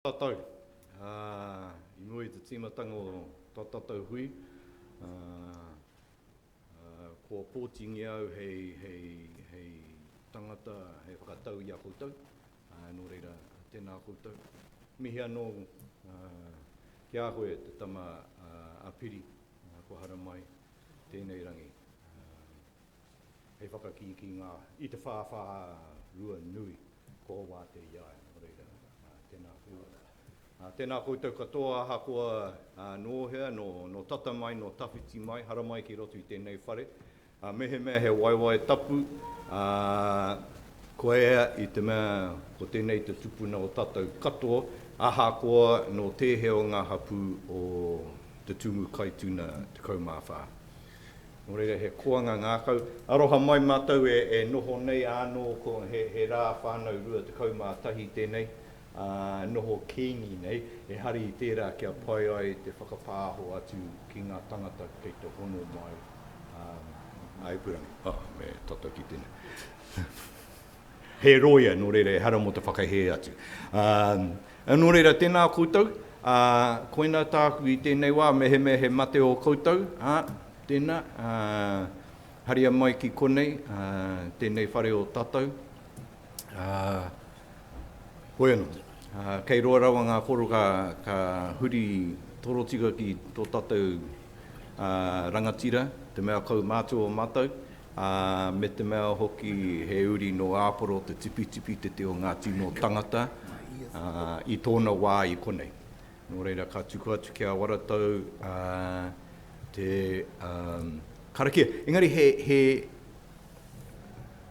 Tātou, I ngoi te tīmatanga o tā tātou hui, kua pōtingi au hei tangata hei whakatau i a koutou, nō reira tēnā koutou. Mihi anō ki a koe te tama apiri, kua hara mai tēnei rangi. Hei whakaki ki ngā i te whāwha rua nui, ko wā te iai, nō reira tēnā koutou. Tēnā koutou katoa aha kua nōhea, no tata mai, no tawhiti mai, hara mai ki roto i tēnei whare. Mehe mea he waiwai tapu, ko ea i te mea ko tēnei te tupuna o tātou katoa, aha koa no te heo ngā hapu o te tumu kaituna te kaumāwha. Nō reira he koanga ngākau. Aroha mai mātou e noho nei anō ko he rā whānau rua te kaumātahi tēnei. Noho kēngi nei, e hari i tērā kia pai ai te whakapāho atu ki ngā tangata kei te hono mai aipurangi. Me tata ki tēnei. He roia, nō reira, e hara mo te whakahe atu. Nō reira, tēnā koutou, koina tāku i tēnei wā, mehe mate o koutou, tēnā, haria mai ki konei, tēnei whare o tātou. Hoi anō. Kei roa rawa ngā koro ka huri torotika ki tō tātou rangatira, te mea kau mātua o mātou, me te mea hoki he uri no āporo te tipi te o ngā tino tangata i tōna wā i konei. Nō reira, ka tuku atu ki a waratau te karakia. Engari,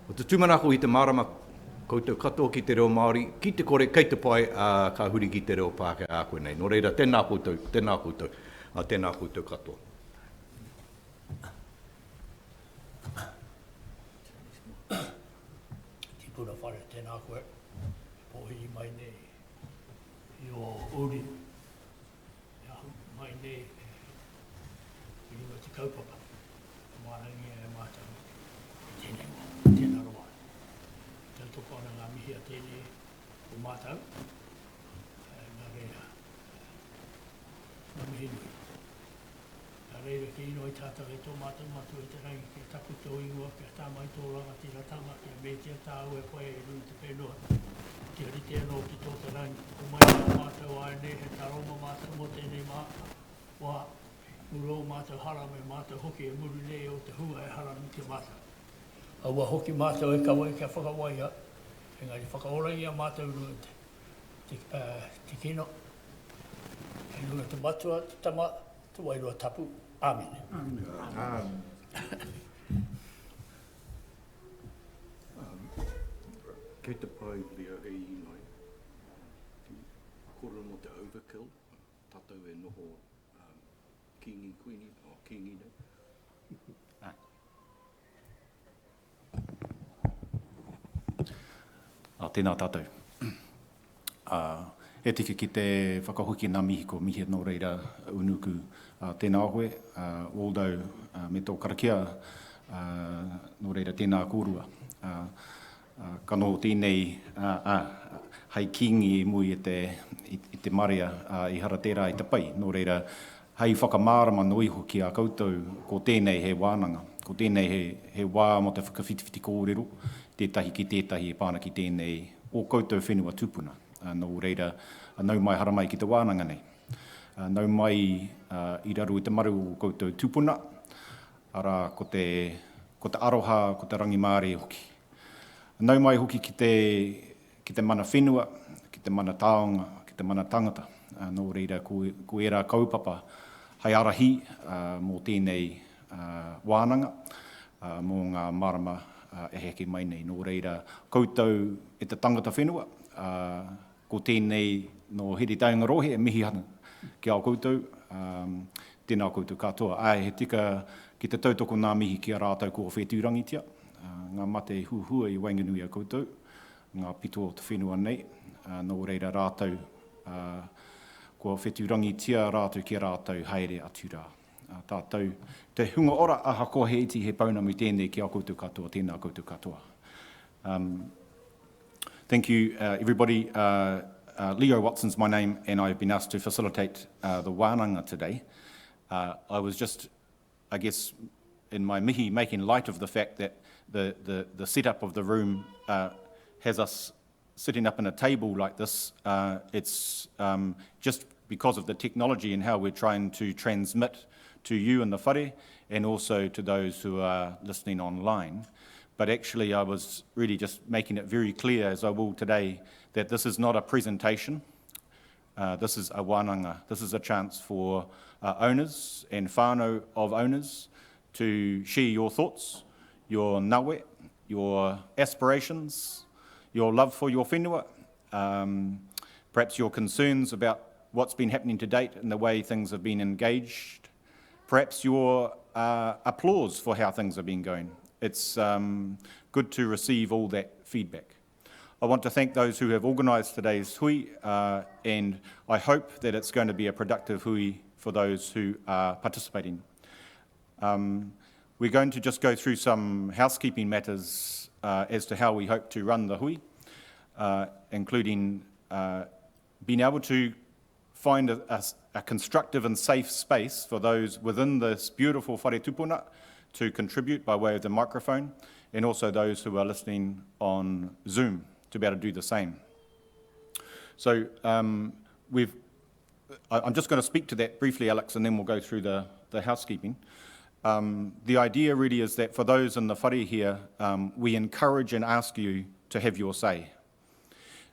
o te tūmanako i te marama koutou katoa ki te reo Māori, ki te kore, kei te pai, ka huri ki te reo Pākehā a koe nei. Nō reira, tēnā koutou katoa. Tipuna whare, tēnā koe, pōhiri mai nei, i o uri, mai nei, i runga te kaupapa, mārangi e mātau, tēnā roa. Toko ana ngā mihi a tēnei o mātau, ngā reira, ngā mihi nui. Ngā reira ki ino i tātaka i tō mātou e te rangi ki tapu tō ingoa, kia tā mai tō rangatira tanga, kia mētia tā ue koe e rui te whenua. Kia rite anō ki tō te rangi, ko mai ngā mātou ai nei, he taroma mātou mo tēnei wā, muru o mātou hara me mātou hoki e muru nei o te hua e hara mi te mātou. Aua hoki mātou e kawa e kia whakawaia, engari whakaorangi a mātou rua te kino, e rua te matua, te tama, te wairua tapu. Amen. Kei te pai lea hei inoi, kora mo te overkill, tātou e noho kingi kuini, o kingi nei. Tēnā tātou. E tika ki te whakahoki nā mihi ko mihi nō reira unuku tēnā hoe, although me tō karakia nō reira tēnā kōrua. Kano tēnei hei kingi mui i te maria i hara tērā i te pai. Nō reira, hei whakamārama noi hoki a koutou ko tēnei he wānanga, ko tēnei he wā mo te whakawhitiwhiti kōrero, tētahi ki tētahi e pāna ki tēnei o koutou whenua tupuna. Nō reira, nau mai hara mai ki te wānanga nei. Nau mai i raru i te maru o koutou tupuna, ara ko te aroha, ko te rangi Māori hoki. Nau mai hoki ki te mana whenua, ki te mana taonga, ki te mana tangata. Nō reira, ko era kaupapa hai arahi mō tēnei wānanga, mō ngā marama e heke mai nei. Nō reira, koutou e te tangata whenua, ko tēnei no hiri tainga rohe e mihi ana ki ao koutou, tēnā koutou katoa. He tika ki te tautoko ngā mihi ki a rātou kua whetūrangitia, ngā mate huhua i wainganui a koutou, ngā pito o te whenua nei, nō reira rātou kua whetūrangitia rātou ki a rātou haere atu rā. Tātou, te hunga ora aha ko he iti he paunamu tēnei ki a koutou katoa, tēnā koutou katoa. Thank you, everybody. Leo Watson's my name, and I've been asked to facilitate the wānanga today. I was just, I guess, in my mihi, making light of the fact that the setup of the room has us sitting up in a table like this. It's just because of the technology and how we're trying to transmit to you in the whare, and also to those who are listening online. But actually, I was really just making it very clear, as I will today, that this is not a presentation. This is a wānanga. This is a chance for owners and whānau of owners to share your thoughts, your nawe, your aspirations, your love for your whenua, perhaps your concerns about what's been happening to date and the way things have been engaged, perhaps your applause for how things have been going. It's good to receive all that feedback. I want to thank those who have organised today's hui, and I hope that it's going to be a productive hui for those who are participating. We're going to just go through some housekeeping matters as to how we hope to run the hui, including being able to find a constructive and safe space for those within this beautiful whare tupuna to contribute by way of the microphone, and also those who are listening on Zoom to be able to do the same. So I'm just going to speak to that briefly, Alex, and then we'll go through the housekeeping. The idea really is that for those in the whare here, we encourage and ask you to have your say.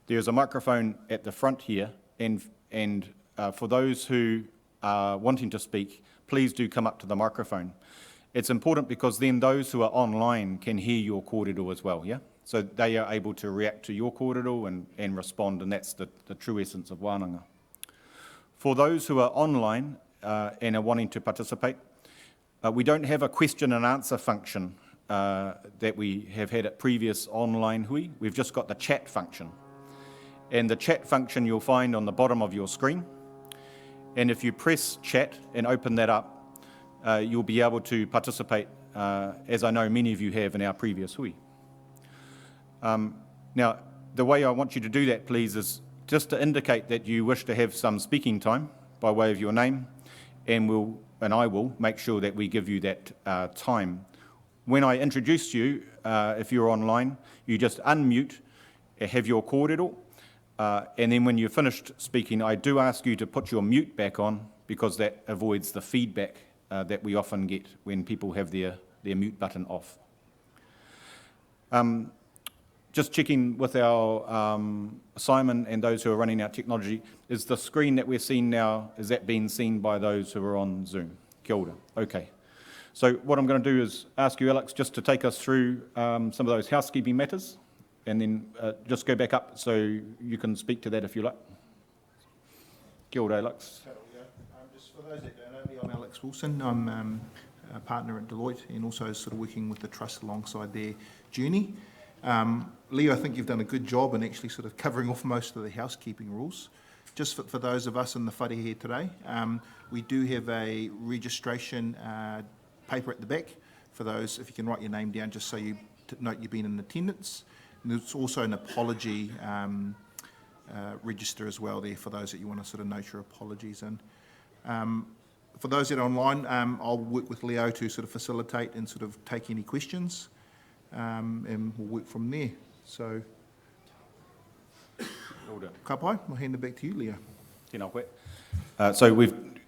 There's a microphone at the front here, and for those who are wanting to speak, please do come up to the microphone. It's important because then those who are online can hear your kōrero as well, yeah? So they are able to react to your kōrero and respond, and that's the true essence of wānanga. For those who are online and are wanting to participate, we don't have a question and answer function that we have had at previous online hui. We've just got the chat function. And the chat function you'll find on the bottom of your screen. And if you press chat and open that up, you'll be able to participate, as I know many of you have in our previous hui. Now, the way I want you to do that, please, is just to indicate that you wish to have some speaking time by way of your name, and I will make sure that we give you that time. When I introduce you, if you're online, you just unmute, have your kōrero, and then when you're finished speaking, I do ask you to put your mute back on, because that avoids the feedback that we often get when people have their mute button off. Just checking with our Simon and those who are running our technology, is the screen that we're seeing now, is that being seen by those who are on Zoom? Kia ora. Okay. So what I'm going to do is ask you, Alex, just to take us through some of those housekeeping matters, and then just go back up so you can speak to that if you like. Kia ora, Alex. Just for those that don't know me, I'm Alex Wilson. I'm a partner at Deloitte and also sort of working with the Trust alongside their journey. Leo, I think you've done a good job in actually sort of covering off most of the housekeeping rules. Just for those of us in the whare here today, we do have a registration paper at the back for those, if you can write your name down just so you note you've been in attendance. And there's also an apology register as well there for those that you want to sort of note your apologies in. For those that are online, I'll work with Leo to sort of facilitate and sort of take any questions, and we'll work from there. So, ka pai, I'll hand it back to you, Leo. Tēnā koe. So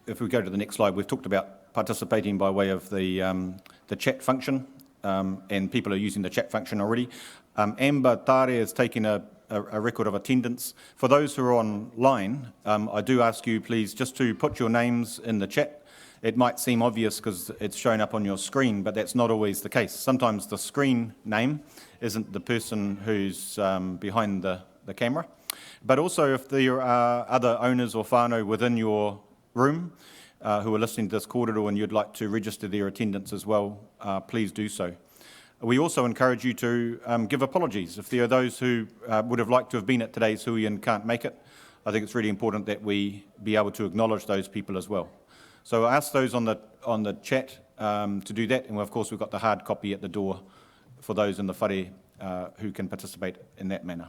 if we go to the next slide, we've talked about participating by way of the chat function, and people are using the chat function already. Amber Tare is taking a record of attendance. For those who are online, I do ask you please just to put your names in the chat. It might seem obvious because it's shown up on your screen, but that's not always the case. Sometimes the screen name isn't the person who's behind the camera. But also if there are other owners or whānau within your room who are listening to this kōrero and you'd like to register their attendance as well, please do so. We also encourage you to give apologies. If there are those who would have liked to have been at today's hui and can't make it, I think it's really important that we be able to acknowledge those people as well. So I ask those on the chat to do that, and of course we've got the hard copy at the door for those in the whare who can participate in that manner.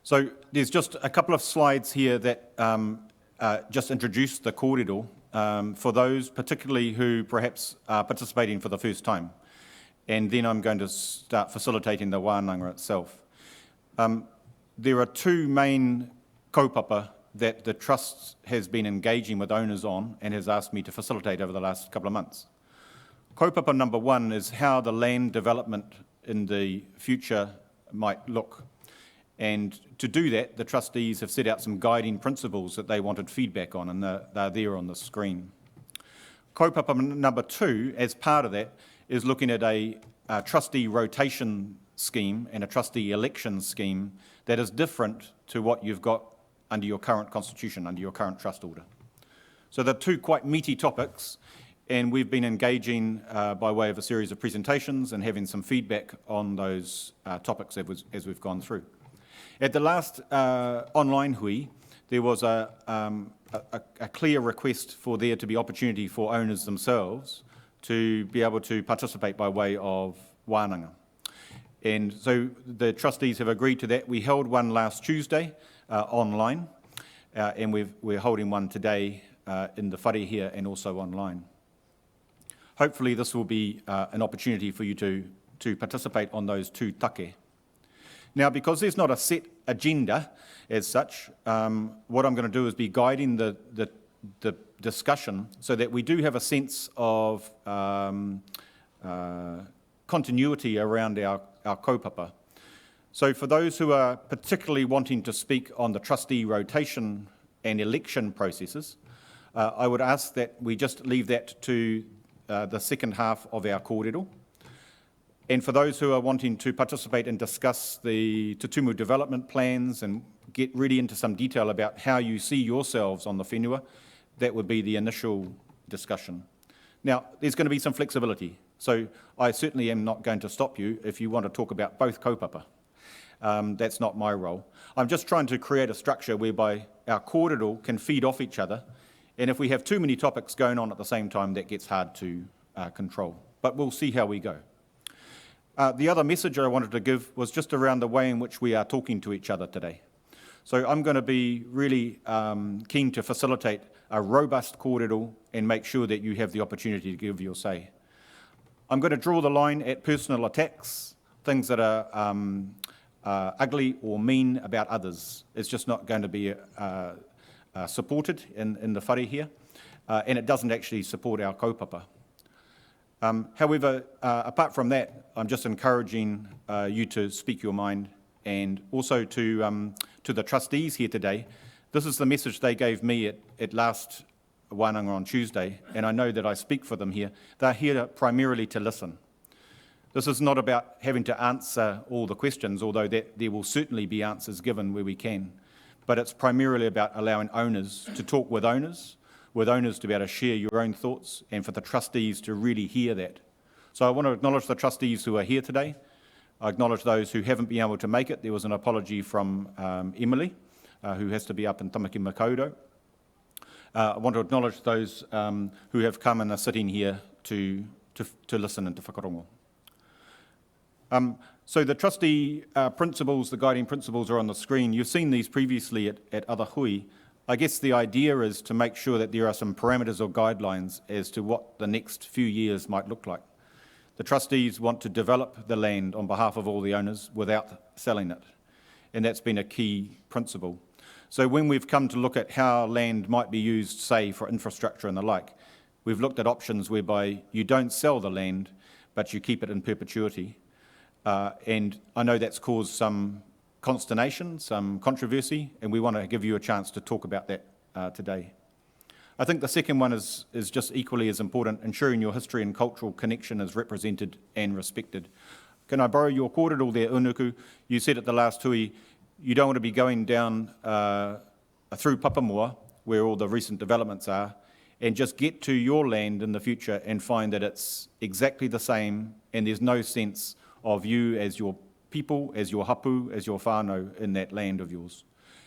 So there's just a couple of slides here that just introduce the kōrero for those particularly who perhaps are participating for the first time. And then I'm going to start facilitating the wānanga itself. There are two main kaupapa that the Trust has been engaging with owners on and has asked me to facilitate over the last couple of months. Kaupapa number one is how the land development in the future might look. And to do that, the trustees have set out some guiding principles that they wanted feedback on, and they're there on the screen. Kaupapa number two, as part of that, is looking at a trustee rotation scheme and a trustee election scheme that is different to what you've got under your current constitution, under your current trust order. So they're two quite meaty topics, and we've been engaging by way of a series of presentations and having some feedback on those topics as we've gone through. At the last online hui, there was a clear request for there to be opportunity for owners themselves to be able to participate by way of wānanga. And so the trustees have agreed to that. We held one last Tuesday online, and we're holding one today in the whare here and also online. Hopefully this will be an opportunity for you to participate on those two take. Now, because there's not a set agenda as such, what I'm going to do is be guiding the discussion so that we do have a sense of continuity around our kaupapa. So for those who are particularly wanting to speak on the trustee rotation and election processes, I would ask that we just leave that to the second half of our kōrero. And for those who are wanting to participate and discuss the Te Tumu development plans and get really into some detail about how you see yourselves on the whenua, that would be the initial discussion. Now, there's going to be some flexibility. So I certainly am not going to stop you if you want to talk about both kaupapa. That's not my role. I'm just trying to create a structure whereby our kōrero can feed off each other. And if we have too many topics going on at the same time, that gets hard to control. But we'll see how we go. The other message I wanted to give was just around the way in which we are talking to each other today. So I'm going to be really keen to facilitate a robust kōrero and make sure that you have the opportunity to give your say. I'm going to draw the line at personal attacks, things that are ugly or mean about others. It's just not going to be supported in the whare here, and it doesn't actually support our kaupapa. However, apart from that, I'm just encouraging you to speak your mind, and also to the trustees here today. This is the message they gave me at last wānanga on Tuesday, and I know that I speak for them here. They're here primarily to listen. This is not about having to answer all the questions, although there will certainly be answers given where we can. But it's primarily about allowing owners to talk with owners to be able to share your own thoughts, and for the trustees to really hear that. So I want to acknowledge the trustees who are here today. I acknowledge those who haven't been able to make it. There was an apology from Emily, who has to be up in Tamaki Makaurau. I want to acknowledge those who have come and are sitting here to listen and to whakarongo. So the trustee principles, the guiding principles are on the screen. You've seen these previously at other hui. I guess the idea is to make sure that there are some parameters or guidelines as to what the next few years might look like. The trustees want to develop the land on behalf of all the owners without selling it, and that's been a key principle. So when we've come to look at how land might be used, say, for infrastructure and the like, we've looked at options whereby you don't sell the land, but you keep it in perpetuity. And I know that's caused some consternation, some controversy, and we want to give you a chance to talk about that today. I think the second one is just equally as important, ensuring your history and cultural connection is represented and respected. Can I borrow your kōrero there, Unuku? You said at the last hui, you don't want to be going down through Papamoa, where all the recent developments are, and just get to your land in the future and find that it's exactly the same, and there's no sense of you as your people, as your hapu, as your whānau in that land of yours.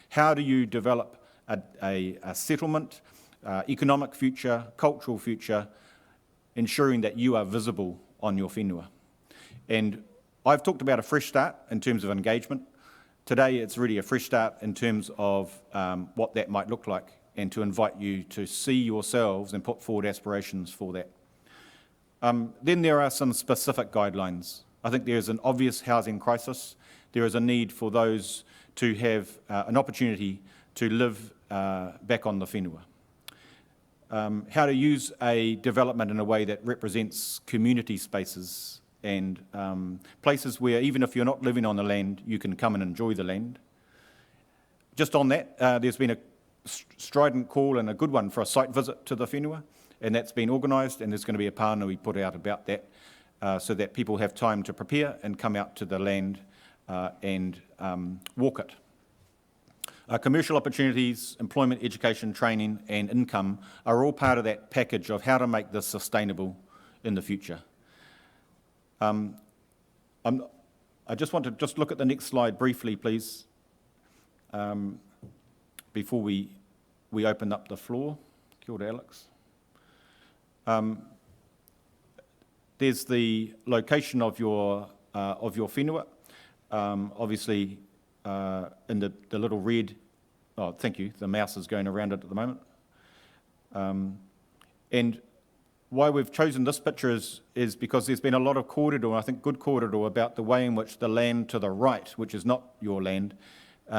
How do you develop a settlement, economic future, cultural future, ensuring that you are visible on your whenua? And I've talked about a fresh start in terms of engagement. today it's really a fresh start in terms of what that might look like, and to invite you to see yourselves and put forward aspirations for that. Then there are some specific guidelines. I think there is an obvious housing crisis. There is a need for those to have an opportunity to live back on the whenua. How to use a development in a way that represents community spaces and places where even if you're not living on the land, you can come and enjoy the land. Just on that, there's been a strident call, and a good one, for a site visit to the whenua, and that's been organised, and there's going to be a pānui put out about that so that people have time to prepare and come out to the land and walk it. Commercial opportunities, employment, education, training and income are all part of that package of how to make this sustainable in the future. I just want to look at the next slide briefly, please, before we open up the floor. Kia ora, Alex. There's the location of your whenua. Obviously, in the little red, oh, thank you, the mouse is going around it at the moment. And why we've chosen this picture is because there's been a lot of kōrero, I think good kōrero, about the way in which the land to the right, which is not your land,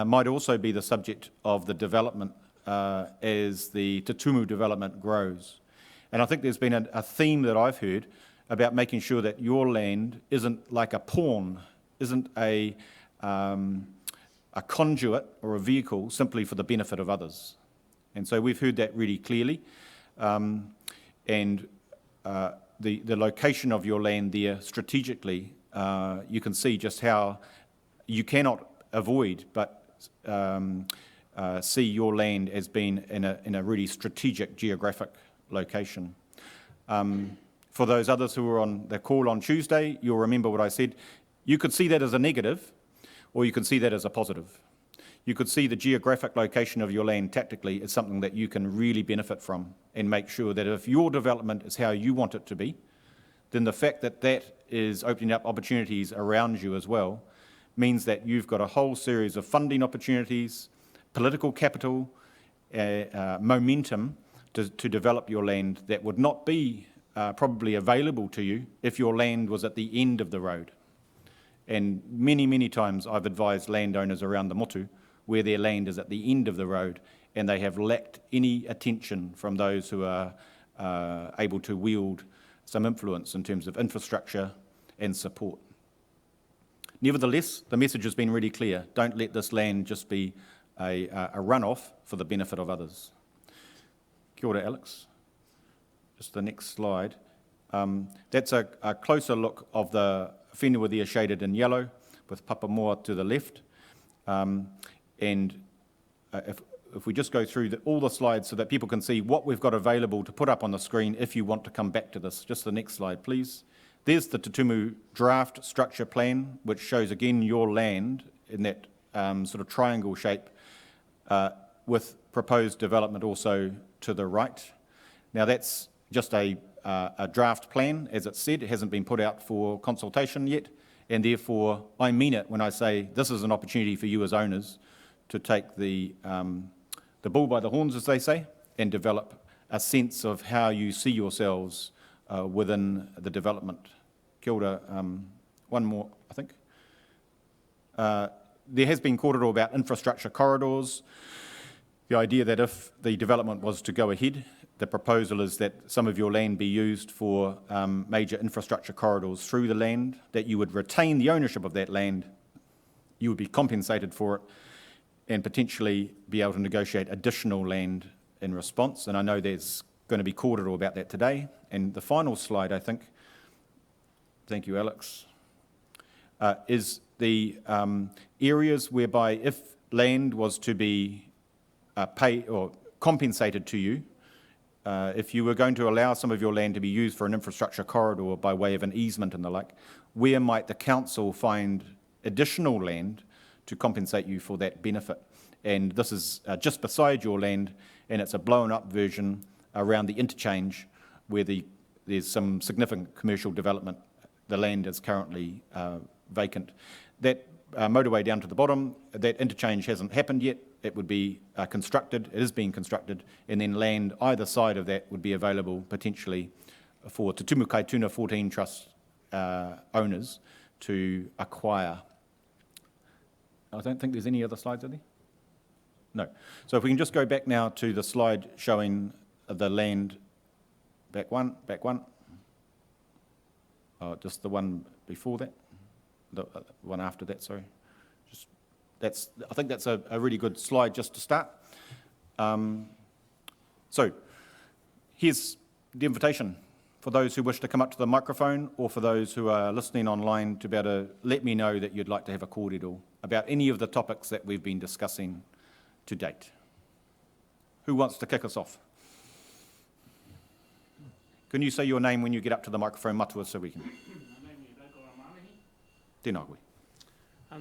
might also be the subject of the development as the Te Tumu development grows. And I think there's been a theme that I've heard about making sure that your land isn't like a pawn, isn't a conduit or a vehicle simply for the benefit of others. And so we've heard that really clearly. And the location of your land there strategically, you can see just how you cannot avoid but see your land as being in a really strategic geographic location. For those others who were on the call on Tuesday, you'll remember what I said. You could see that as a negative, or you can see that as a positive. You could see the geographic location of your land tactically as something that you can really benefit from, and make sure that if your development is how you want it to be, then the fact that that is opening up opportunities around you as well means that you've got a whole series of funding opportunities, political capital, momentum to develop your land that would not be probably available to you if your land was at the end of the road. And many, many times I've advised landowners around the motu where their land is at the end of the road and they have lacked any attention from those who are able to wield some influence in terms of infrastructure and support. Nevertheless, the message has been really clear. Don't let this land just be a runoff for the benefit of others. Kia ora, Alex. Just the next slide. That's a closer look of the whenua there shaded in yellow with Papamoa to the left. If we just go through all the slides so that people can see what we've got available to put up on the screen if you want to come back to this. Just the next slide, please. There's the Te Tumu draft structure plan, which shows again your land in that sort of triangle shape with proposed development also to the right. Now that's just a draft plan, as it said. It hasn't been put out for consultation yet, and therefore I mean it when I say this is an opportunity for you as owners to take the bull by the horns, as they say, and develop a sense of how you see yourselves within the development. Kia ora, one more, I think. There has been kōrero about infrastructure corridors. The idea that if the development was to go ahead, the proposal is that some of your land be used for major infrastructure corridors through the land, that you would retain the ownership of that land, you would be compensated for it, and potentially be able to negotiate additional land in response. And I know there's going to be kōrero about that today. And the final slide, I think, thank you, Alex, is the areas whereby if land was to be paid or compensated to you, if you were going to allow some of your land to be used for an infrastructure corridor by way of an easement and the like, where might the council find additional land to compensate you for that benefit? And this is just beside your land, and it's a blown up version around the interchange where there's some significant commercial development. The land is currently vacant. That motorway down to the bottom. That interchange hasn't happened yet. It would be constructed, it is being constructed, and then land either side of that would be available potentially for Te Tumu Kaituna 14 Trust owners to acquire. I don't think there's any other slides, are there? No. So if we can just go back now to the slide showing the land, back one. Oh, just the one before that, the one after that, sorry. I think that's a really good slide just to start. So here's the invitation for those who wish to come up to the microphone, or for those who are listening online, to be able to let me know that you'd like to have a kōrero about any of the topics that we've been discussing to date. Who wants to kick us off? Can you say your name when you get up to the microphone, matua, so we can... Tēnā koe.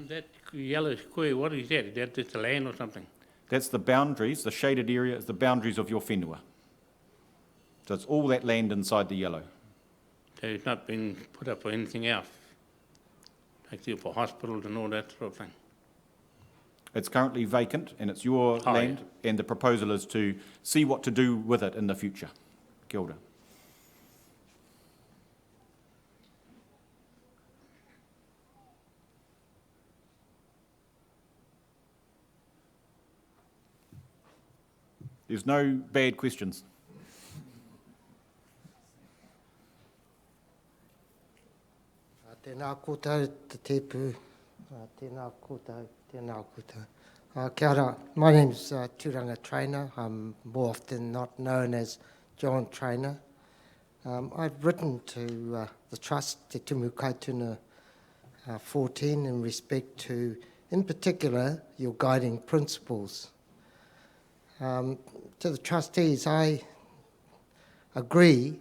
That yellow square, what is that? Is that just the land or something? That's the boundaries, the shaded area is the boundaries of your whenua. So it's all that land inside the yellow. So it's not been put up for anything else? Like for hospitals and all that sort of thing? It's currently vacant and it's your land, yeah. And the proposal is to see what to do with it in the future. Kia ora. There's no bad questions. Tēnā koutou te tepu, tēnā koutou. Kia ora. My name's Turanga Trainer. I'm more often not known as John Trainer. I've written to the Trust, Te Tumu Kaituna 14, in respect to, in particular, your guiding principles. To the trustees, I agree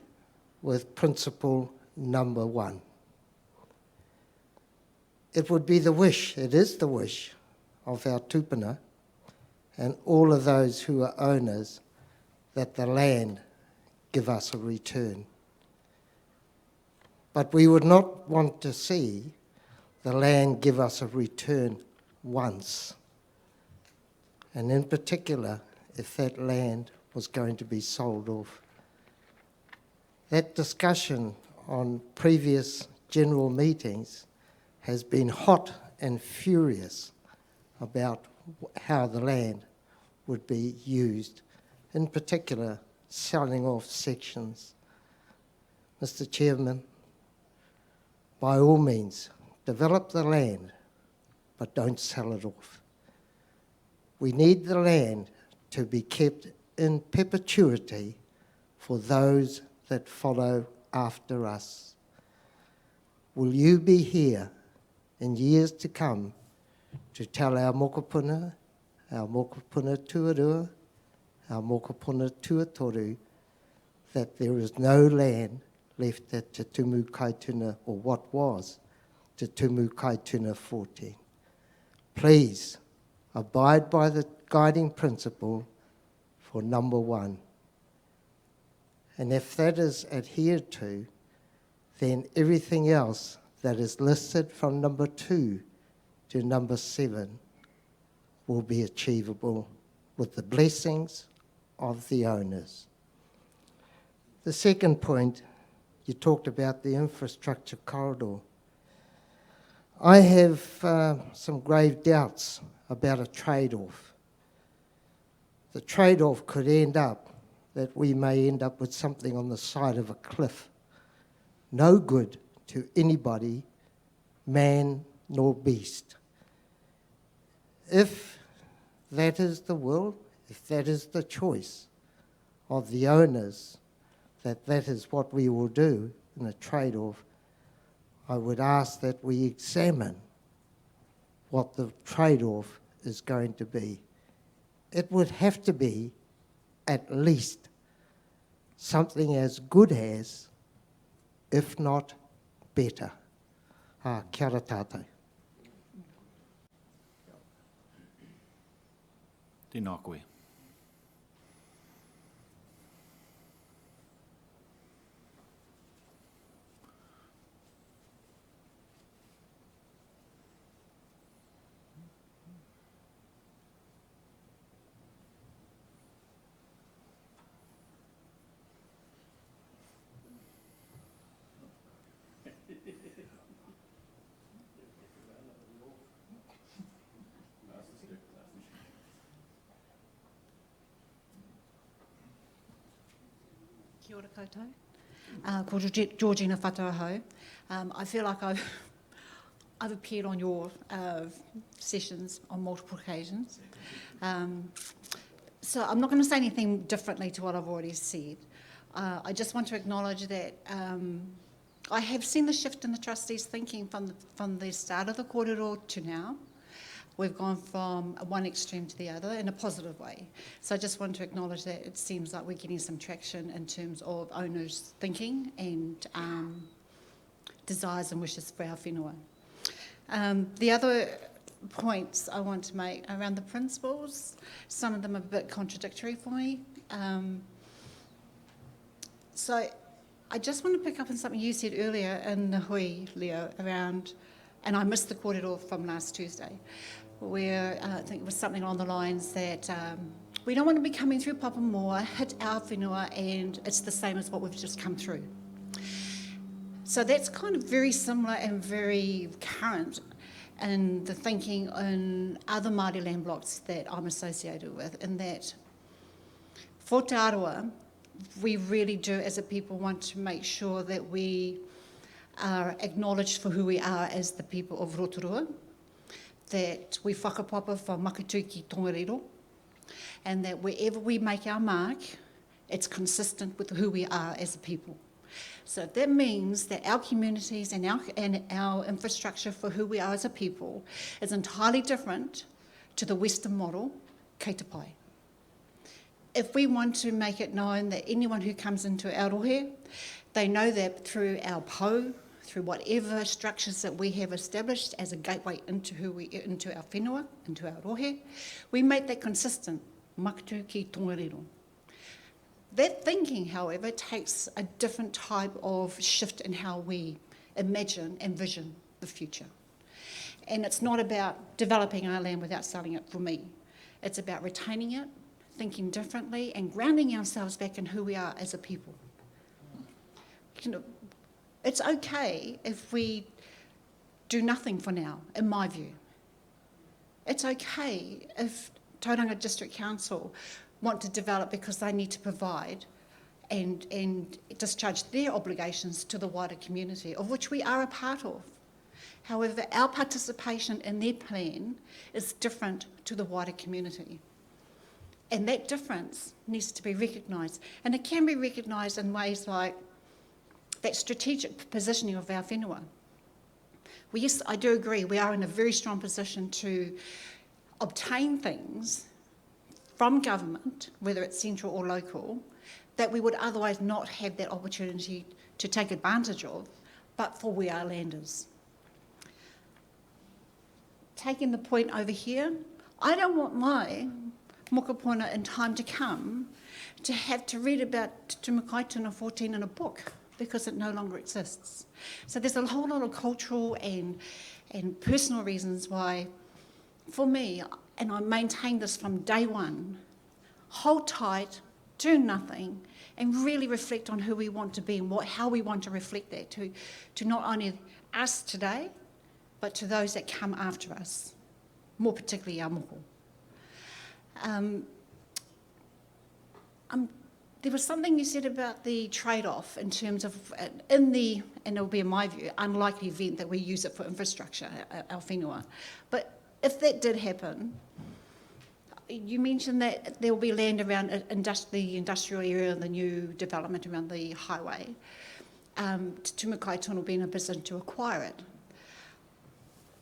with principle number 1. It would be the wish, it is the wish of our tupuna and all of those who are owners that the land give us a return. But we would not want to see the land give us a return once. And in particular, if that land was going to be sold off. That discussion on previous general meetings has been hot and furious about how the land would be used, in particular selling off sections. Mr. Chairman, by all means, develop the land, but don't sell it off. We need the land to be kept in perpetuity for those that follow after us. Will you be here in years to come to tell our mokopuna tuarua, our mokopuna tuatoru, that there is no land left at Te Tumu Kaituna, or what was Te Tumu Kaituna 14? Please abide by the guiding principle for number 1. And if that is adhered to, then everything else that is listed from number 2 to number 7 will be achievable with the blessings of the owners. The second point, you talked about the infrastructure corridor. I have some grave doubts about a trade-off. The trade-off could end up that we may end up with something on the side of a cliff. No good to anybody, man nor beast. If that is the will, if that is the choice of the owners, that is what we will do in a trade-off, I would ask that we examine what the trade-off is going to be. It would have to be at least something as good as, if not better. Kia ora tātou. Tēnā koe. Kia ora koutou. Ko Georgina Whatuahau. I feel like I've appeared on your sessions on multiple occasions. So I'm not going to say anything differently to what I've already said. I just want to acknowledge that I have seen the shift in the trustees' thinking from the start of the kōrero to now. We've gone from one extreme to the other in a positive way. So I just want to acknowledge that it seems like we're getting some traction in terms of owners' thinking and desires and wishes for our whenua. The other points I want to make around the principles, some of them are a bit contradictory for me. So I just want to pick up on something you said earlier in the hui, Leo, around, and I missed the kōrero from last Tuesday, where I think it was something along the lines that we don't want to be coming through Papamoa, hit our whenua, and it's the same as what we've just come through. So that's kind of very similar and very current in the thinking in other Māori land blocks that I'm associated with, in that for Te Arawa, we really do as a people want to make sure that we are acknowledged for who we are as the people of Rotorua, that we whakapapa wha Makatū ki Tongariro, and that wherever we make our mark, it's consistent with who we are as a people. So that means that our communities and our infrastructure for who we are as a people is entirely different to the Western model, kei te pai. If we want to make it known that anyone who comes into Aotearoa, they know that through our pou, through whatever structures that we have established as a gateway into our whenua, into our rohe, we make that consistent, Makatū ki Tongariro. That thinking, however, takes a different type of shift in how we imagine and vision the future. And it's not about developing our land without selling it for me. It's about retaining it, thinking differently, and grounding ourselves back in who we are as a people. You know, it's okay if we do nothing for now, in my view. It's okay if Tauranga District Council want to develop because they need to provide and discharge their obligations to the wider community, of which we are a part of. However, our participation in their plan is different to the wider community. And that difference needs to be recognised. And it can be recognised in ways like that strategic positioning of our whenua. Well, yes, I do agree, we are in a very strong position to obtain things from government, whether it's central or local, that we would otherwise not have that opportunity to take advantage of, but for we are landers. Taking the point over here, I don't want my mokopuna in time to come to have to read about Te Tumu Tuna 14 in a book because it no longer exists. So there's a whole lot of cultural and personal reasons why, for me, and I maintain this from day one, hold tight, do nothing, and really reflect on who we want to be and how we want to reflect that to not only us today, but to those that come after us, more particularly our moko. There was something you said about the trade-off in terms of, and it'll be in my view, unlikely event that we use it for infrastructure, our whenua. But if that did happen, you mentioned that there will be land around the industrial area, the new development around the highway. Te Tumu Tuna will be in a position to acquire it.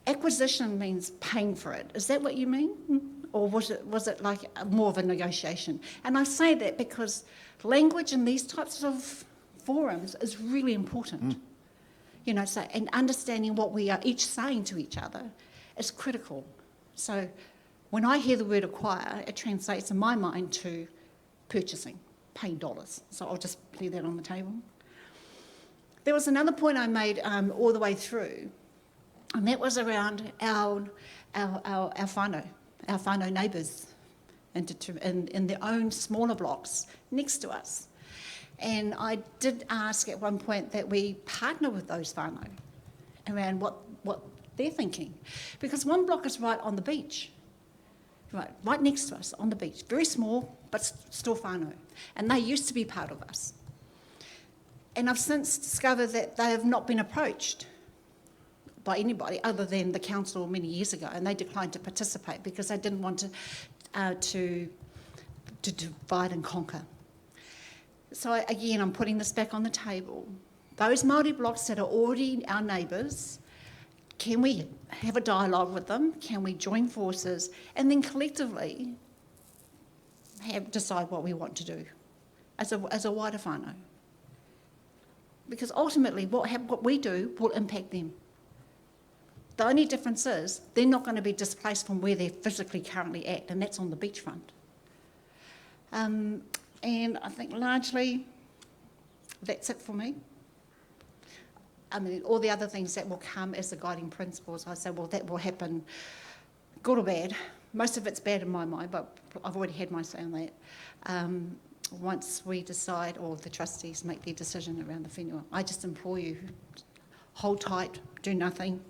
Acquisition means paying for it. Is that what you mean? Or was it like more of a negotiation? And I say that because language in these types of forums is really important. You know, so, and understanding what we are each saying to each other is critical. So when I hear the word acquire, it translates in my mind to purchasing, paying dollars. So I'll just leave that on the table. There was another point I made all the way through, and that was around our whānau neighbours in their own smaller blocks next to us. And I did ask at one point that we partner with those whānau around what they're thinking. Because one block is right on the beach, right next to us on the beach. Very small, but still whānau. And they used to be part of us. And I've since discovered that they have not been approached by anybody other than the council many years ago, and they declined to participate because they didn't want to divide and conquer. So again, I'm putting this back on the table. Those Māori blocks that are already our neighbours, can we have a dialogue with them? Can we join forces and then collectively decide what we want to do as a wider whānau? Because ultimately, what we do will impact them. The only difference is they're not going to be displaced from where they're physically currently at, and that's on the beachfront. And I think largely that's it for me. I mean, all the other things that will come as the guiding principles, I say, well, that will happen, good or bad. Most of it's bad in my mind, but I've already had my say on that. Once we decide, or the trustees make their decision around the whenua, I just implore you, hold tight, do nothing,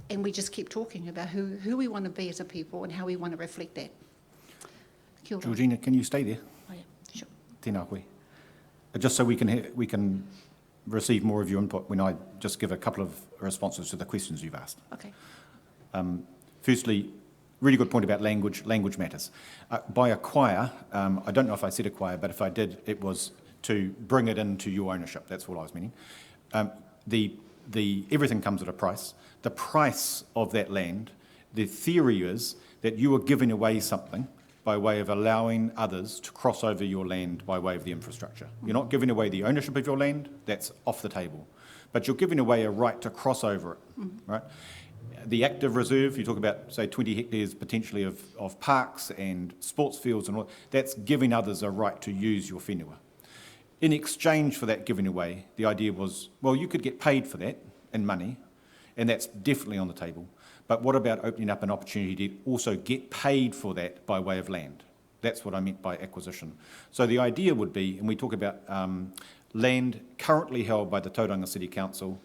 and we just keep talking about who we want to be as a people and how we want to reflect that. Kia ora. Georgina, can you stay there? Oh, yeah, sure. Tēnā koe. Just so we can receive more of your input when I just give a couple of responses to the questions you've asked. Okay. Firstly, really good point about language. Language matters. By acquire, I don't know if I said acquire, but if I did, it was to bring it into your ownership. That's what I was meaning. Everything comes at a price. The price of that land, the theory is that you are giving away something by way of allowing others to cross over your land by way of the infrastructure. You're not giving away the ownership of your land, that's off the table. But you're giving away a right to cross over it, right? The active reserve, you talk about, say, 20 hectares potentially of parks and sports fields and all, that's giving others a right to use your whenua. In exchange for that giving away, the idea was, well, you could get paid for that in money, and that's definitely on the table. But what about opening up an opportunity to also get paid for that by way of land? That's what I meant by acquisition. So the idea would be, and we talk about land currently held by the Tauranga City Council,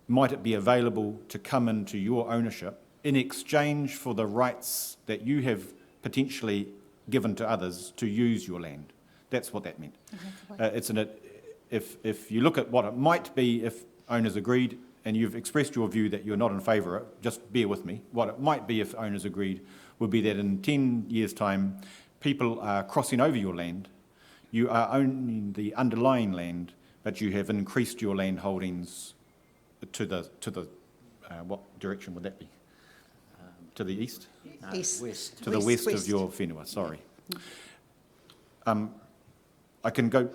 might it be available to come into your ownership in exchange for the rights that you have potentially given to others to use your land? That's what that meant. If you look at what it might be if owners agreed, and you've expressed your view that you're not in favour of it, just bear with me. What it might be if owners agreed would be that in 10 years' time, people are crossing over your land, you are owning the underlying land, but you have increased your land holdings to the what direction would that be? To the east? East. West. To the west of your whenua, sorry. I can go,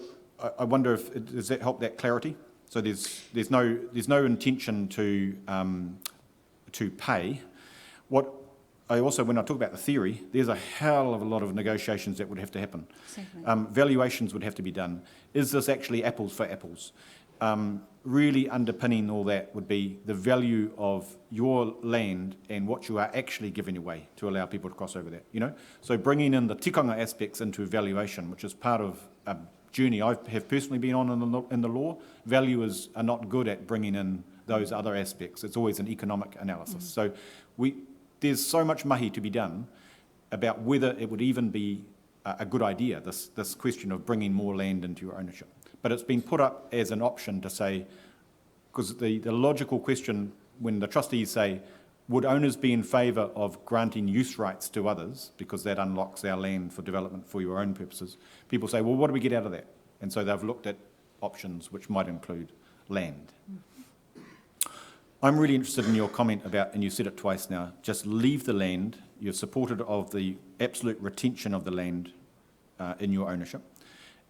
I wonder if, does that help that clarity? So there's no intention to pay. What I also, when I talk about the theory, there's a hell of a lot of negotiations that would have to happen. Valuations would have to be done. Is this actually apples for apples? Really underpinning all that would be the value of your land and what you are actually giving away to allow people to cross over that. You know, so bringing in the tikanga aspects into valuation, which is part of a journey I have personally been on in the law. Valuers are not good at bringing in those other aspects. It's always an economic analysis. So there's so much mahi to be done about whether it would even be a good idea, this question of bringing more land into your ownership. But it's been put up as an option to say, because the logical question when the trustees say, would owners be in favour of granting use rights to others because that unlocks our land for development for your own purposes? People say, well, what do we get out of that? And so they've looked at options which might include land. I'm really interested in your comment about, and you said it twice now, just leave the land. You're supported of the absolute retention of the land in your ownership,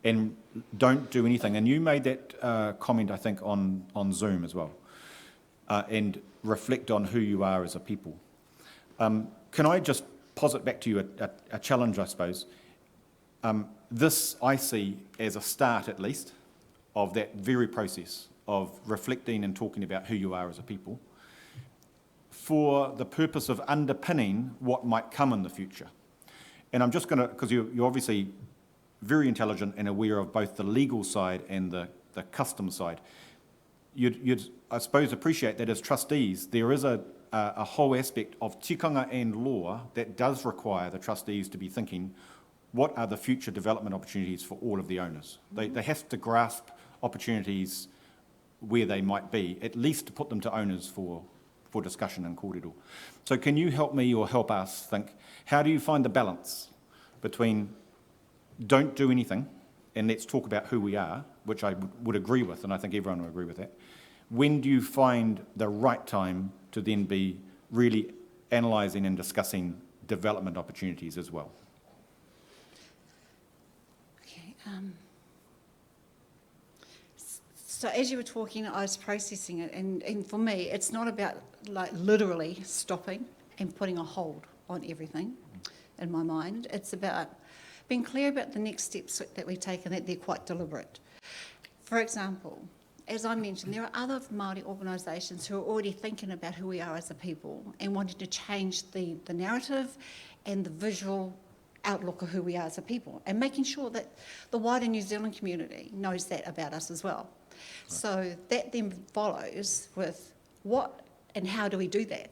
and don't do anything. And you made that comment, I think, on Zoom as well, and reflect on who you are as a people. Can I just posit back to you a challenge, I suppose? This I see as a start, at least, of that very process of reflecting and talking about who you are as a people for the purpose of underpinning what might come in the future. And I'm just going to, because you're obviously very intelligent and aware of both the legal side and the custom side, you'd, I suppose, appreciate that as trustees, there is a whole aspect of tikanga and law that does require the trustees to be thinking, what are the future development opportunities for all of the owners? They have to grasp opportunities where they might be, at least to put them to owners for discussion and kōrero. So can you help me or help us think, how do you find the balance between don't do anything and let's talk about who we are, which I would agree with, and I think everyone would agree with that. When do you find the right time to then be really analysing and discussing development opportunities as well? Okay. So as you were talking, I was processing it, and for me, it's not about like literally stopping and putting a hold on everything in my mind. It's about being clear about the next steps that we take and that they're quite deliberate. For example, as I mentioned, there are other Māori organisations who are already thinking about who we are as a people and wanting to change the narrative and the visual outlook of who we are as a people, and making sure that the wider New Zealand community knows that about us as well. Right. So that then follows with what and how do we do that?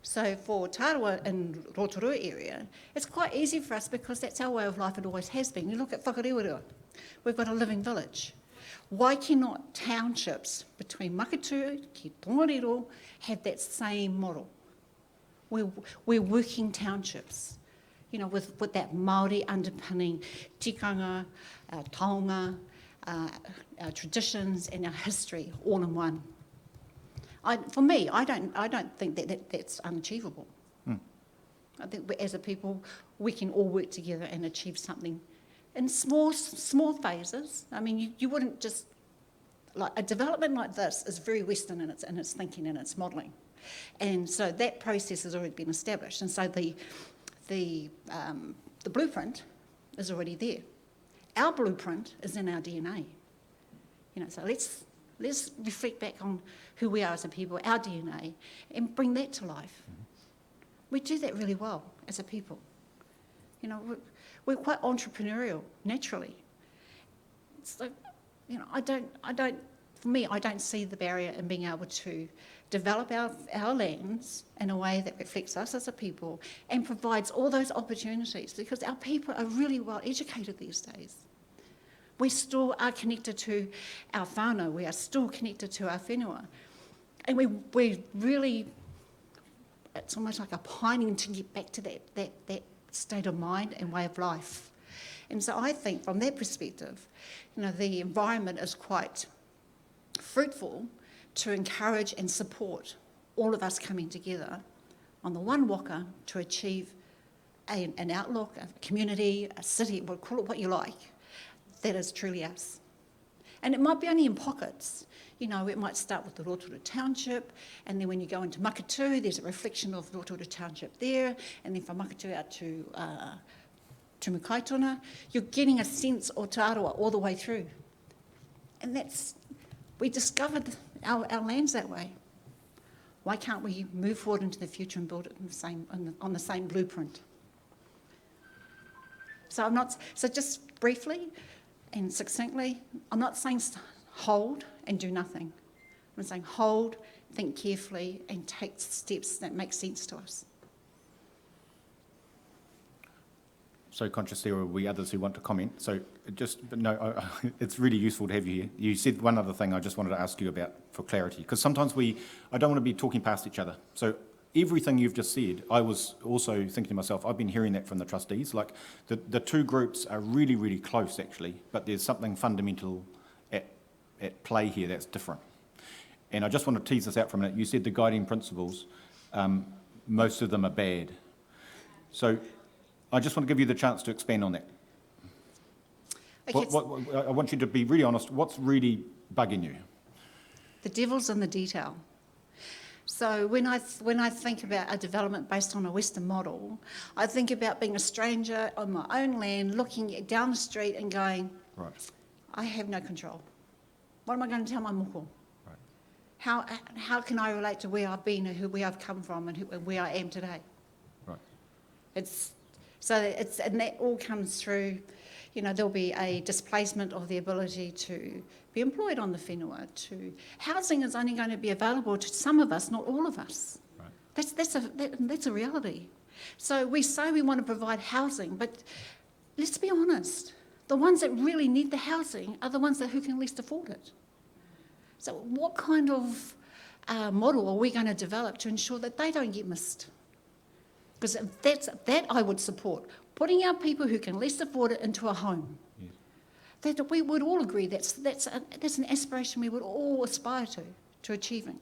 So for Tarawa and Rotorua area, it's quite easy for us because that's our way of life, it always has been. You look at Whakarewarewa, we've got a living village. Why cannot townships between Makatū, ki Tongariro, have that same model? We're working townships, you know, with that Māori underpinning tikanga, our taonga, our traditions and our history all in one. For me, I don't think that's unachievable. I think as a people, we can all work together and achieve something in small phases. I mean, you wouldn't just, like a development like this is very Western in its thinking and its modelling. And so that process has already been established. And so the blueprint is already there. Our blueprint is in our DNA. You know, so let's reflect back on who we are as a people, our DNA, and bring that to life. We do that really well as a people. You know, we're quite entrepreneurial naturally. So, you know, I don't see the barrier in being able to develop our lands in a way that reflects us as a people and provides all those opportunities, because our people are really well educated these days. We still are connected to our whānau, we are still connected to our whenua. And we really, it's almost like a pining to get back to that state of mind and way of life. And so I think from that perspective, you know, the environment is quite fruitful to encourage and support all of us coming together on the one waka to achieve an outlook, a community, a city, we'll call it what you like, that is truly us. And it might be only in pockets. You know, it might start with the Rotorua Township, and then when you go into Makatū, there's a reflection of Rotorua Township there, and then from Makatū out to Mukaitona, you're getting a sense of Tarawa all the way through. And we discovered our lands that way. Why can't we move forward into the future and build it on the same blueprint? So just briefly and succinctly, I'm not saying hold and do nothing. I'm saying hold, think carefully, and take steps that make sense to us. So conscious there will be others who want to comment. So it's really useful to have you here. You said one other thing I just wanted to ask you about for clarity, because sometimes I don't want to be talking past each other. So everything you've just said, I was also thinking to myself, I've been hearing that from the trustees, like the two groups are really, really close actually, but there's something fundamental at play here that's different. And I just want to tease this out for a minute. You said the guiding principles, most of them are bad. So I just want to give you the chance to expand on that. Okay. I want you to be really honest. What's really bugging you? The devil's in the detail. So when I think about a development based on a Western model, I think about being a stranger on my own land, looking down the street and going, right, I have no control. What am I going to tell my moko? Right. How can I relate to where I've been and where I've come from and where I am today? Right. And that all comes through, you know, there'll be a displacement of the ability to be employed on the whenua. Housing is only going to be available to some of us, not all of us. Right. That's a reality. So we say we want to provide housing, but let's be honest, The ones that really need the housing are the ones who can least afford it. So what kind of model are we going to develop to ensure that they don't get missed? Because that I would support, putting our people who can least afford it into a home. Yes. That we would all agree that's an aspiration we would all aspire to achieving.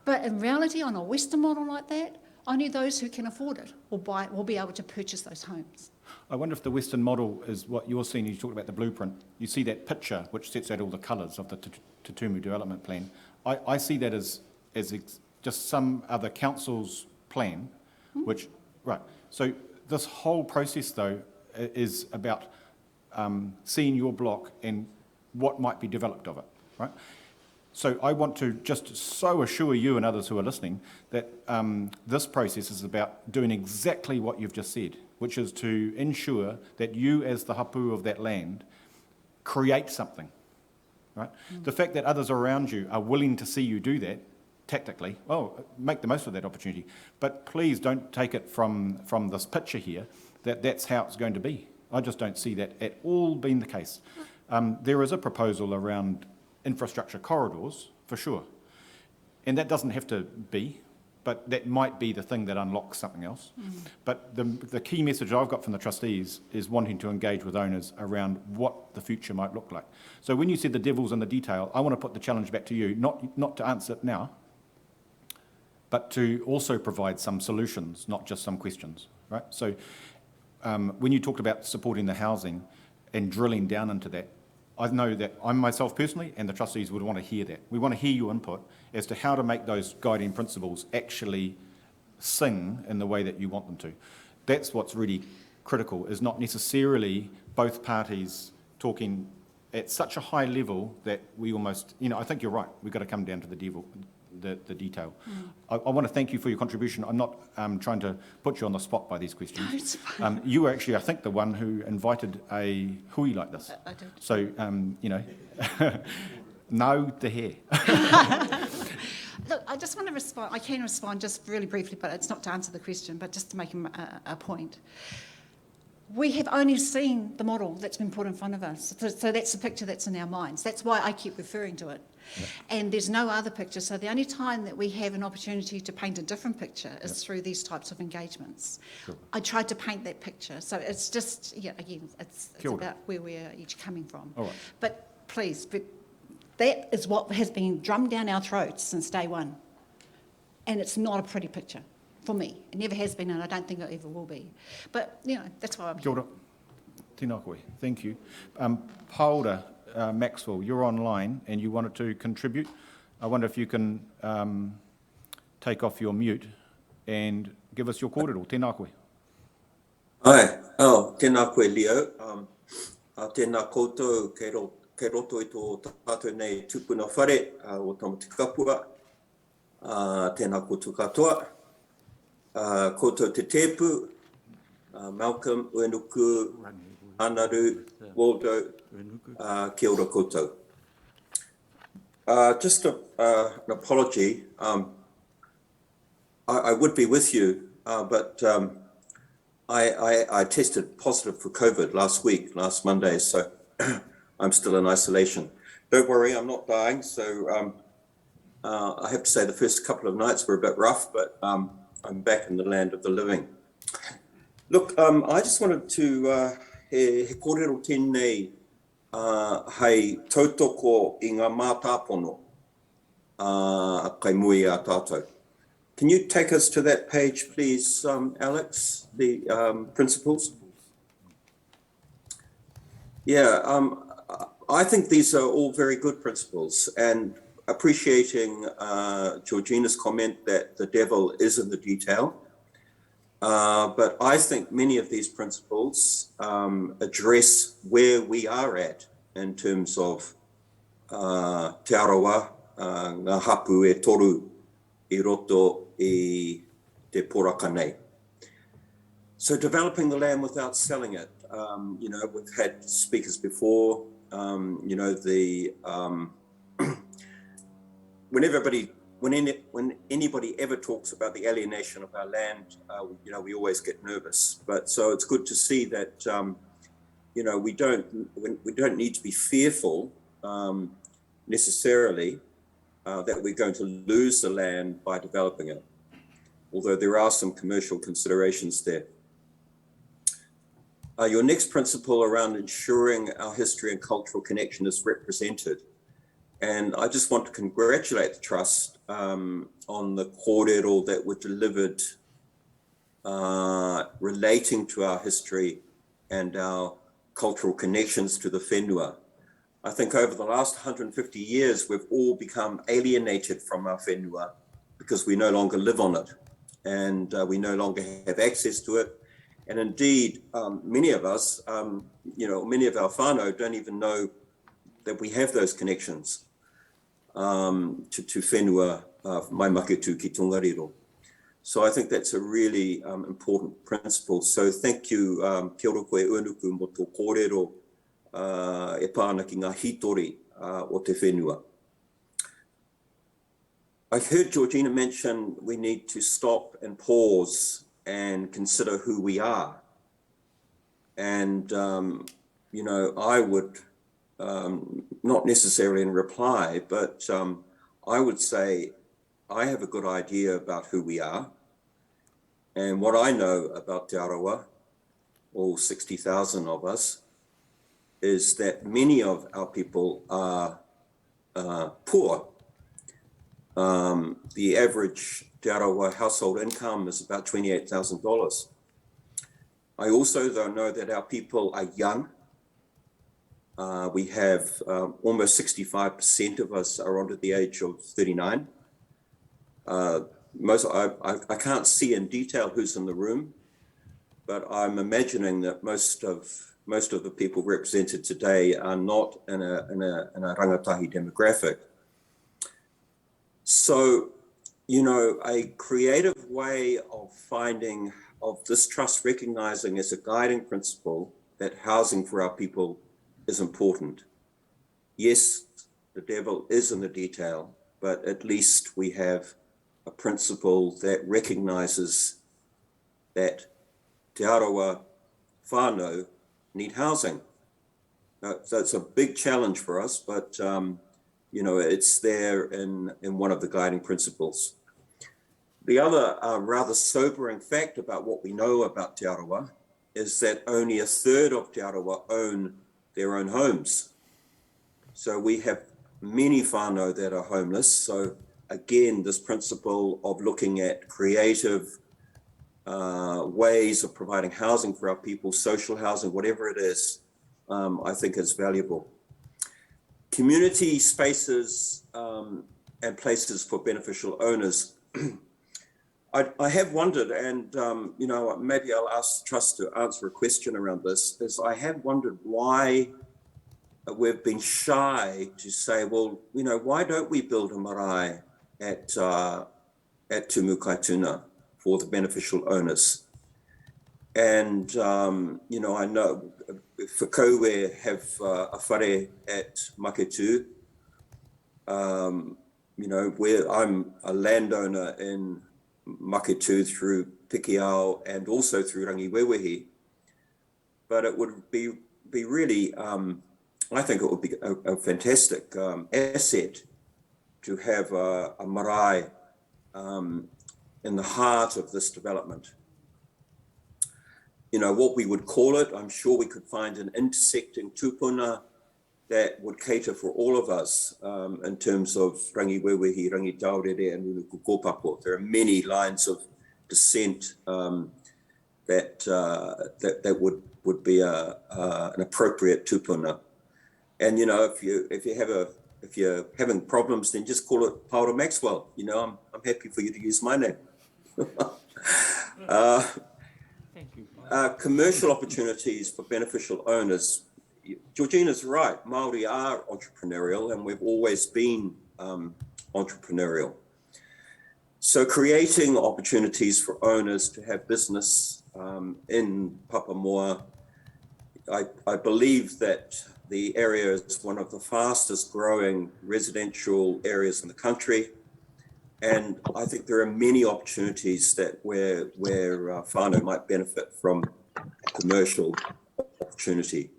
But in reality, on a Western model like that, only those who can afford it will be able to purchase those homes. I wonder if the Western model is what you're seeing. You talked about the blueprint. You see that picture which sets out all the colours of the Te Tumu Development Plan. I see that as just some other council's plan, which, right. So this whole process, though, is about seeing your block and what might be developed of it, right? So I want to just so assure you and others who are listening that this process is about doing exactly what you've just said, which is to ensure that you, as the hapu of that land, create something, right? The fact that others around you are willing to see you do that, tactically, well, make the most of that opportunity. But please don't take it from this picture here that that's how it's going to be. I just don't see that at all being the case. There is a proposal around infrastructure corridors, for sure. And that doesn't have to be, but that might be the thing that unlocks something else. But the key message I've got from the trustees is wanting to engage with owners around what the future might look like. So when you said the devil's in the detail, I want to put the challenge back to you, not to answer it now, but to also provide some solutions, not just some questions, right? So when you talked about supporting the housing and drilling down into that, I know that I myself personally and the trustees would want to hear that. We want to hear your input as to how to make those guiding principles actually sing in the way that you want them to. That's what's really critical, is not necessarily both parties talking at such a high level that we almost, I think you're right, we've got to come down to the detail. I want to thank you for your contribution. I'm not trying to put you on the spot by these questions. No, it's fine. You were actually, I think, the one who invited a hui like this. I did. So, no te he. Look, I just want to respond. I can respond just really briefly, but it's not to answer the question, but just to make a point. We have only seen the model that's been put in front of us. So that's the picture that's in our minds. That's why I keep referring to it. Yep. And there's no other picture. So the only time that we have an opportunity to paint a different picture is through these types of engagements. Sure. I tried to paint that picture. So it's just, again, it's about where we're each coming from. All right. But please, that is what has been drummed down our throats since day one. And it's not a pretty picture. For me. It never has been, and I don't think it ever will be. But, that's why I'm Kia ora. Tēnā koe. Thank you. Paula Maxwell, you're online and you wanted to contribute. I wonder if you can take off your mute and give us your kōrero. Tēnā koe. Ai, tēnā koe Leo. Tēnā koutou kei roto I tō tātou nei tūpuna whare o Tamati Kapua. Tēnā koutou katoa. Koutou te tepu, Malcolm, Uenuku, Anaru, Waldo, kia ora koutou. Just an apology. I would be with you, but I tested positive for COVID last Monday, so I'm still in isolation. Don't worry, I'm not dying. So I have to say the first couple of nights were a bit rough, but I'm back in the land of the living. Look, I just wanted to he kōrero tēnei hei tautoko I ngā mātāpono kai mui a tātou. Can you take us to that page, please, Alex, the principles? Yeah, I think these are all very good principles, and appreciating Georgina's comment that the devil is in the detail. But I think many of these principles address where we are at in terms of te arawa, ngā hapu e toru I roto I te poraka nei. So developing the land without selling it. We've had speakers before, when anybody ever talks about the alienation of our land, we always get nervous. But so it's good to see that we don't need to be fearful necessarily that we're going to lose the land by developing it, although there are some commercial considerations there. Your next principle around ensuring our history and cultural connection is represented. And I just want to congratulate the Trust on the kōrero that were delivered relating to our history and our cultural connections to the whenua. I think over the last 150 years, we've all become alienated from our whenua because we no longer live on it and we no longer have access to it. And indeed, many of us, many of our whānau don't even know that we have those connections to whenua mai maketu ki Tongariro. So I think that's a really important principle. So thank you, kia ora koe Unuku mo tō kōrero e pāna ki ngā hitori o te whenua. I heard Georgina mention we need to stop and pause and consider who we are. And, I would, not necessarily in reply, but I would say I have a good idea about who we are. And what I know about Te Arawa, all 60,000 of us, is that many of our people are poor. The average Te Arawa household income is about $28,000. I also, though, know that our people are young. We have almost 65% of us are under the age of 39. I can't see in detail who's in the room, but I'm imagining that most of the people represented today are not in a rangatahi demographic. So, a creative way of this trust recognizing as a guiding principle that housing for our people is important. Yes, the devil is in the detail, but at least we have a principle that recognizes that Te Arawa whānau need housing. So it's a big challenge for us, but it's there in one of the guiding principles. The other rather sobering fact about what we know about Te Arawa is that only a third of Te Arawa own their own homes. So we have many whānau that are homeless. So again, this principle of looking at creative ways of providing housing for our people, social housing, whatever it is, I think is valuable. Community spaces and places for beneficial owners. I have wondered, and maybe I'll ask Trust to answer a question around this, is I have wondered why we've been shy to say, well, why don't we build a marae at Tumu Kaituna for the beneficial owners? And, I know Whakaue have a whare at Maketu, where I'm a landowner in Maketu through Pikiao and also through Rangiwewehi. But it would be really, I think it would be a fantastic asset to have a marae in the heart of this development. What we would call it, I'm sure we could find an intersecting tupuna that would cater for all of us in terms of Rangiwewehi, Rangitaurere, and Unuku Kōpapo. There are many lines of descent that would be an appropriate tupuna. And if you're having problems, then just call it Paora Maxwell. I'm happy for you to use my name. Thank you. Commercial opportunities for beneficial owners. Georgina's right, Māori are entrepreneurial and we've always been entrepreneurial. So creating opportunities for owners to have business in Papamoa, I believe that the area is one of the fastest growing residential areas in the country. And I think there are many opportunities where whānau might benefit from commercial opportunity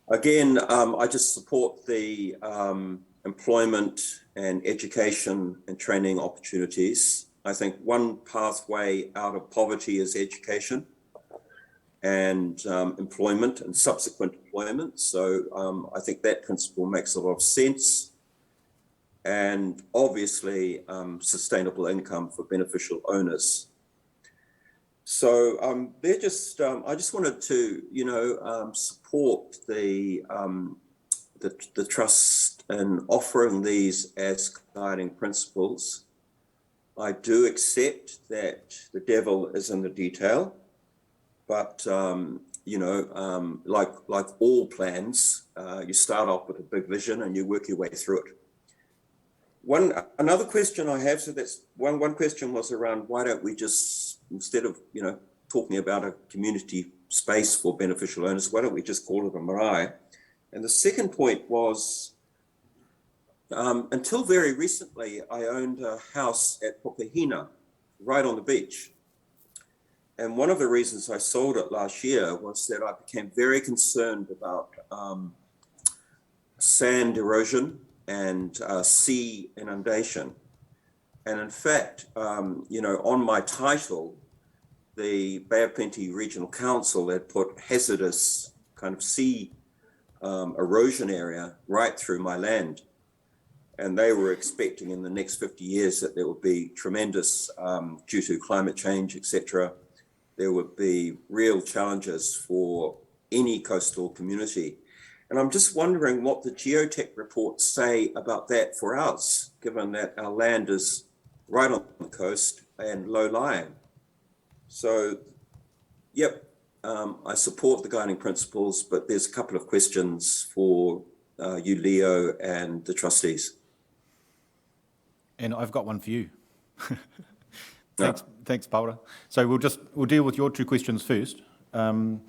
Again, I just support the employment and education and training opportunities. I think one pathway out of poverty is education and employment and subsequent employment. So I think that principle makes a lot of sense. And obviously sustainable income for beneficial owners. So they're just, I just wanted to, support the trust in offering these as guiding principles. I do accept that the devil is in the detail, but like all plans, you start off with a big vision and you work your way through it. Another question I have, so that's one question was around why don't we just, instead of talking about a community space for beneficial owners, why don't we just call it a marae? And the second point was, until very recently, I owned a house at Pokehina, right on the beach. And one of the reasons I sold it last year was that I became very concerned about sand erosion and sea inundation. And in fact, on my title, the Bay of Plenty Regional Council had put hazardous kind of sea erosion area right through my land. And they were expecting in the next 50 years that there would be tremendous, due to climate change, etc., there would be real challenges for any coastal community. And I'm just wondering what the geotech reports say about that for us, given that our land is right on the coast and low-lying. So, yep, I support the guiding principles, but there's a couple of questions for you, Leo, and the trustees. And I've got one for you. Thanks, Paula. So we'll deal with your two questions first, and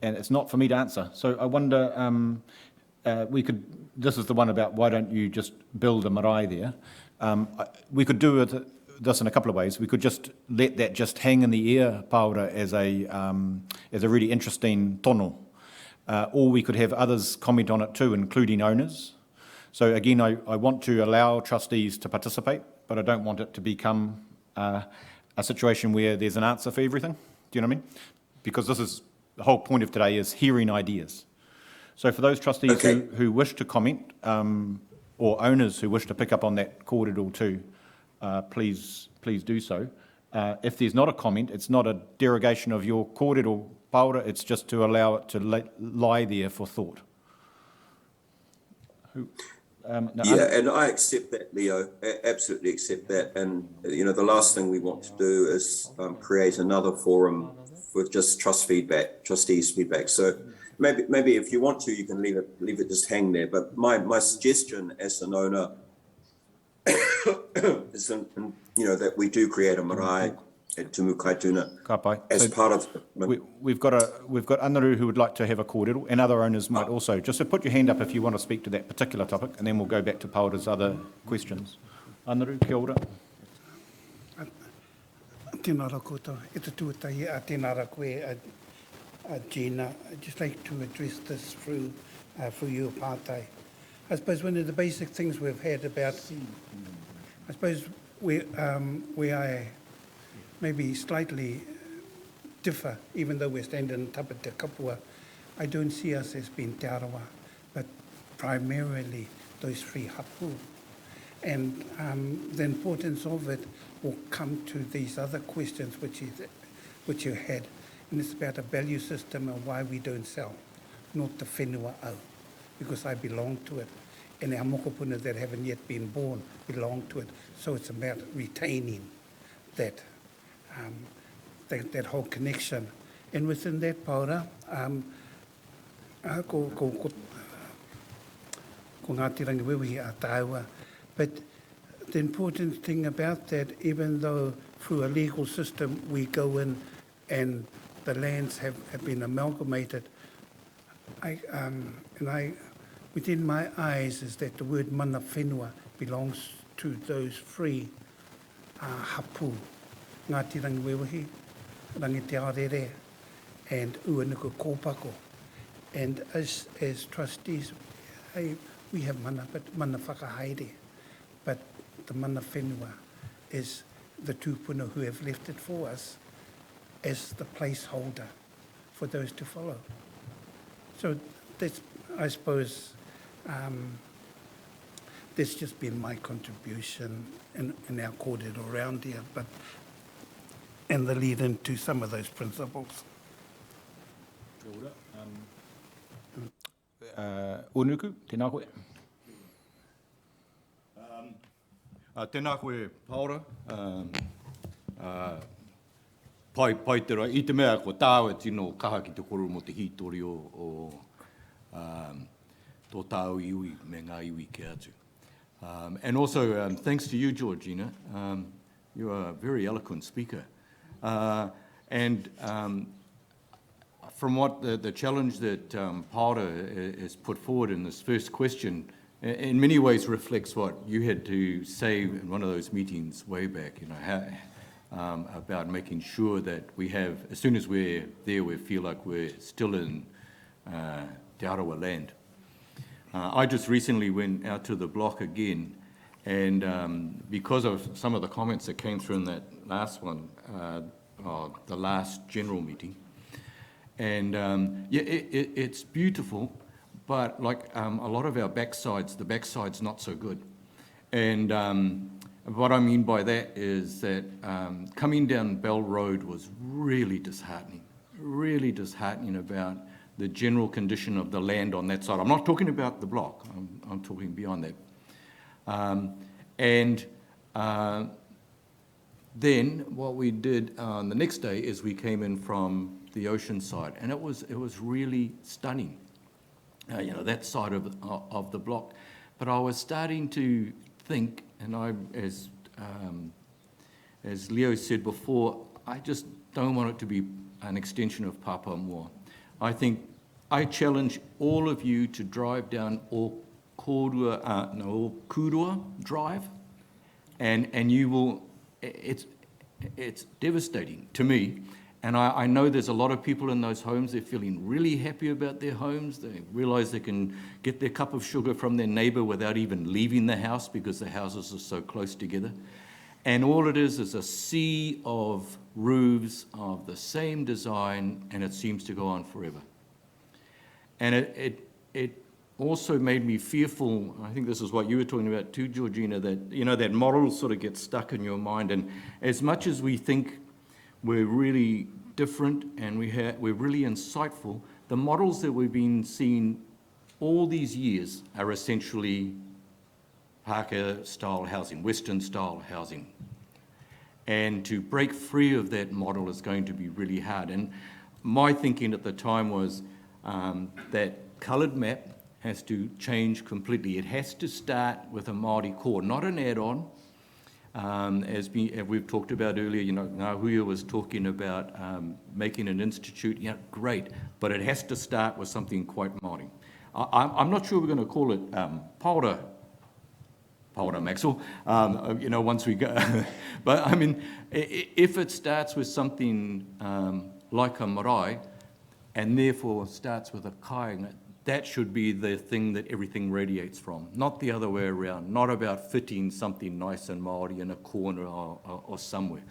it's not for me to answer. So I wonder, this is the one about why don't you just build a marae there? We could do this in a couple of ways. We could just let that just hang in the air, Paula, as a really interesting tono. Or we could have others comment on it too, including owners. So again, I want to allow trustees to participate, but I don't want it to become a situation where there's an answer for everything. Do you know what I mean? Because this is the whole point of today is hearing ideas. So for those trustees who wish to comment, or owners who wish to pick up on that kōrero too, please do so. If there's not a comment, it's not a derogation of your kōrero, Paula, it's just to allow it to lie there for thought. And I accept that, Leo, absolutely accept that. And, the last thing we want to do is create another forum with just trustees' feedback. So maybe if you want to, you can leave it just hang there. But my suggestion as an owner is, that we do create a marae at Tumu Kaituna as part of we've got Anaru who would like to have a kōrero, and other owners might also. Just so put your hand up if you want to speak to that particular topic, and then we'll go back to Paula's other questions. Anaru, kia ora. Tēnā rā koutou. E te tuatai a tēnā rā koe a Gina. I'd just like to address this through you, Pātai. I suppose one of the basic things we've had about, I suppose where I maybe slightly differ, even though we're standing on top of Te Kapua, I don't see us as being Te Arawa, but primarily those three hapu. And the importance of it will come to these other questions which you had. And it's about a value system and why we don't sell, not the whenua au, because I belong to it. And our mokopuna that haven't yet been born belong to it. So it's about retaining that that whole connection. And within that, Paura, ko Ngāti Rangiwiwi a tāua, but the important thing about that, even though through a legal system we go in and the lands have been amalgamated, within my eyes is that the word mana whenua belongs to those three hapu, Ngāti Rangiwiwi, Rangi Te Aorere, and Uanuku Kōpako. And as trustees, we have mana whakahaere, but the mana whenua is the tūpuna who have left it for us as the placeholder for those to follow. So that's, I suppose, that's just been my contribution in our kōrero around here, but and the lead into some of those principles. Unuku, tēnā koe. Tēnā koe, Paora. Pai te rai, i te mea ko tāua tino kaha ki te koro mo te hitori o tō tāu iwi me ngā iwi ke atu. And also, thanks to you, Georgina. You are a very eloquent speaker. And from what the challenge that Paora has put forward in this first question, in many ways reflects what you had to say in one of those meetings way back, you know, how, about making sure that we have, as soon as we're there, we feel like we're still in Te Arawa land. I just recently went out to the block again, and because of some of the comments that came through in that last one, the last general meeting, and yeah, it's beautiful, but like a lot of our backsides, the backside's not so good. And what I mean by that is that coming down Bell Road was really disheartening about the general condition of the land on that side. I'm not talking about the block, I'm talking beyond that. Then what we did the next day is we came in from the ocean side, and it was really stunning, you know, that side of the block. But I was starting to think, and as Leo said before, I just don't want it to be an extension of Papamoa. I think I challenge all of you to drive down Kurua Drive, and you will. It's devastating to me, and I know there's a lot of people in those homes. They're feeling really happy about their homes. They realise they can get their cup of sugar from their neighbour without even leaving the house because the houses are so close together. And all it is a sea of roofs of the same design, and it seems to go on forever. And it also made me fearful. I think this is what you were talking about too, Georgina, that, you know, that model sort of gets stuck in your mind. And as much as we think we're really different and we're really insightful, the models that we've been seeing all these years are essentially Pākehā-style housing, Western-style housing. And to break free of that model is going to be really hard. And my thinking at the time was that coloured map has to change completely. It has to start with a Māori core, not an add-on. As we've talked about earlier, you know, Ngāhuia was talking about making an institute. Yeah, great, but it has to start with something quite Māori. I'm not sure we're going to call it Paora Maxwell, you know, once we go. But I mean, if it starts with something like a marae, and therefore starts with a kāinga, that should be the thing that everything radiates from, not the other way around, not about fitting something nice and Māori in a corner or somewhere.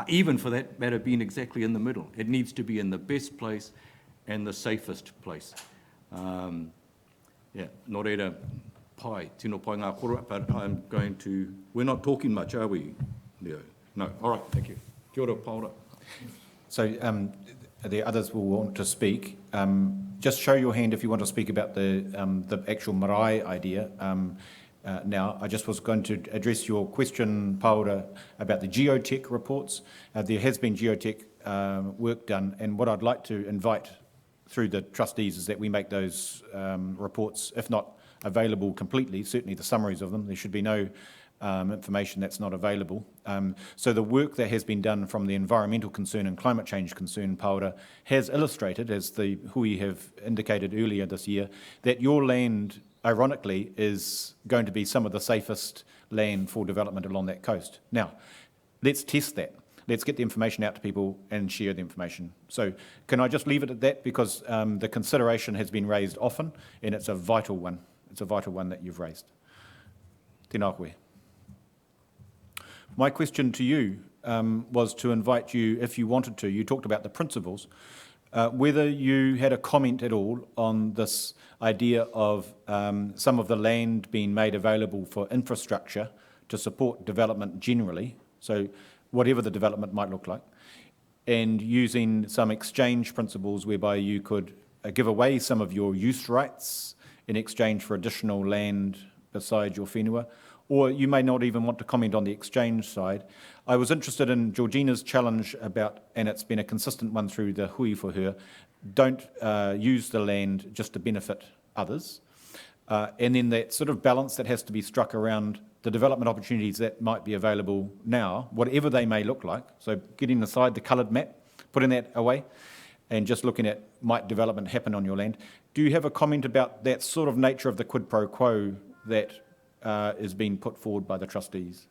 Even for that matter, being exactly in the middle. It needs to be in the best place and the safest place. Yeah, nō reira pai, tino pai ngā koroa, but I'm going to, we're not talking much, are we, Leo? No, all right, thank you. Kia ora, Paora. So the others will want to speak. Just show your hand if you want to speak about the actual marae idea. Now, I just was going to address your question, Paora, about the geotech reports. There has been geotech work done, and what I'd like to invite through the trustees is that we make those reports, if not available completely, certainly the summaries of them. There should be no information that's not available. So the work that has been done from the environmental concern and climate change concern, Paora, has illustrated, as the hui have indicated earlier this year, that your land, ironically, is going to be some of the safest land for development along that coast. Now, let's test that. let's get the information out to people and share the information. So can I just leave it at that, because the consideration has been raised often, and it's a vital one. It's a vital one that you've raised. Tēnā koe. My question to you was to invite you, if you wanted to, you talked about the principles, whether you had a comment at all on this idea of some of the land being made available for infrastructure to support development generally, so whatever the development might look like, and using some exchange principles whereby you could give away some of your use rights in exchange for additional land beside your whenua, or you may not even want to comment on the exchange side. I was interested in Georgina's challenge about, and it's been a consistent one through the hui for her, don't use the land just to benefit others. And then that sort of balance that has to be struck around the development opportunities that might be available now, whatever they may look like. So getting aside the coloured map, putting that away, and just looking at might development happen on your land. Do you have a comment about that sort of nature of the quid pro quo that is being put forward by the trustees?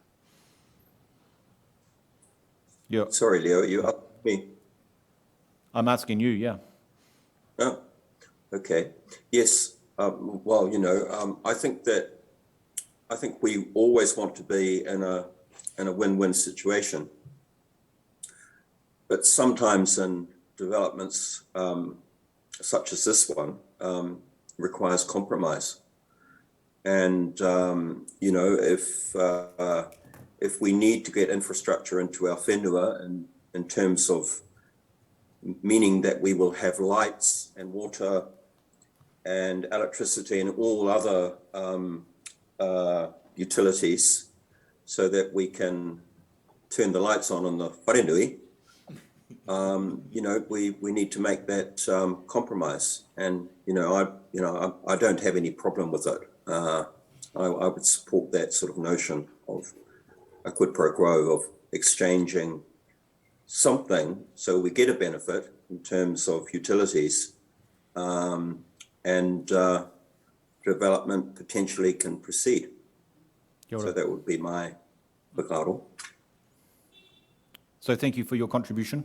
Yeah. Sorry, Leo, you asked me. I'm asking you, yeah. Oh, okay. Yes. Well, you know, I think we always want to be in a win-win situation, but sometimes in developments such as this one requires compromise. And you know, if we need to get infrastructure into our whenua, and in terms of meaning that we will have lights and water and electricity and all other utilities, so that we can turn the lights on the wharenui, you know, we need to make that compromise. And you know, I don't have any problem with it. I would support that sort of notion of a quid pro quo, of exchanging something so we get a benefit in terms of utilities, and development potentially can proceed. So that would be my whakaaro. So thank you for your contribution.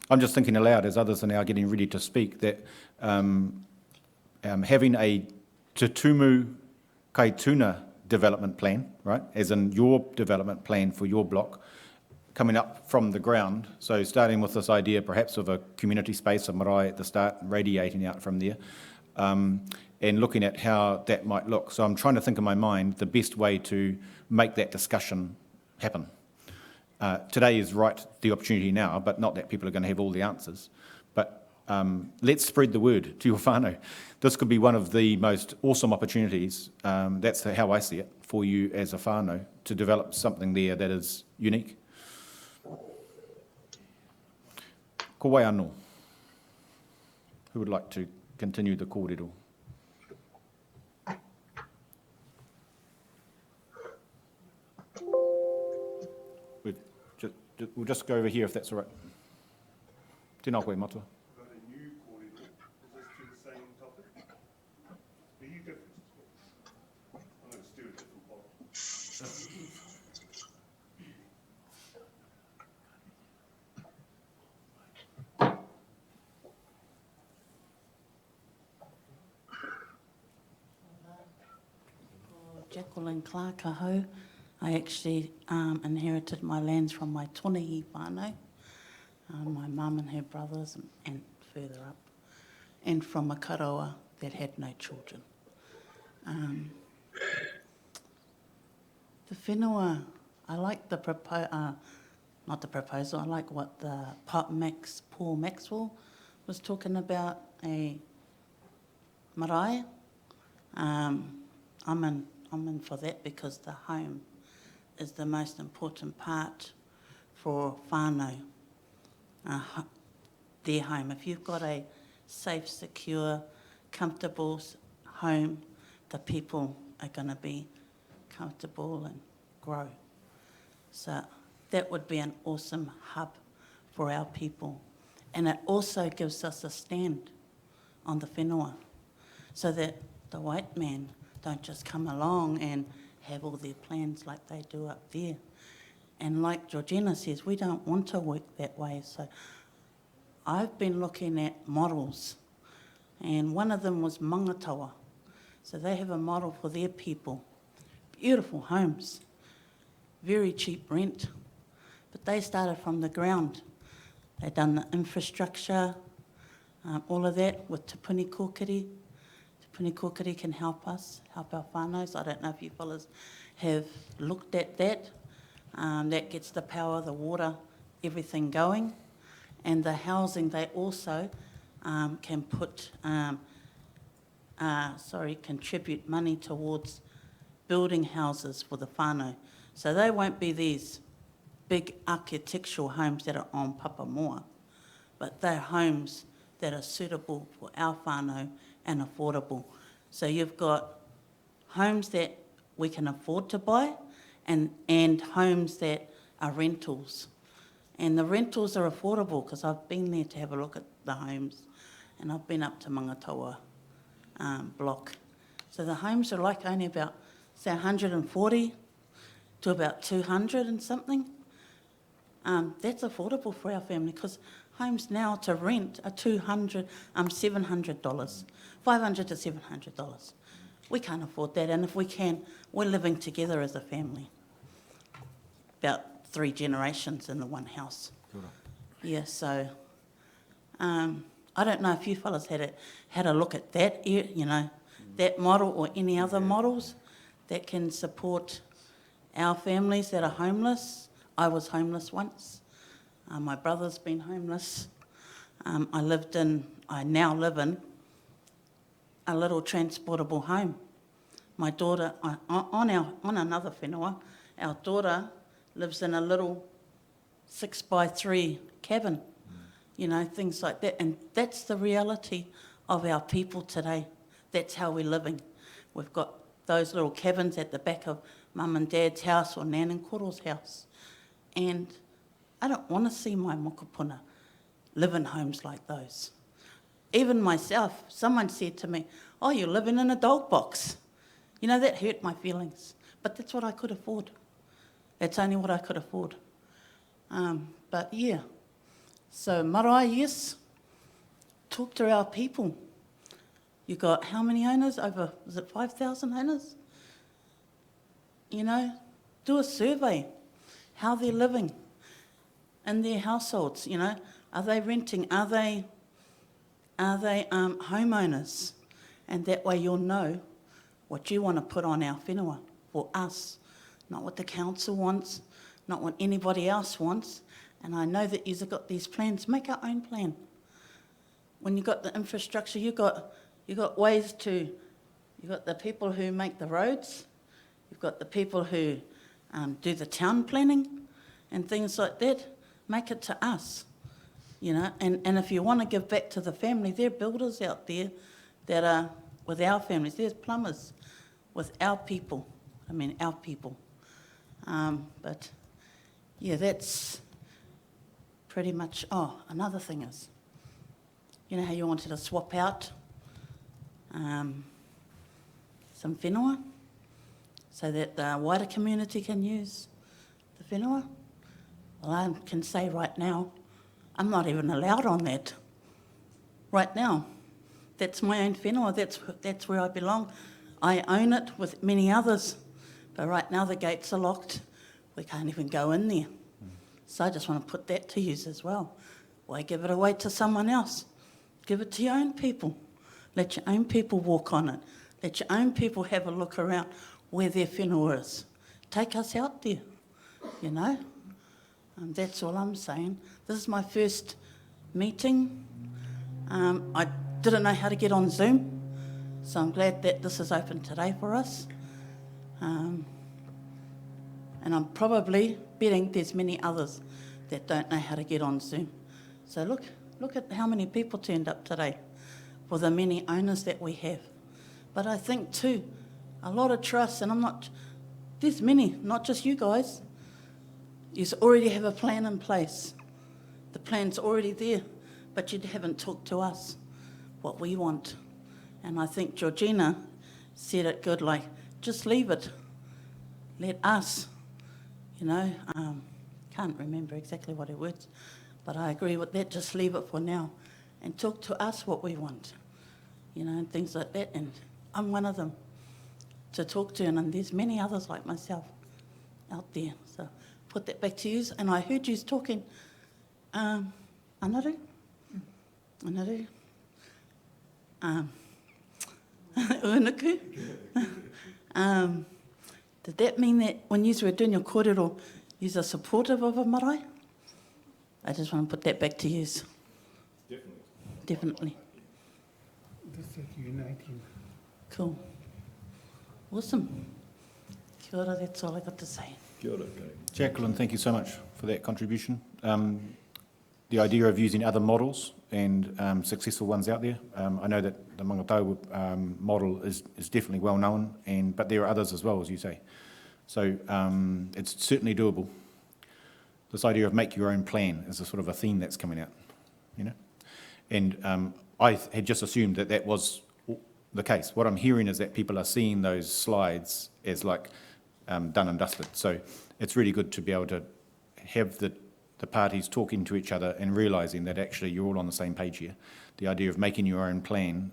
I'm just thinking aloud as others are now getting ready to speak that having a Te Tumu Kaituna development plan, right, as in your development plan for your block, coming up from the ground, so starting with this idea perhaps of a community space, a marae at the start, radiating out from there, and looking at how that might look. So I'm trying to think in my mind the best way to make that discussion happen. Today is the opportunity now, but not that people are going to have all the answers. But let's spread the word to your whānau. This could be one of the most awesome opportunities, that's how I see it, for you as a whānau, to develop something there that is unique. Ko wai anō. Who would like to continue the kōrero? We'll just go over here if that's all right. Tēnā koe matua. Got a new kōrero. Is this to the same topic? Are you different? I'm going to steer a different bottle. Jacqueline Clark ahau. I actually inherited my lands from my Tonehi whānau, my mum and her brothers and further up, and from a karawa that had no children. The whenua, I like the not the proposal, I like what the Paul Maxwell was talking about, a marae. I'm in for that because the home is the most important part for whānau, their home. If you've got a safe, secure, comfortable home, the people are going to be comfortable and grow. So that would be an awesome hub for our people. And it also gives us a stand on the whenua, so that the white man don't just come along and have all their plans like they do up there. And like Georgina says, we don't want to work that way. So I've been looking at models, and one of them was Mangatawa. So they have a model for their people. Beautiful homes, very cheap rent, but they started from the ground. They've done the infrastructure, all of that with Te Puni Kōkiri. Te Puni Kōkiri can help us, help our whānaus. I don't know if you fellas have looked at that. That gets the power, the water, everything going. And the housing, they also can put, contribute money towards building houses for the whānau. So they won't be these big architectural homes that are on Papamoa, but they're homes that are suitable for our whānau and affordable. So you've got homes that we can afford to buy and homes that are rentals. And the rentals are affordable because I've been there to have a look at the homes, and I've been up to Mangatawa block. So the homes are like only about, say, 140 to about 200 and something. That's affordable for our family because homes now to rent are $700, $500 to $700. We can't afford that, and if we can, we're living together as a family. About 3 generations in the one house. Yeah, so I don't know if you fellas had a look at that, that model or any other models that can support our families that are homeless. I was homeless once. My brother's been homeless. I now live in a little transportable home. My daughter, on another whenua, our daughter lives in a little 6x3 cabin, things like that. And that's the reality of our people today. That's how we're living. We've got those little cabins at the back of Mum and Dad's house or Nan and Koro's house. And I don't want to see my mokopuna live in homes like those. Even myself, someone said to me, "Oh, you're living in a dog box." That hurt my feelings. But that's what I could afford. It's only what I could afford. But yeah, so marae, yes, talk to our people. You got how many owners? Over, is it 5,000 owners? Do a survey, how they're living in their households. Are they renting? Are they homeowners? And that way you'll know what you want to put on our whenua for us, not what the council wants, not what anybody else wants. And I know that you've got these plans. Make our own plan. When you've got the infrastructure, you've got ways to, you've got the people who make the roads, you've got the people who do the town planning and things like that. Make it to us, and if you want to give back to the family, there are builders out there that are with our families. There's plumbers with our people. Our people. But yeah, that's pretty much. Oh, another thing is, how you wanted to swap out some whenua so that the wider community can use the whenua? Well, I can say right now, I'm not even allowed on that. Right now, that's my own whenua. That's where I belong. I own it with many others, but right now the gates are locked. We can't even go in there. So I just want to put that to use as well. Why give it away to someone else? Give it to your own people. Let your own people walk on it. Let your own people have a look around where their whenua is. Take us out there, That's all I'm saying. This is my first meeting. I didn't know how to get on Zoom, so I'm glad that this is open today for us. And I'm probably betting there's many others that don't know how to get on Zoom. So look at how many people turned up today for the many owners that we have. But I think too, a lot of trust, and there's many, not just you guys. You already have a plan in place. The plan's already there, but you haven't talked to us what we want. And I think Georgina said it good, just leave it. Let us, Can't remember exactly what her words, but I agree with that. Just leave it for now and talk to us what we want, you know, and things like that. And I'm one of them to talk to, and there's many others like myself out there. So put that back to you. And I heard you talking, Anaru, Unuku. Did that mean that when you were doing your kōrero, you are supportive of a marae? I just want to put that back to you. Definitely. This is uniting. Cool. Awesome. Kia ora, that's all I got to say. Kia ora, Kate. Jacqueline, thank you so much for that contribution. The idea of using other models and successful ones out there. I know that the Mangatau model is definitely well known, but there are others as well, as you say. So it's certainly doable. This idea of make your own plan is a sort of a theme that's coming out, you know. And I had just assumed that that was the case. What I'm hearing is that people are seeing those slides as like done and dusted. So it's really good to be able to have the parties talking to each other and realising that actually you're all on the same page here. The idea of making your own plan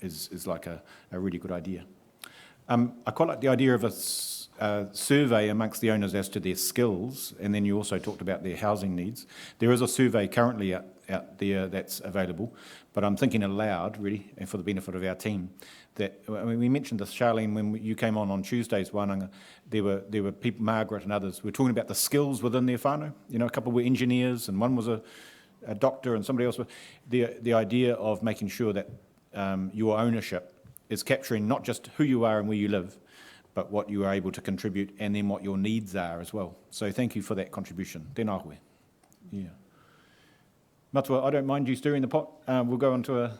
is like a really good idea. I quite like the idea of a survey amongst the owners as to their skills, and then you also talked about their housing needs. There is a survey currently out there that's available, but I'm thinking aloud, really, and for the benefit of our team, that I mean, we mentioned this, Charlene, when you came on Tuesday's one, there were people, Margaret and others, were talking about the skills within their whānau. You know, a couple were engineers, and one was a doctor, and somebody else was. The idea of making sure that your ownership is capturing not just who you are and where you live, but what you are able to contribute, and then what your needs are as well. So thank you for that contribution. Tēnā koe. Yeah. Matua, I don't mind you stirring the pot. We'll go on to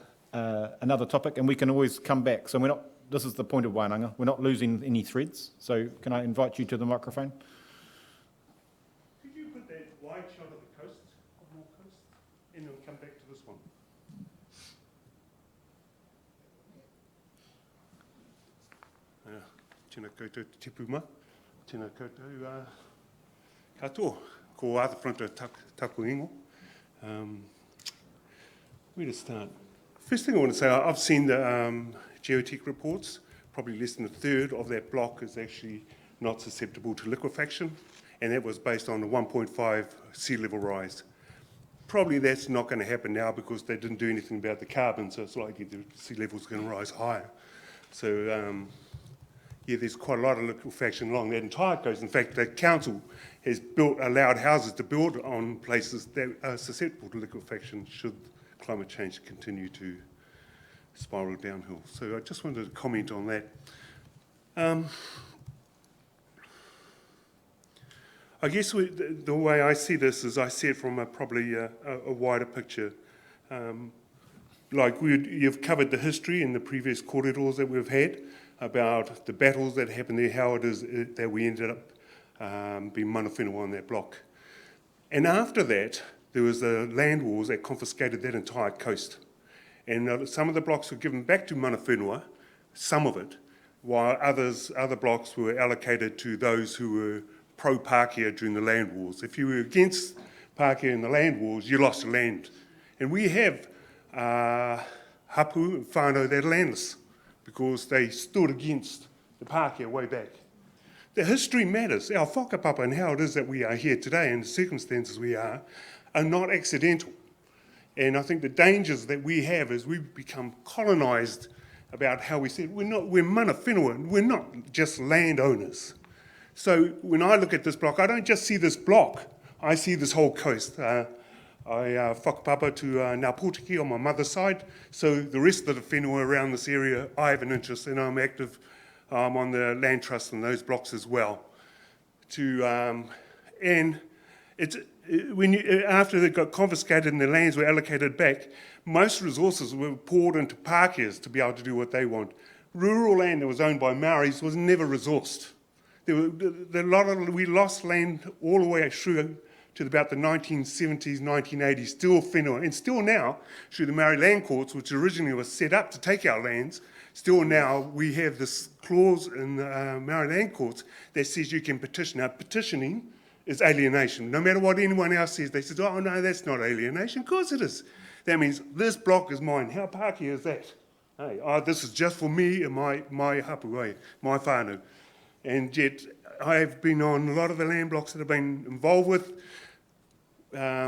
another topic, and we can always come back. So we're not. This is the point of Wainanga. We're not losing any threads. So can I invite you to the microphone? Could you put that wide shot of the coast, of North Coast, and then come back to this one? Tēnā koutou te tipuma, tēnā koutou katoa, ko Arthur Taku Ingo. Where to start? First thing I want to say, I've seen the geotech reports. Probably less than a third of that block is actually not susceptible to liquefaction, and that was based on a 1.5 sea level rise. Probably that's not going to happen now because they didn't do anything about the carbon, so it's likely the sea level's going to rise higher. So yeah, there's quite a lot of liquefaction along that entire coast. In fact, the council has allowed houses to build on places that are susceptible to liquefaction should climate change continue to spiral downhill. So I just wanted to comment on that. I guess the way I see this is I see it from probably a wider picture. Like you've covered the history in the previous corridors that we've had about the battles that happened there, how it is that we ended up being mana whenua on that block. And after that, there was the land wars that confiscated that entire coast. And some of the blocks were given back to mana whenua, some of it, while other blocks were allocated to those who were pro-Pākehā during the land wars. If you were against Pākehā in the land wars, you lost the land. And we have hapu and whānau that are landless, because they stood against the Pākehā way back. The history matters. Our whakapapa and how it is that we are here today and the circumstances we are not accidental. And I think the dangers that we have is we become colonised about how we said we're mana whenua, we're not just landowners. So when I look at this block, I don't just see this block, I see this whole coast. I whakapapa to Ngā Pōtiki on my mother's side, so the rest of the whenua around this area, I have an interest in. I'm active on the land trust and those blocks as well. And it's after they got confiscated and the lands were allocated back, most resources were poured into Pākehās to be able to do what they want. Rural land that was owned by Maoris was never resourced. We lost land all the way through to about the 1970s, 1980s, still whenua, and still now, through the Maori Land Courts, which originally was set up to take our lands, still now we have this clause in the Maori Land Courts that says you can petition. Now, petitioning is alienation. No matter what anyone else says, they say, oh no, that's not alienation. Of course it is. That means this block is mine. How Pākehā is that? Hey, oh, this is just for me and my hapu, hey, my whānau. And yet I've been on a lot of the land blocks that I've been involved with.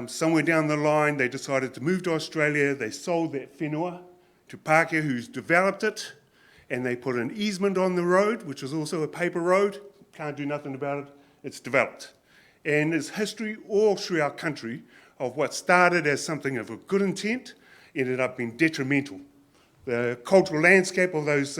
Somewhere down the line, they decided to move to Australia. They sold that whenua to Pākehā, who's developed it, and they put an easement on the road, which is also a paper road. Can't do nothing about it. It's developed. And there's history all through our country of what started as something of a good intent ended up being detrimental. The cultural landscape of those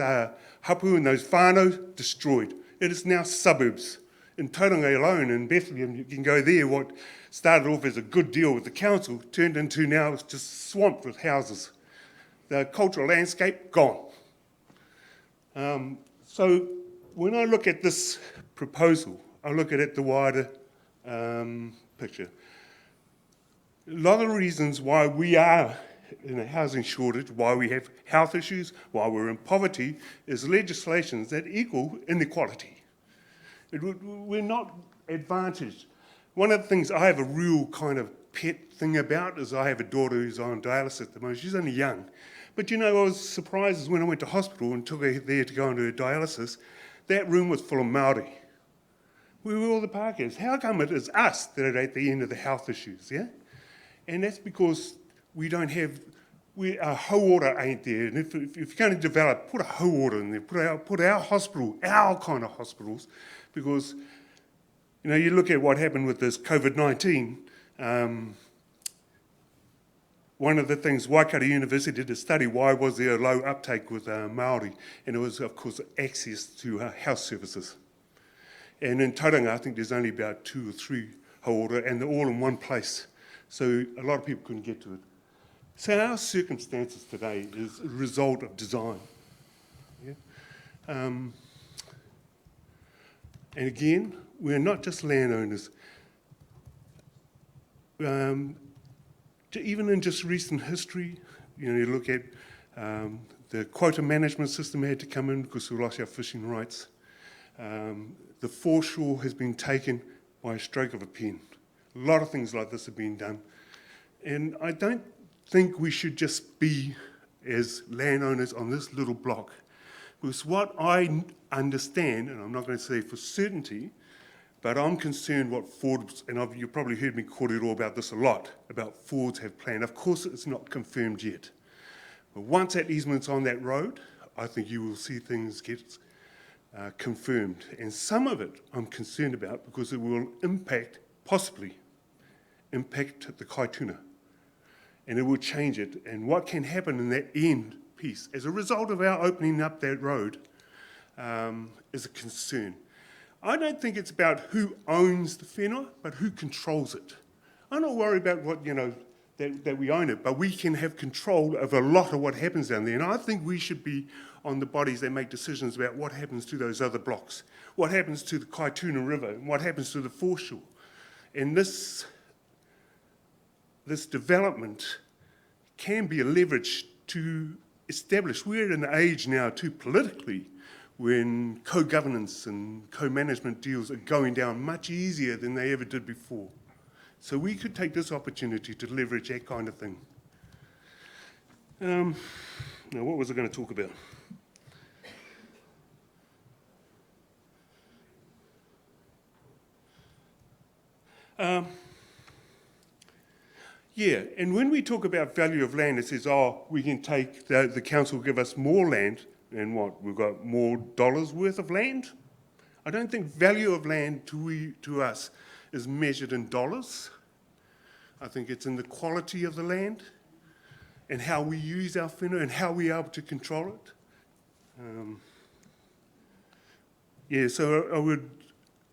hapu and those whānau destroyed. It is now suburbs. In Tauranga alone, in Bethlehem, you can go there, what started off as a good deal with the council turned into now it's just swamped with houses. The cultural landscape, gone. So when I look at this proposal, I look at it the wider picture. A lot of the reasons why we are in a housing shortage, why we have health issues, why we're in poverty, is legislations that equal inequality. We're not advantaged. One of the things I have a real kind of pet thing about is I have a daughter who's on dialysis at the moment. She's only young. But you know, I was surprised when I went to hospital and took her there to go into her dialysis, that room was full of Māori. We were all the Pākehās. How come it is us that are at the end of the health issues, yeah? And that's because we don't have, our hauora ain't there. And if you're going to develop, put a hauora in there, put our hospital, our kind of hospitals, because, you know, you look at what happened with this COVID-19, one of the things, Waikato University did a study, why was there a low uptake with Māori? And it was, of course, access to health services. And in Tauranga, I think there's only about 2 or 3 hauora, and they're all in one place. So a lot of people couldn't get to it. So our circumstances today is a result of design. Yeah? And again, we're not just landowners. Even in just recent history, you know, you look at the quota management system had to come in because we lost our fishing rights. The foreshore has been taken by a stroke of a pen. A lot of things like this have been done. And I don't think we should just be as landowners on this little block. Because what I understand, and I'm not going to say for certainty, but I'm concerned what Ford's, and you've probably heard me kōrero about this a lot, about Ford's have planned. Of course, it's not confirmed yet. But once that easement's on that road, I think you will see things get confirmed. And some of it I'm concerned about because it will possibly impact the Kaituna. And it will change it. And what can happen in that end piece as a result of our opening up that road is a concern. I don't think it's about who owns the whenua, but who controls it. I'm not worried about what, you know, that we own it, but we can have control over a lot of what happens down there. And I think we should be on the bodies that make decisions about what happens to those other blocks, what happens to the Kaituna River, and what happens to the foreshore. And this development can be a leverage to establish. We're in an age now too politically when co-governance and co-management deals are going down much easier than they ever did before. So we could take this opportunity to leverage that kind of thing. Now, what was I going to talk about? Yeah, and when we talk about value of land, it says, oh, we can take, the council will give us more land, and what, we've got more dollars worth of land? I don't think value of land to us is measured in dollars. I think it's in the quality of the land and how we use our whenua and how we are able to control it. Yeah, so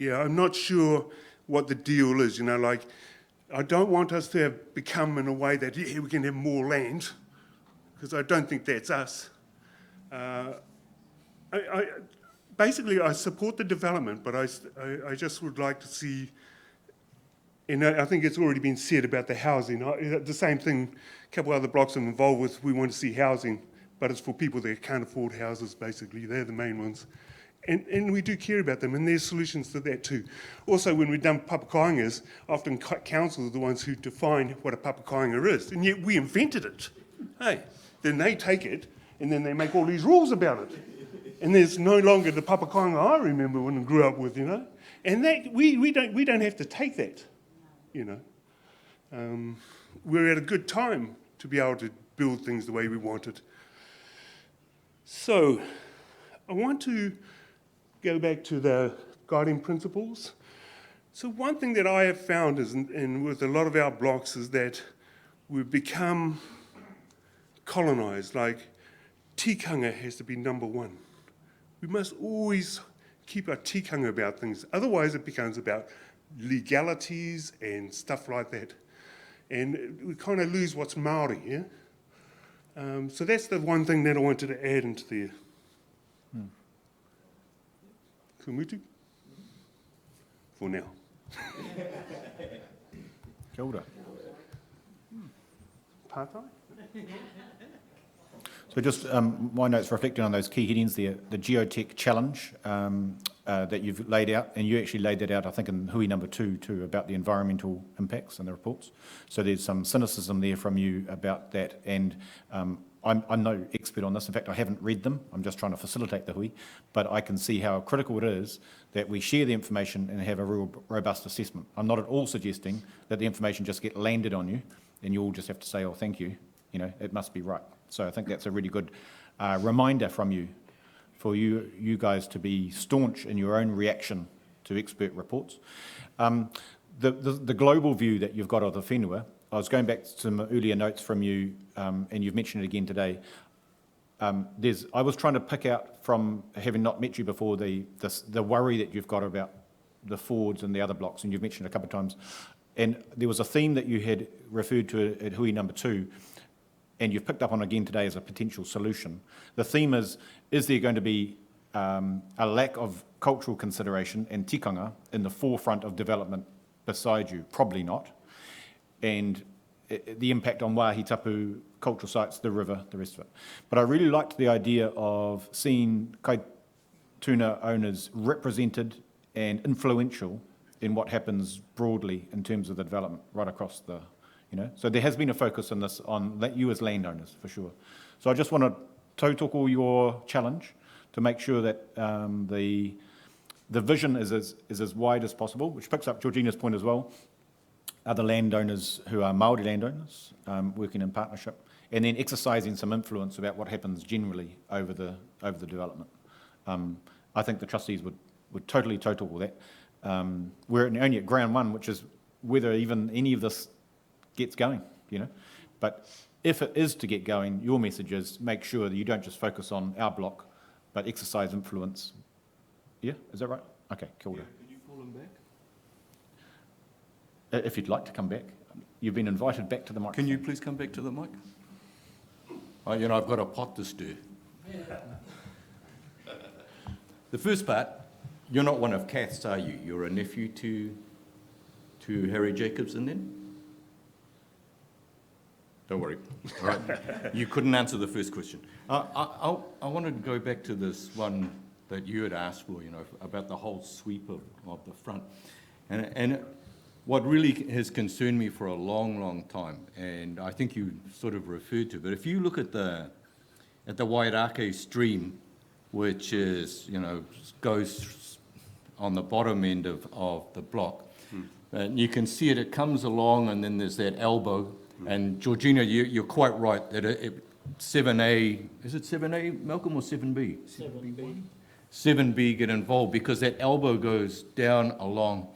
I'm not sure what the deal is, you know, like, I don't want us to have become in a way that, yeah, we can have more land, because I don't think that's us. Basically, I support the development, but I just would like to see, and I think it's already been said about the housing. The same thing, a couple other blocks I'm involved with, we want to see housing, but it's for people that can't afford houses, basically. They're the main ones. And we do care about them, and there's solutions to that too. Also, when we've done papakaingas, often councils are the ones who define what a papakainga is, and yet we invented it. Hey, then they take it, and then they make all these rules about it. And there's no longer the papakainga I remember when I grew up with, you know. And that we don't have to take that, you know. We're at a good time to be able to build things the way we want it. So, I want to go back to the guiding principles. So one thing that I have found is, and with a lot of our blocks, is that we've become colonised. Like, tikanga has to be number one. We must always keep our tikanga about things. Otherwise, it becomes about legalities and stuff like that. And we kind of lose what's Māori, yeah? So that's the one thing that I wanted to add into there. Kumutu? For now. Kia ora. Pātai? So just my notes reflecting on those key headings there, the Geotech challenge that you've laid out, and you actually laid that out, I think, in hui number 2 too, about the environmental impacts and the reports. So there's some cynicism there from you about that, and I'm no expert on this. In fact, I haven't read them. I'm just trying to facilitate the hui, but I can see how critical it is that we share the information and have a real robust assessment. I'm not at all suggesting that the information just get landed on you and you all just have to say, oh, thank you. You know, it must be right. So I think that's a really good reminder from you for you guys to be staunch in your own reaction to expert reports. The global view that you've got of the whenua, I was going back to some earlier notes from you, and you've mentioned it again today. I was trying to pick out from having not met you before the worry that you've got about the Fords and the other blocks, and you've mentioned it a couple of times. And there was a theme that you had referred to at hui number 2, and you've picked up on again today as a potential solution. The theme is there going to be a lack of cultural consideration and tikanga in the forefront of development beside you? Probably not. And the impact on Wāhi Tapu, cultural sites, the river, the rest of it. But I really liked the idea of seeing kai tuna owners represented and influential in what happens broadly in terms of the development right across the, you know. So there has been a focus on this, on you as landowners, for sure. So I just want to tautoko your challenge to make sure that the vision is as wide as possible, which picks up Georgina's point as well. Other landowners who are Māori landowners working in partnership, and then exercising some influence about what happens generally over the development. I think the trustees would totally tautoko that. We're only at ground one, which is whether even any of this gets going, you know. But if it is to get going, your message is make sure that you don't just focus on our block, but exercise influence. Yeah, is that right? Okay, cool. Yeah, can you call him back? If you'd like to come back, you've been invited back to the microphone. Can you please come back to the mic? You know, I've got a pot to stir. The first part, you're not one of Kath's, are you? You're a nephew to Harry Jacobson then? Don't worry. All right. You couldn't answer the first question. I wanted to go back to this one that you had asked for, you know, about the whole sweep of the front. And what really has concerned me for a long, long time, and I think you sort of referred to, but if you look at the Wairake stream, which is, you know, goes on the bottom end of the block, and you can see it comes along, and then there's that elbow. And Georgina, you're quite right that 7A, is it 7A, Malcolm, or 7B? 7B. 7B get involved because that elbow goes down along.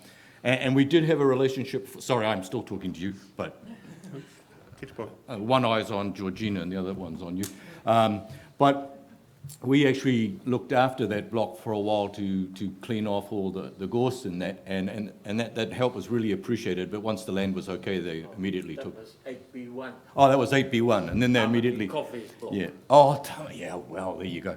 And we did have a relationship, sorry, I'm still talking to you, but one eye's on Georgina and the other one's on you. But we actually looked after that block for a while to clean off all the gorse in that, and that help was really appreciated. But once the land was okay, they immediately took. That was 8B1. Oh, that was 8B1, and then they immediately. Yeah. Oh, yeah. Well, there you go.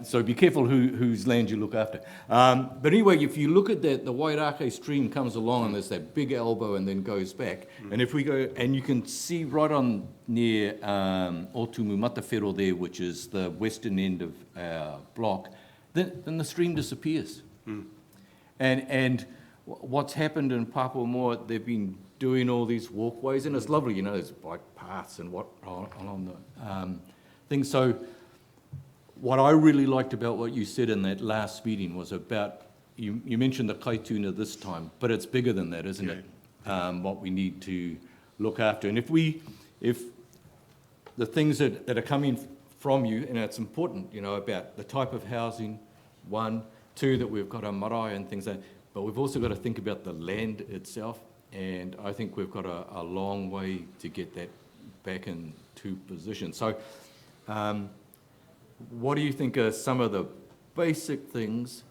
So be careful whose land you look after. But anyway, if you look at that, the Wairake stream comes along, and there's that big elbow, and then goes back. And if we go, and you can see right on near Otumu Matawhero there, which is the western end of our block, then the stream disappears. And what's happened in Papamoa, they've been doing all these walkways, and it's lovely, you know, there's bike paths and what along the thing. So what I really liked about what you said in that last meeting was about, you mentioned the kaituna this time, but it's bigger than that, isn't it? What we need to look after. And if the things that are coming from you, and it's important, you know, about the type of housing, 1, 2, that we've got our marae and things like that, but we've also got to think about the land itself, and I think we've got a long way to get that back into position. So what do you think are some of the basic things,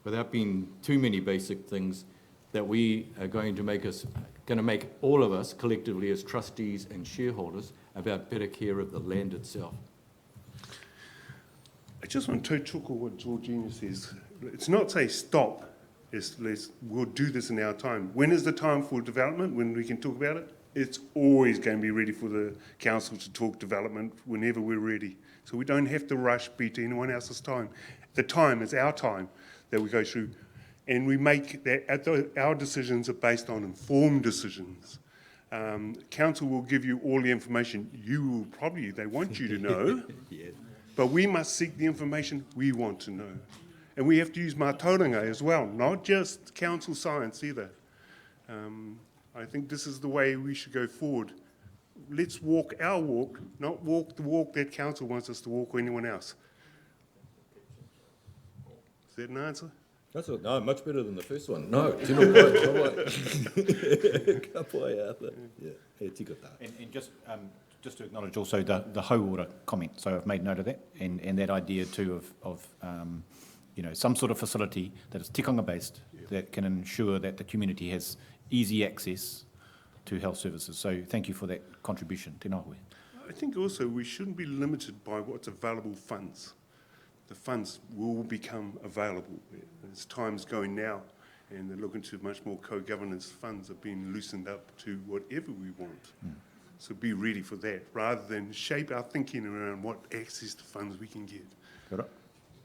without being too many basic things, that we are going to make all of us collectively as trustees and shareholders about better care of the land itself? I just want to chuckle what Georgina says. It's not say stop, we'll do this in our time. When is the time for development, when we can talk about it? It's always going to be ready for the council to talk development whenever we're ready. So we don't have to rush beat anyone else's time. The time is our time that we go through. And we make that, our decisions are based on informed decisions. Council will give you all the information they want you to know, Yeah. but we must seek the information we want to know. And we have to use mātauranga as well, not just council science either. I think this is the way we should go forward. Let's walk our walk, not walk the walk that council wants us to walk or anyone else. Is that an answer? That's no, much better than the first one. No, tino pai, ka pai Arthur. Yeah, he tika tā. And just to acknowledge also the hauora comment, so I've made note of that, and that idea too of you know, some sort of facility that is tikanga based, that can ensure that the community has easy access to health services. So thank you for that contribution. Tēnā koe. I think also we shouldn't be limited by what's available funds. The funds will become available as time's going now, and they're looking to much more co-governance funds are being loosened up to whatever we want. So be ready for that, rather than shape our thinking around what access to funds we can get. Kia ora.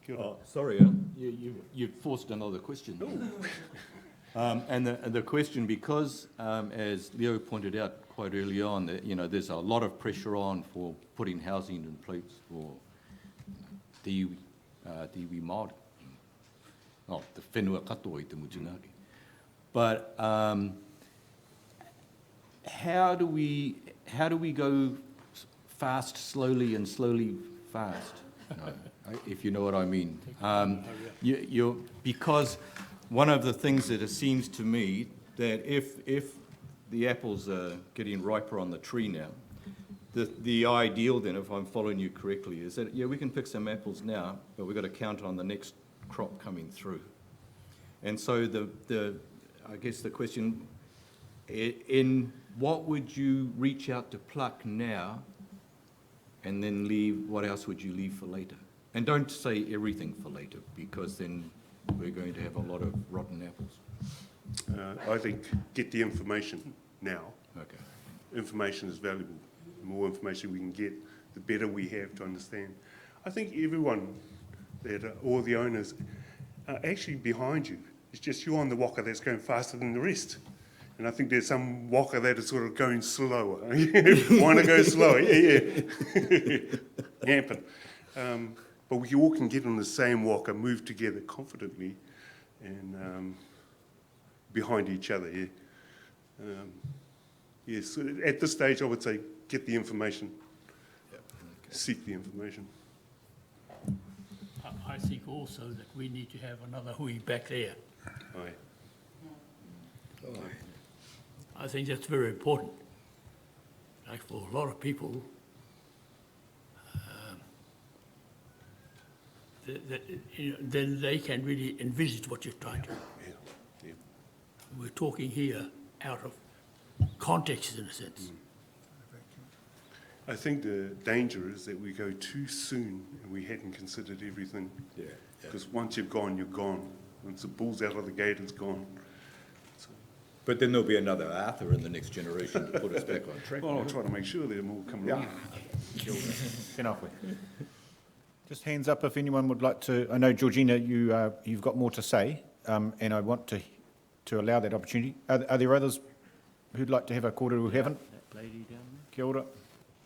Kia ora. Oh, sorry, you've forced another question. And the question, because as Leo pointed out quite early on, that, you know, there's a lot of pressure on for putting housing in place for the iwi Māori. Oh, the whenua katoa I te mutunaki. But how do we go fast, slowly, and slowly fast? If you know what I mean. Because one of the things that it seems to me that if the apples are getting riper on the tree now, the ideal then, if I'm following you correctly, is that, yeah, we can pick some apples now, but we've got to count on the next crop coming through. And so I guess the question, in what would you reach out to pluck now, and then leave, what else would you leave for later? And don't say everything for later, because then we're going to have a lot of rotten apples. I think get the information now. Okay. Information is valuable. The more information we can get, the better we have to understand. I think everyone, all the owners, are actually behind you. It's just you're on the waka that's going faster than the rest. And I think there's some waka that is sort of going slower. Want to go slower? Yeah. Happen. But we all can get on the same waka, move together confidently, and behind each other. Yeah. Yes. So at this stage, I would say get the information. Yep. Okay. Seek the information. I think also that we need to have another hui back there. Aye. I think that's very important. Like for a lot of people, then they can really envisage what you're trying to do. Yeah. We're talking here out of context, in a sense. I think the danger is that we go too soon and we hadn't considered everything. Yeah. Because once you're gone, you're gone. Once the bull's out of the gate, it's gone. So, But then there'll be another Arthur in the next generation to put us back on track. well, I'll try to make sure they're all coming along. Tēnā koe. Just hands up if anyone would like to. I know, Georgina, you've got more to say, and I want to allow that opportunity. Are there others who'd like to have a kōrero who haven't? That lady down there. Kia ora.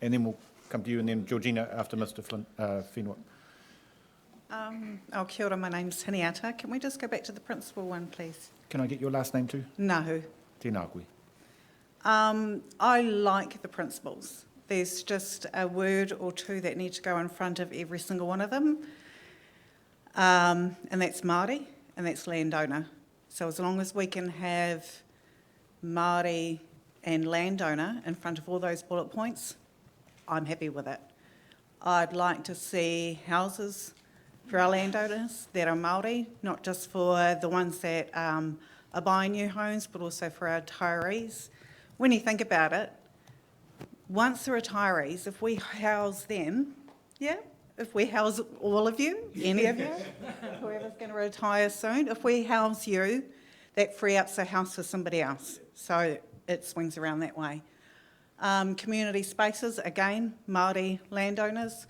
And then we'll come to you, and then Georgina after Mr. Whenua. Kia ora, my name's Hiniata. Can we just go back to the principal one, please? Can I get your last name too? Nahu. Tēnā koe. I like the principles. There's just a word or two that need to go in front of every single one of them. And that's Māori, and that's landowner. So as long as we can have Māori and landowner in front of all those bullet points, I'm happy with it. I'd like to see houses for our landowners that are Māori, not just for the ones that are buying new homes, but also for our retirees. When you think about it, once the retirees, if we house them, if we house all of you, any of you, whoever's going to retire soon, if we house you, that free up a house for somebody else. So it swings around that way. Community spaces, again, Māori landowners.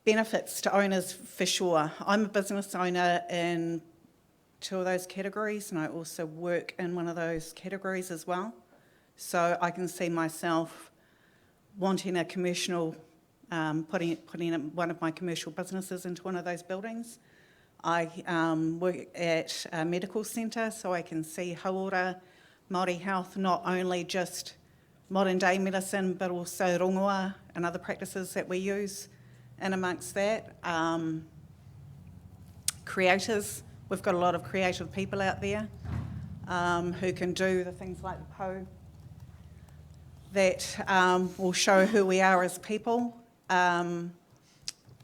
Benefits to owners for sure. I'm a business owner in 2 of those categories, and I also work in one of those categories as well. So I can see myself wanting a commercial, putting one of my commercial businesses into one of those buildings. I work at a medical centre, so I can see hauora, Māori health, not only just modern day medicine, but also rongoa and other practices that we use. And amongst that, creators. We've got a lot of creative people out there who can do the things like the po that will show who we are as people.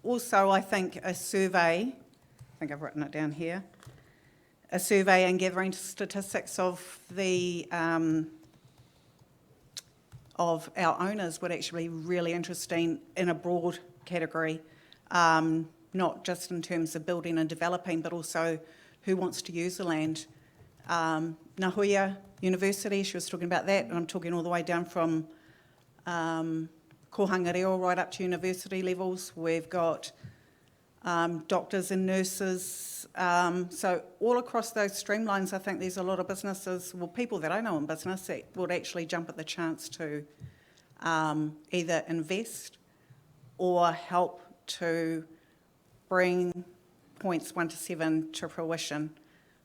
Also, I think a survey, I think I've written it down here, a survey and gathering statistics of the of our owners would actually be really interesting in a broad category, not just in terms of building and developing, but also who wants to use the land. Nahuia University, she was talking about that, and I'm talking all the way down from kohanga reo right up to university levels. We've got doctors and nurses. So all across those streamlines, I think there's a lot of businesses, well, people that I know in business that would actually jump at the chance to either invest or help to bring points 1 to 7 to fruition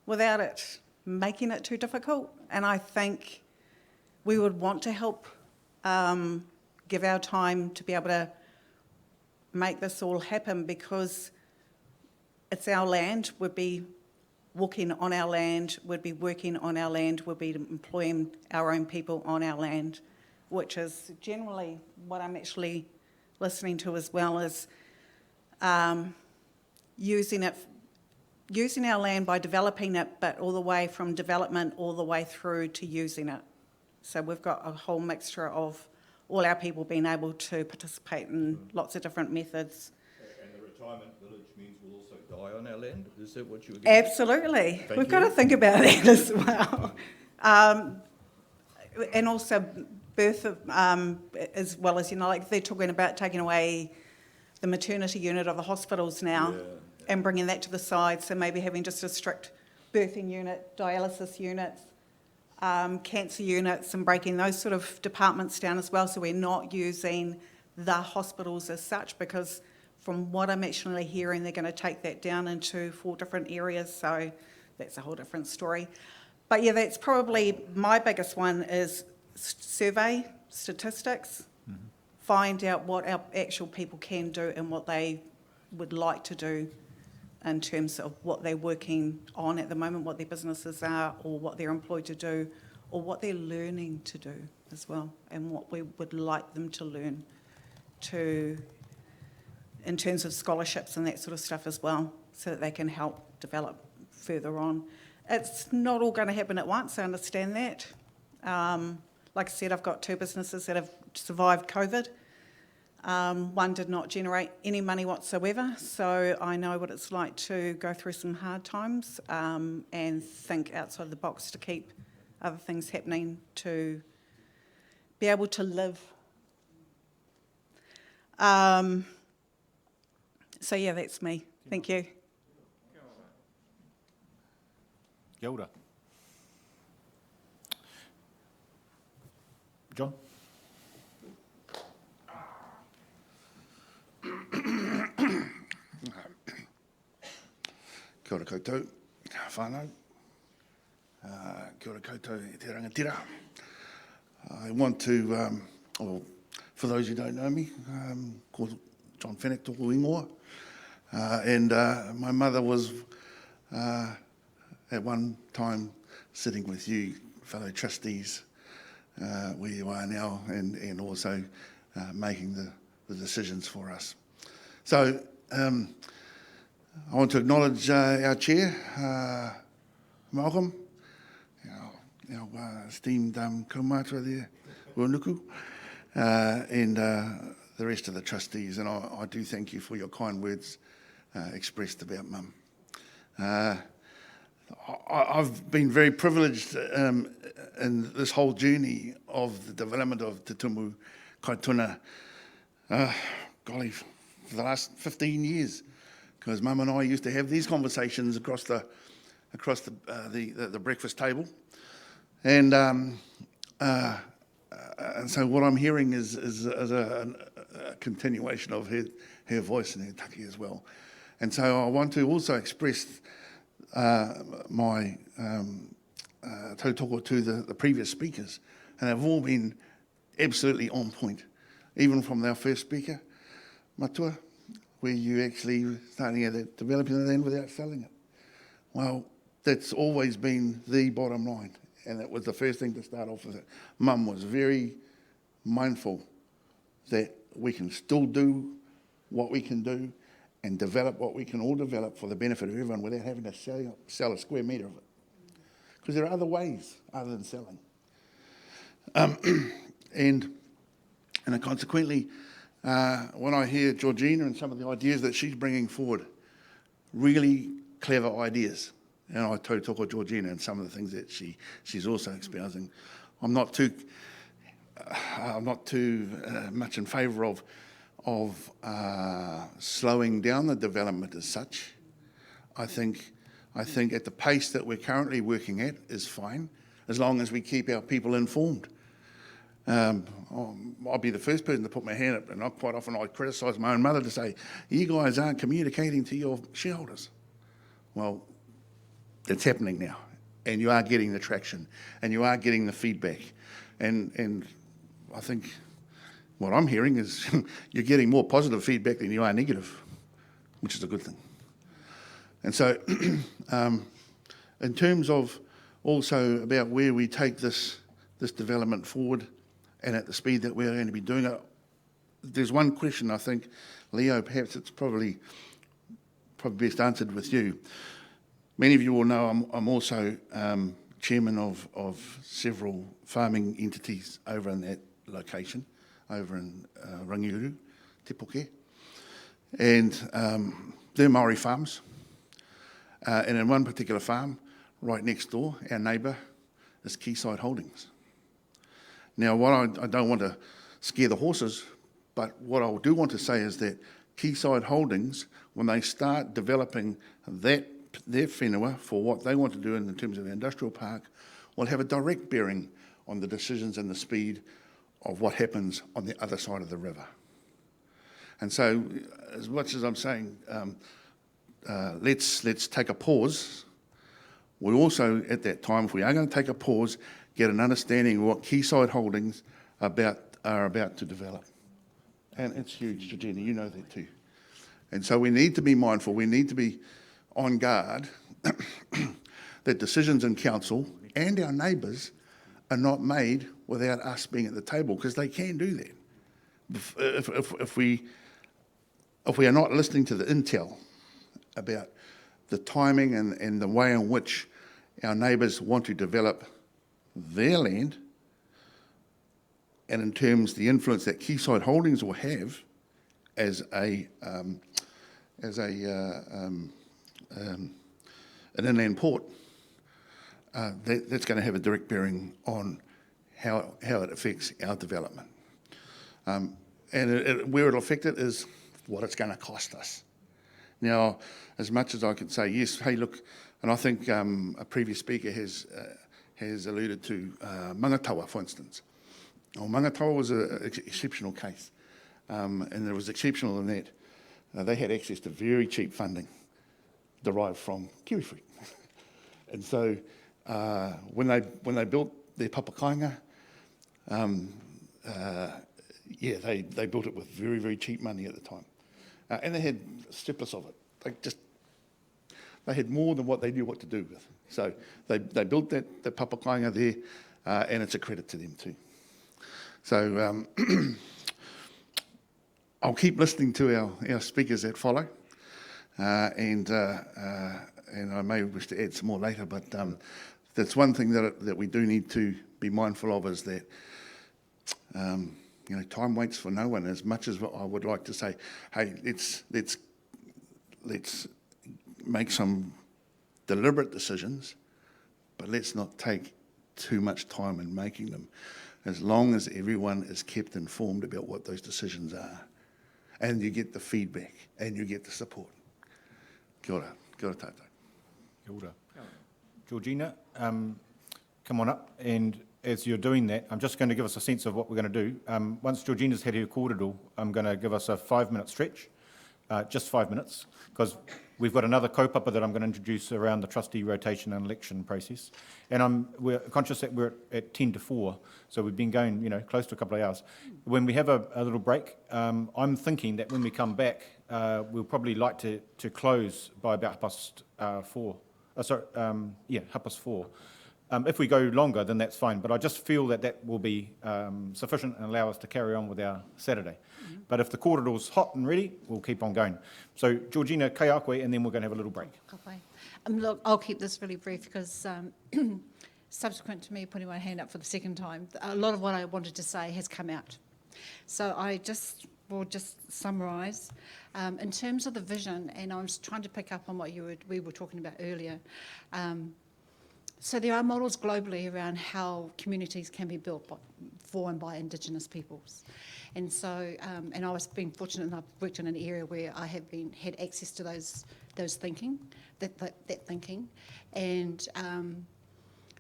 without it making it too difficult. And I think we would want to help give our time to be able to make this all happen, because it's our land. We'd be walking on our land, we'd be working on our land, we'd be employing our own people on our land, which is generally what I'm actually listening to as well, as using our land by developing it, but all the way from development all the way through to using it. So we've got a whole mixture of all our people being able to participate in lots of different methods. And the retirement village means we'll also die on our land? Is that what you were getting? Absolutely. We've got to think about that as well. And also birth of, as well as, like they're talking about taking away the maternity unit of the hospitals now and bringing that to the side, so maybe having just a strict birthing unit, dialysis units, cancer units, and breaking those sort of departments down as well, so we're not using the hospitals as such, because from what I'm actually hearing, they're going to take that down into 4 different areas, so that's a whole different story. But yeah, that's probably my biggest one, is survey, statistics, find out what our actual people can do and what they would like to do in terms of what they're working on at the moment, what their businesses are, or what they're employed to do, or what they're learning to do as well, and what we would like them to learn in terms of scholarships and that sort of stuff as well, so that they can help develop further on. It's not all going to happen at once, I understand that. Like I said, I've got 2 businesses that have survived COVID. One did not generate any money whatsoever, so I know what it's like to go through some hard times and think outside the box to keep other things happening, to be able to live So yeah, that's me. Thank you. Kia ora. John? Kia ora koutou, whānau. Kia ora koutou e te rangatira. I want to, or for those who don't know me, called John Fenwick tōku ingoa. And my mother was at one time sitting with you, fellow trustees, where you are now, and also making the decisions for us. So I want to acknowledge our chair, Malcolm, our esteemed kaumātua there, Uanuku, and the rest of the trustees. And I do thank you for your kind words expressed about Mum. I've been very privileged in this whole journey of the development of Te Tumu Kaituna, golly, for the last 15 years, because Mum and I used to have these conversations across the breakfast table, and so what I'm hearing is a continuation of her voice and her taki as well. And so I want to also express my tautoko to the previous speakers, and they've all been absolutely on point, even from our first speaker, Matua, where you actually starting at developing the land without selling it. Well, that's always been the bottom line, and it was the first thing to start off with it. Mum was very mindful that we can still do what we can do and develop what we can all develop for the benefit of everyone without having to sell a square metre of it. Because there are other ways other than selling. And consequently, when I hear Georgina and some of the ideas that she's bringing forward, really clever ideas, and I tautoko Georgina and some of the things that she's also espousing, I'm not too much in favour of slowing down the development as such. I think at the pace that we're currently working at is fine, as long as we keep our people informed. I'll be the first person to put my hand up, and quite often I criticise my own mother to say, you guys aren't communicating to your shareholders. Well, it's happening now, and you are getting the traction, and you are getting the feedback. And I think what I'm hearing is you're getting more positive feedback than you are negative, which is a good thing. And so in terms of also about where we take this development forward and at the speed that we're going to be doing it, there's one question I think, Leo, perhaps it's probably best answered with you. Many of you will know I'm also chairman of several farming entities over in that location, over in Rangiuru, Te Puke. And they're Maori farms. And in one particular farm, right next door, our neighbour is Quayside Holdings. Now, what I don't want to scare the horses, but what I do want to say is that Quayside Holdings, when they start developing their whenua for what they want to do in terms of the industrial park, will have a direct bearing on the decisions and the speed of what happens on the other side of the river. And so, as much as I'm saying, let's take a pause, we also, at that time, if we are going to take a pause, get an understanding of what Quayside Holdings are about to develop. And it's huge, Georgina, you know that too. And so we need to be mindful, we need to be on guard that decisions in council and our neighbours are not made without us being at the table, because they can do that. If we are not listening to the intel about the timing and the way in which our neighbours want to develop their land, and in terms the influence that Quayside Holdings will have as an inland port, that's going to have a direct bearing on how it affects our development. where it'll affect it is what it's going to cost us. Now, as much as I can say, yes, hey, look, and I think a previous speaker has alluded to Mangatawa, for instance. Well, Mangatawa was an exceptional case, and it was exceptional in that they had access to very cheap funding derived from kiwifruit. And so when they built their papakainga, they built it with very, very cheap money at the time. And they had surplus of it. They had more than what they knew what to do with. So they built the papakainga there, and it's a credit to them too. So I'll keep listening to our speakers that follow, and I may wish to add some more later, but that's one thing that we do need to be mindful of, is that time waits for no one. As much as I would like to say, hey, let's make some deliberate decisions, but let's not take too much time in making them, as long as everyone is kept informed about what those decisions are, and you get the feedback and you get the support. Kia ora tātou. Kia ora. Georgina, come on up, and as you're doing that, I'm just going to give us a sense of what we're going to do. Once Georgina's had her kōrero, I'm going to give us a 5-minute stretch, just 5 minutes, because we've got another kaupapa that I'm going to introduce around the trustee rotation and election process. And we're conscious that we're at 10 to 4, so we've been going, close to a couple of hours. When we have a little break, I'm thinking that when we come back, we'll probably like to close by about 4:30. 4:30. If we go longer, then that's fine, but I just feel that will be sufficient and allow us to carry on with our Saturday. Mm-hmm. But if the kōrero's hot and ready, we'll keep on going. So, Georgina, kai a koe, and then we're going to have a little break. Look, I'll keep this really brief because subsequent to me putting my hand up for the second time, a lot of what I wanted to say has come out. So I will just summarise. In terms of the vision, and I was trying to pick up on what we were talking about earlier, so there are models globally around how communities can be built for and by Indigenous peoples. And so, and I was being fortunate enough to work in an area where I have had access to those thinking, that thinking. And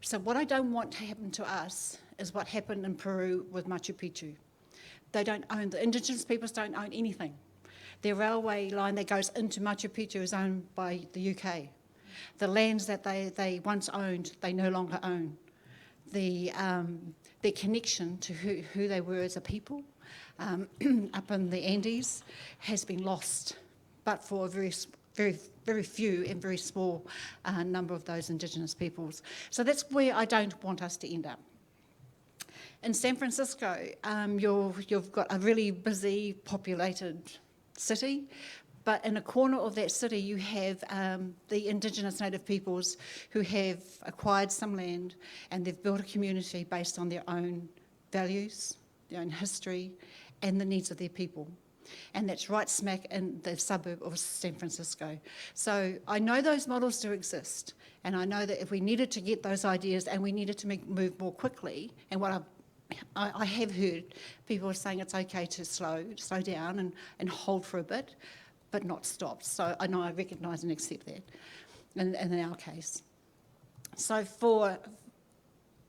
so what I don't want to happen to us is what happened in Peru with Machu Picchu. The Indigenous peoples don't own anything. The railway line that goes into Machu Picchu is owned by the UK. The lands that they once owned, they no longer own. Their connection to who they were as a people up in the Andes has been lost, but for a very, very, very few and very small number of those Indigenous peoples. So that's where I don't want us to end up. In San Francisco, you've got a really busy, populated city, but in a corner of that city you have the Indigenous native peoples who have acquired some land and they've built a community based on their own values, their own history, and the needs of their people. And that's right smack in the suburb of San Francisco. So I know those models do exist, and I know that if we needed to get those ideas and we needed to move more quickly, and what I have heard people are saying it's okay to slow down and hold for a bit, but not stop. So I know I recognise and accept that in our case. So for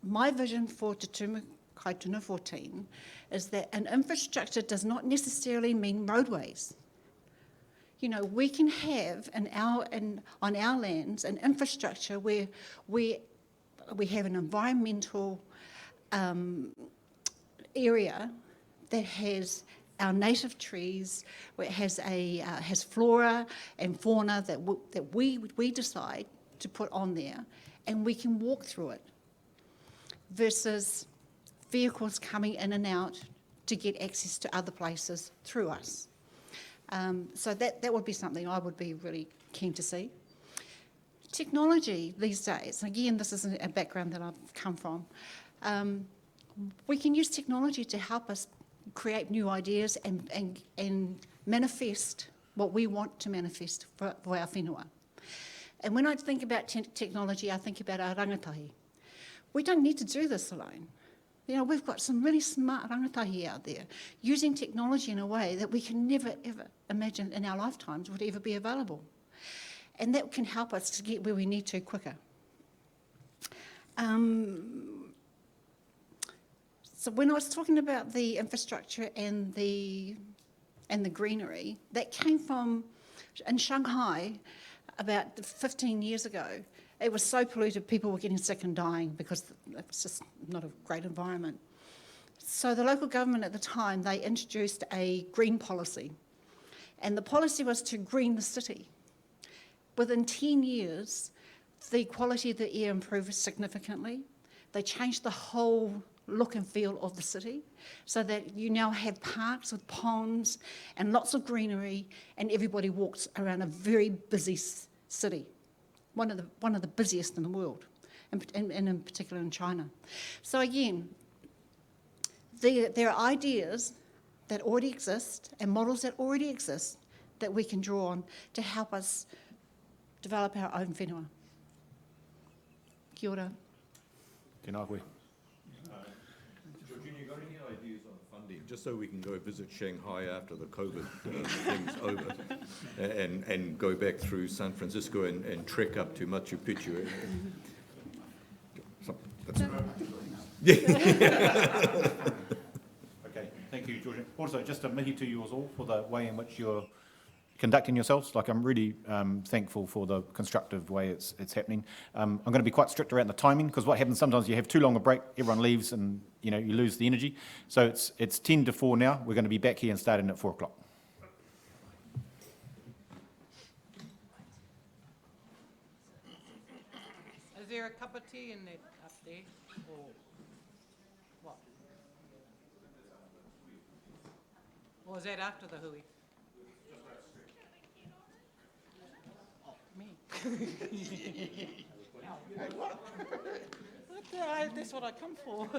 my vision for Te Tumu Kaituna 14 is that an infrastructure does not necessarily mean roadways. We can have on our lands an infrastructure where we have an environmental area that has our native trees, where it has flora and fauna that we decide to put on there, and we can walk through it, versus vehicles coming in and out to get access to other places through us. So that would be something I would be really keen to see. Technology these days, again, this is a background that I've come from, we can use technology to help us create new ideas and manifest what we want to manifest for our whenua. And when I think about technology, I think about our rangatahi. We don't need to do this alone. You know, we've got some really smart rangatahi out there using technology in a way that we can never, ever imagine in our lifetimes would ever be available. And that can help us to get where we need to quicker. So when I was talking about the infrastructure and the greenery, that came from, in Shanghai, about 15 years ago. It was so polluted, people were getting sick and dying because it was just not a great environment. So the local government at the time, they introduced a green policy. And the policy was to green the city. Within 10 years, the quality of the air improved significantly. They changed the whole look and feel of the city so that you now have parks with ponds and lots of greenery, and everybody walks around a very busy city. One of the busiest in the world, and in particular in China. So again, there are ideas that already exist and models that already exist that we can draw on to help us develop our own whenua. Kia ora. Tēnā koe. Georgina, you got any ideas on funding, just so we can go visit Shanghai after the COVID thing's over, and go back through San Francisco and trek up to Machu Picchu? Okay, thank you, Georgina. Also, just a mihi to you all for the way in which you're conducting yourselves. Like, I'm really thankful for the constructive way it's happening. I'm going to be quite strict around the timing, because what happens sometimes, you have too long a break, everyone leaves, and you lose the energy. So it's 10 to 4 now. We're going to be back here and starting at 4 o'clock. Is there a cup of tea in that up there, or what? Or is that after the hui? Me. That's what I come for.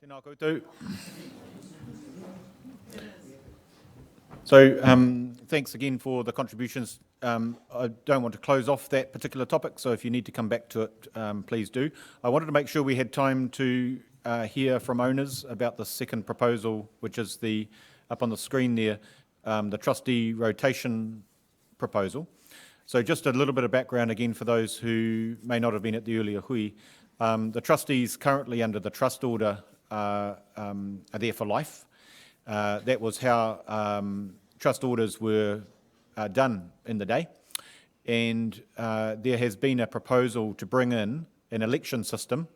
Tēnā koutou. So thanks again for the contributions. I don't want to close off that particular topic, so if you need to come back to it, please do. I wanted to make sure we had time to hear from owners about the second proposal, which is up on the screen there, the trustee rotation proposal. So just a little bit of background again for those who may not have been at the earlier hui. The trustees currently under the trust order are there for life. That was how trust orders were done in the day. And there has been a proposal to bring in an election system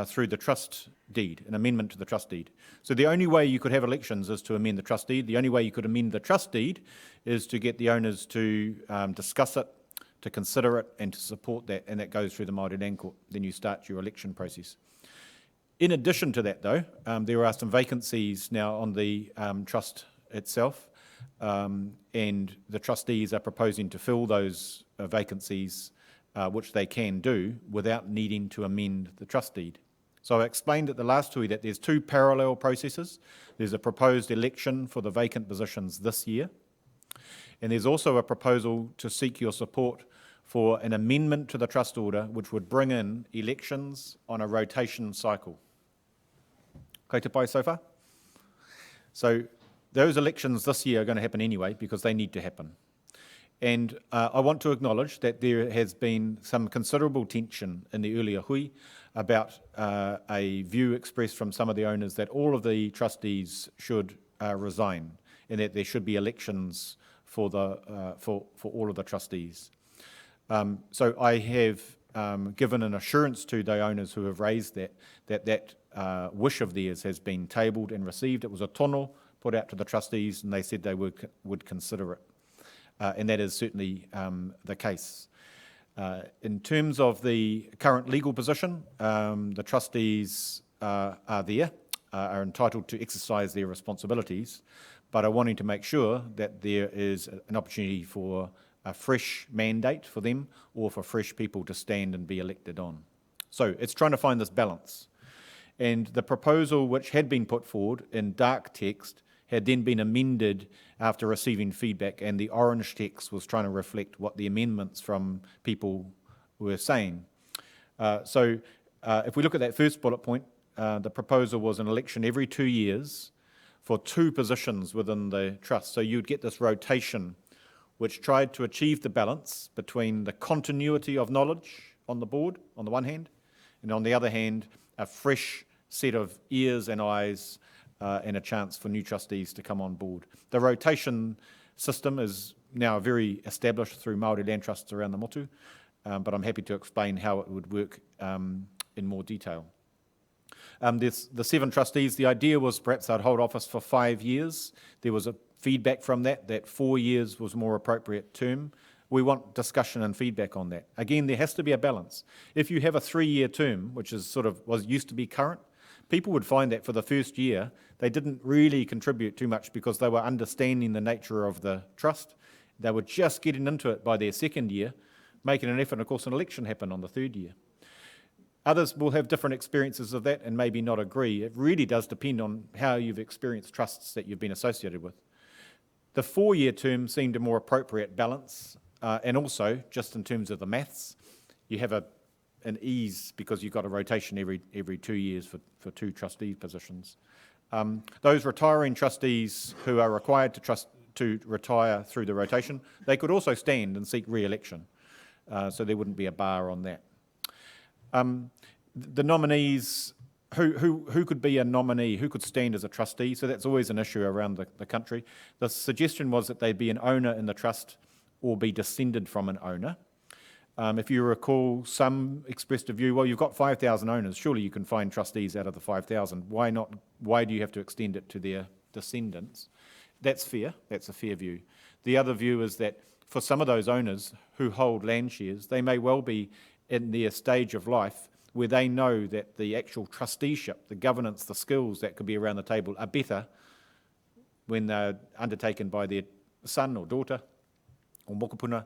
through the trust deed, an amendment to the trust deed. So the only way you could have elections is to amend the trust deed. The only way you could amend the trust deed is to get the owners to discuss it, to consider it, and to support that, and that goes through the Māori Land Court. Then you start your election process. In addition to that, though, there are some vacancies now on the trust itself, and the trustees are proposing to fill those vacancies, which they can do without needing to amend the trust deed. So I explained at the last hui that there's two parallel processes. There's a proposed election for the vacant positions this year, and there's also a proposal to seek your support for an amendment to the trust order which would bring in elections on a rotation cycle. Kei te pai so far? So those elections this year are going to happen anyway because they need to happen. And I want to acknowledge that there has been some considerable tension in the earlier hui about a view expressed from some of the owners that all of the trustees should resign and that there should be elections for all of the trustees. So I have given an assurance to the owners who have raised that wish of theirs has been tabled and received. It was a tono put out to the trustees, and they said they would consider it. And that is certainly the case. In terms of the current legal position, the trustees are entitled to exercise their responsibilities, but are wanting to make sure that there is an opportunity for a fresh mandate for them or for fresh people to stand and be elected on. So it's trying to find this balance. And the proposal which had been put forward in dark text had then been amended after receiving feedback, and the orange text was trying to reflect what the amendments from people were saying. So if we look at that first bullet point, the proposal was an election every 2 years for 2 positions within the trust. So you'd get this rotation which tried to achieve the balance between the continuity of knowledge on the board, on the one hand, and on the other hand, a fresh set of ears and eyes and a chance for new trustees to come on board. The rotation system is now very established through Māori land trusts around the motu, but I'm happy to explain how it would work in more detail. There's the 7 trustees. The idea was perhaps they'd hold office for 5 years. There was a feedback from that 4 years was more appropriate term. We want discussion and feedback on that. Again, there has to be a balance. If you have a 3-year term, which is used to be current, people would find that for the first year, they didn't really contribute too much because they were understanding the nature of the trust. They were just getting into it by their 2nd year, making an effort, and of course an election happened on the 3rd year. Others will have different experiences of that and maybe not agree. It really does depend on how you've experienced trusts that you've been associated with. The 4-year term seemed a more appropriate balance, and also, just in terms of the maths, you have an ease because you've got a rotation every 2 years for 2 trustee positions. Those retiring trustees who are required to retire through the rotation, they could also stand and seek re-election, so there wouldn't be a bar on that. The nominees, who could be a nominee, who could stand as a trustee, so that's always an issue around the country. The suggestion was that they be an owner in the trust or be descended from an owner. If you recall, some expressed a view, well, you've got 5,000 owners, surely you can find trustees out of the 5,000. Why not? Why do you have to extend it to their descendants? That's fair, that's a fair view. The other view is that for some of those owners who hold land shares, they may well be in their stage of life where they know that the actual trusteeship, the governance, the skills that could be around the table are better when they're undertaken by their son or daughter or mokopuna,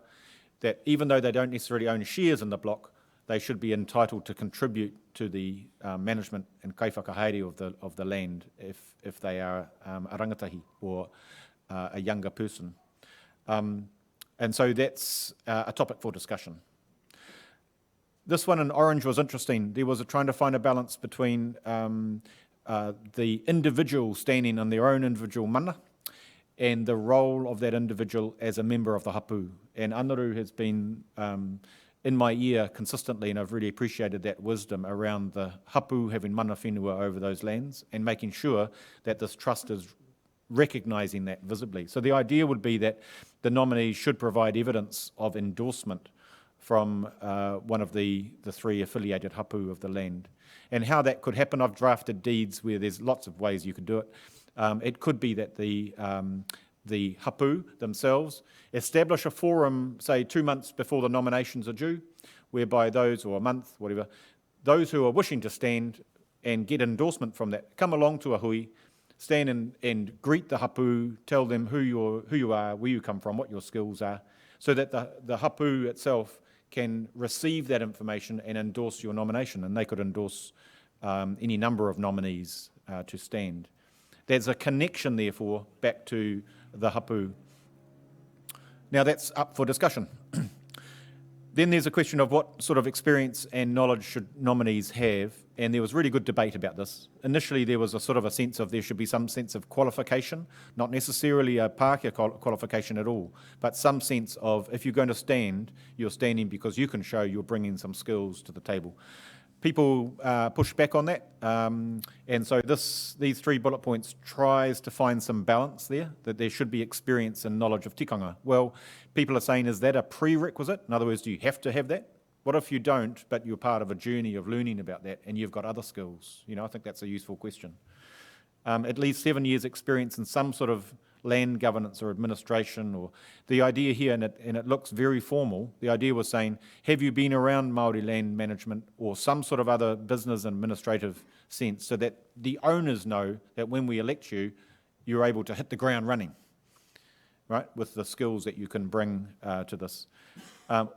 that even though they don't necessarily own shares in the block, they should be entitled to contribute to the management and kaiwhakahaere of the land if they are a rangatahi or a younger person. And so that's a topic for discussion. This one in orange was interesting. There was trying to find a balance between the individual standing on their own individual mana and the role of that individual as a member of the hapu. And Anaru has been in my ear consistently, and I've really appreciated that wisdom around the hapu having mana whenua over those lands and making sure that this trust is recognising that visibly. So the idea would be that the nominee should provide evidence of endorsement from one of the three affiliated hapu of the land. And how that could happen, I've drafted deeds where there's lots of ways you could do it. It could be that the hapu themselves establish a forum, say 2 months before the nominations are due, whereby those, or a month, whatever, those who are wishing to stand and get endorsement from that, come along to a hui, stand and greet the hapu, tell them who you are, where you come from, what your skills are, so that the hapu itself can receive that information and endorse your nomination, and they could endorse any number of nominees to stand. There's a connection, therefore, back to the hapu. Now that's up for discussion. Then there's a question of what sort of experience and knowledge should nominees have, and there was really good debate about this. Initially, there was a sort of a sense of there should be some sense of qualification, not necessarily a Pākehā qualification at all, but some sense of if you're going to stand, you're standing because you can show you're bringing some skills to the table. People push back on that, and so these 3 bullet points tries to find some balance there, that there should be experience and knowledge of tikanga. Well, people are saying, is that a prerequisite? In other words, do you have to have that? What if you don't, but you're part of a journey of learning about that and you've got other skills? You know, I think that's a useful question. At least 7 years experience in some sort of land governance or administration, or the idea here, and it looks very formal, the idea was saying, have you been around Māori land management or some sort of other business and administrative sense, so that the owners know that when we elect you, you're able to hit the ground running, right, with the skills that you can bring to this.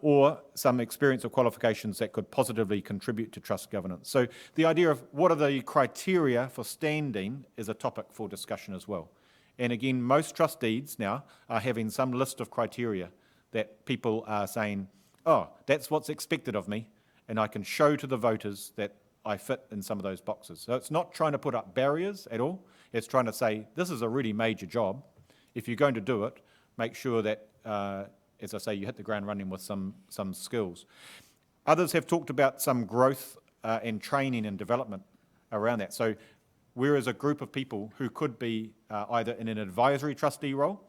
Or some experience or qualifications that could positively contribute to trust governance. So the idea of what are the criteria for standing is a topic for discussion as well. And again, most trust deeds now are having some list of criteria that people are saying, oh, that's what's expected of me, and I can show to the voters that I fit in some of those boxes. So it's not trying to put up barriers at all. It's trying to say, this is a really major job. If you're going to do it, make sure that, as I say, you hit the ground running with some skills. Others have talked about some growth and training and development around that. So whereas a group of people who could be either in an advisory trustee role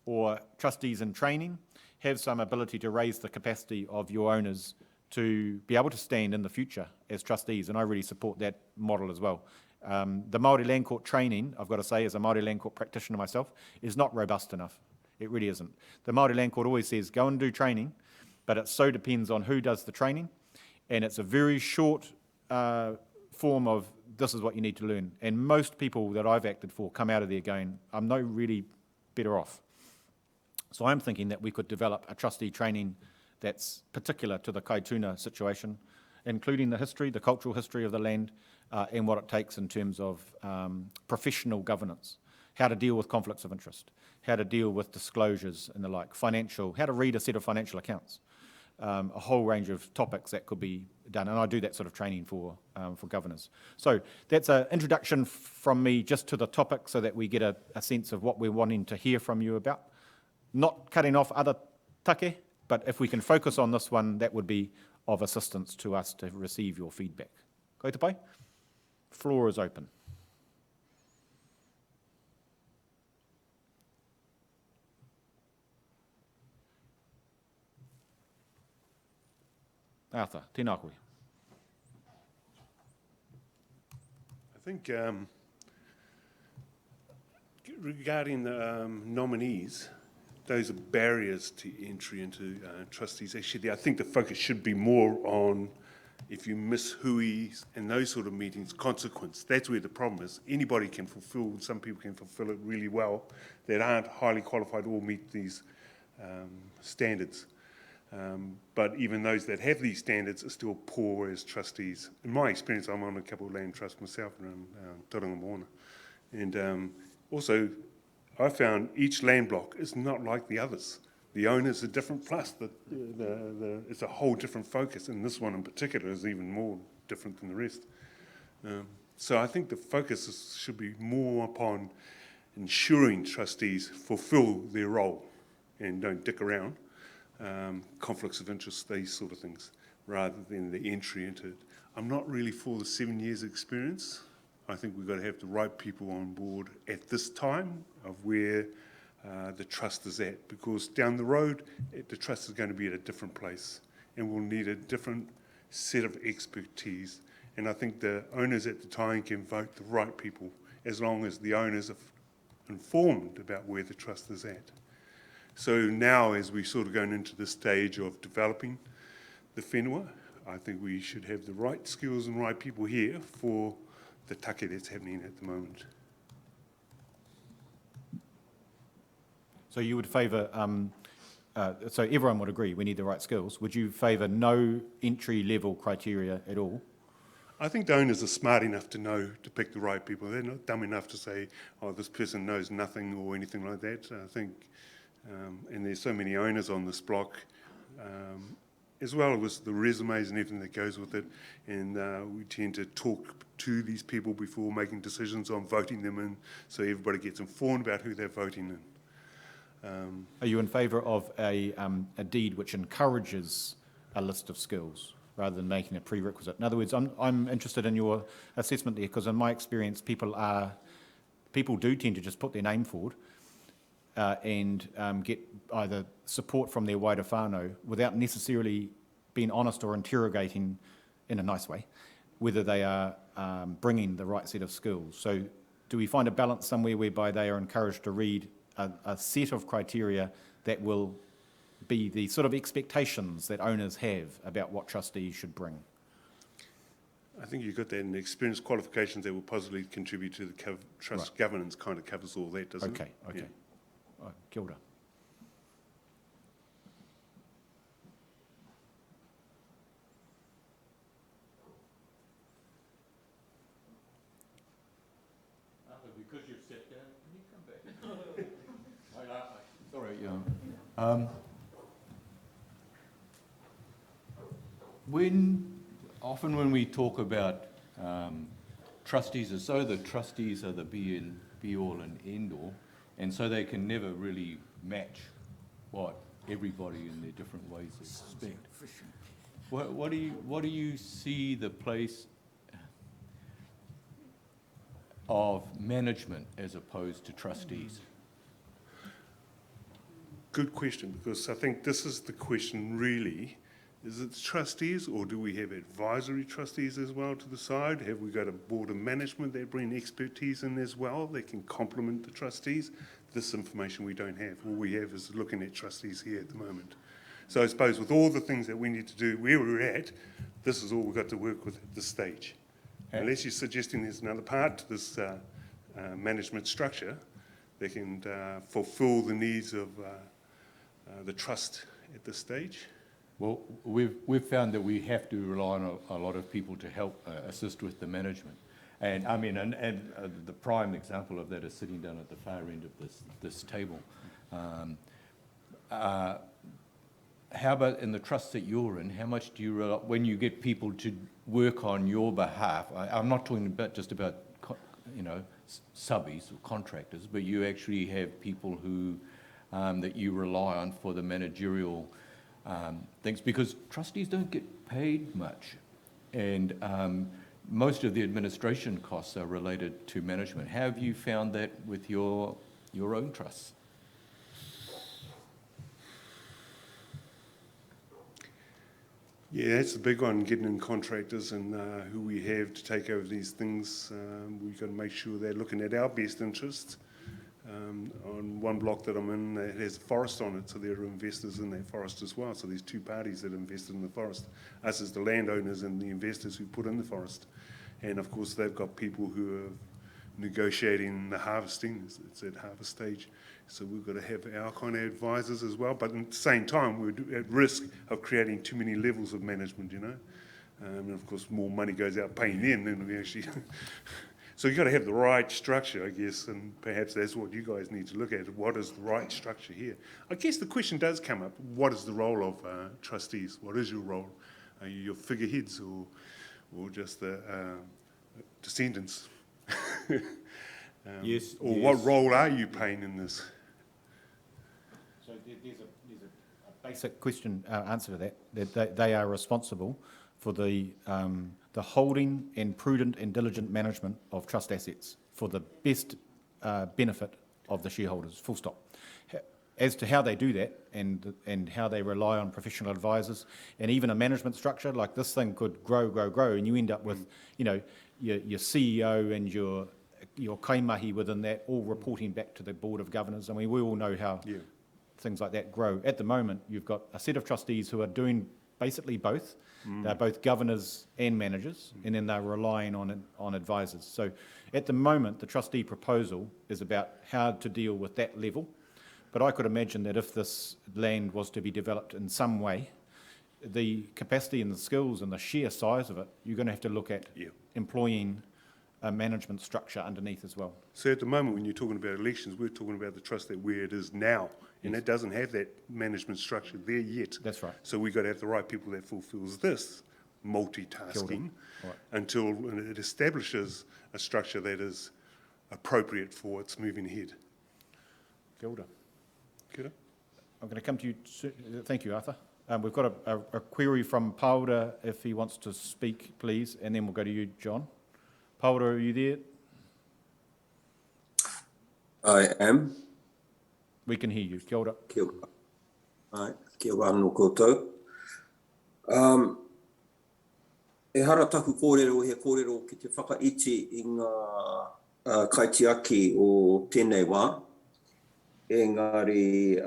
or trustees in training have some ability to raise the capacity of your owners to be able to stand in the future as trustees, and I really support that model as well. The Māori Land Court training, I've got to say, as a Māori Land Court practitioner myself, is not robust enough. It really isn't. The Māori Land Court always says, go and do training, but it so depends on who does the training, and it's a very short form of this is what you need to learn. And most people that I've acted for come out of there going, I'm no really better off. So I'm thinking that we could develop a trustee training that's particular to the Kaituna situation, including the history, the cultural history of the land, and what it takes in terms of professional governance, how to deal with conflicts of interest, how to deal with disclosures and the like, financial, how to read a set of financial accounts, a whole range of topics that could be done, and I do that sort of training for governors. So that's an introduction from me just to the topic so that we get a sense of what we're wanting to hear from you about. Not cutting off other take, but if we can focus on this one, that would be of assistance to us to receive your feedback. Ko te pai? Floor is open. Arthur, tēnā koe. I think regarding the nominees, those are barriers to entry into trustees. Actually, I think the focus should be more on if you miss hui's and those sort of meetings, consequence. That's where the problem is. Anybody can fulfill, some people can fulfill it really well that aren't highly qualified or meet these standards. But even those that have these standards are still poor as trustees. In my experience, I'm on a couple of land trusts myself around Tauranga Moana. And also, I found each land block is not like the others. The owners are different, plus it's a whole different focus, and this one in particular is even more different than the rest. So I think the focus should be more upon ensuring trustees fulfil their role and don't dick around, conflicts of interest, these sort of things, rather than the entry into it. I'm not really for the 7 years experience. I think we've got to have the right people on board at this time of where the trust is at, because down the road, the trust is going to be at a different place and we'll need a different set of expertise. And I think the owners at the time can vote the right people as long as the owners are informed about where the trust is at. So now, as we're sort of going into the stage of developing the whenua, I think we should have the right skills and right people here for the take that's happening at the moment. So you would favour, so everyone would agree we need the right skills. Would you favour no entry-level criteria at all? I think the owners are smart enough to know to pick the right people. They're not dumb enough to say, oh, this person knows nothing or anything like that. I think, and there's so many owners on this block, as well as the resumes and everything that goes with it. And we tend to talk to these people before making decisions on voting them in, so everybody gets informed about who they're voting in. Are you in favour of a deed which encourages a list of skills rather than making a prerequisite? In other words, I'm interested in your assessment there, because in my experience, people do tend to just put their name forward and get either support from their wider whānau without necessarily being honest or interrogating, in a nice way, whether they are bringing the right set of skills. So do we find a balance somewhere whereby they are encouraged to read a set of criteria that will be the sort of expectations that owners have about what trustees should bring? I think you've got that in the experience qualifications that will positively contribute to the trust Right. governance kind of covers all that, doesn't it? Okay. Yeah. All right, kia ora. Because you've sat down, can you come back? Sorry, yeah. Often when we talk about trustees, as though the trustees are the be all and end all, and so they can never really match what everybody in their different ways expect. What do you see the place of management as opposed to trustees? Good question, because I think this is the question really. Is it trustees, or do we have advisory trustees as well to the side? Have we got a board of management that bring expertise in as well that can complement the trustees? This information we don't have. All we have is looking at trustees here at the moment. So I suppose with all the things that we need to do where we're at, this is all we've got to work with at this stage. Unless you're suggesting there's another part to this management structure that can fulfil the needs of the trust at this stage. Well, we've found that we have to rely on a lot of people to help assist with the management. And I mean, and the prime example of that is sitting down at the far end of this table. How about in the trust that you're in, how much do you rely, when you get people to work on your behalf, I'm not talking about just about, subbies or contractors, but you actually have people who, that you rely on for the managerial things, because trustees don't get paid much, and most of the administration costs are related to management. How have you found that with your own trusts? Yeah, that's the big one, getting in contractors and who we have to take over these things. We've got to make sure they're looking at our best interests. On one block that I'm in, it has a forest on it, so there are investors in that forest as well. So there's two parties that invested in the forest. Us as the landowners and the investors who put in the forest. And of course they've got people who have negotiating the harvesting. It's at harvest stage. So we've got to have our kind of advisors as well. But at the same time, we're at risk of creating too many levels of management, you know. And of course, more money goes out paying them than we actually... So you've got to have the right structure, I guess, and perhaps that's what you guys need to look at. What is the right structure here? I guess the question does come up, what is the role of trustees? What is your role? Are you your figureheads or just the descendants? Yes. Or what role are you playing in this? So there's a basic question, answer to that they are responsible for the holding and prudent and diligent management of trust assets for the best benefit of the shareholders, full stop. As to how they do that and how they rely on professional advisors and even a management structure, like this thing could grow, and you end up with, you know, your CEO and your kaimahi within that all reporting back to the Board of Governors. I mean, we all know how things like that grow. At the moment, you've got a set of trustees who are doing basically both. They're both governors and managers, and then they're relying on advisors. So at the moment, the trustee proposal is about how to deal with that level. But I could imagine that if this land was to be developed in some way, the capacity and the skills and the sheer size of it, you're going to have to look at employing a management structure underneath as well. So at the moment, when you're talking about elections, we're talking about the trust that where it is now, and it doesn't have that management structure there yet. That's right. So we've got to have the right people that fulfills this multitasking until it establishes a structure that is appropriate for its moving ahead. Kia ora. Kia ora. I'm going to come to you. Thank you, Arthur. We've got a query from Paura, if he wants to speak, please, and then we'll go to you, John. Paura, are you there? I am. We can hear you. Kia ora. Kia ora. Ai, kia ora no koutou. E hara taku kōrero, he kōrero ki te whakaiti i ngā kaitiaki o tēnei wā. Engari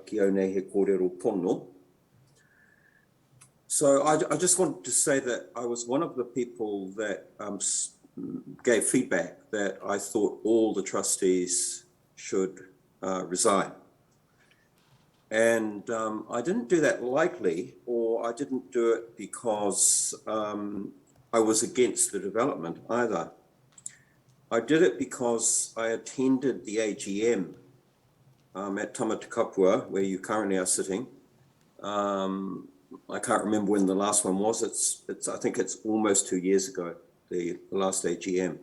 ki au nei he kōrero pono. So I just wanted to say that I was one of the people that gave feedback that I thought all the trustees should resign. And I didn't do that lightly, or I didn't do it because I was against the development either. I did it because I attended the AGM at Tamatakapua, where you currently are sitting. I can't remember when the last one was. I think it's almost 2 years ago, the last AGM.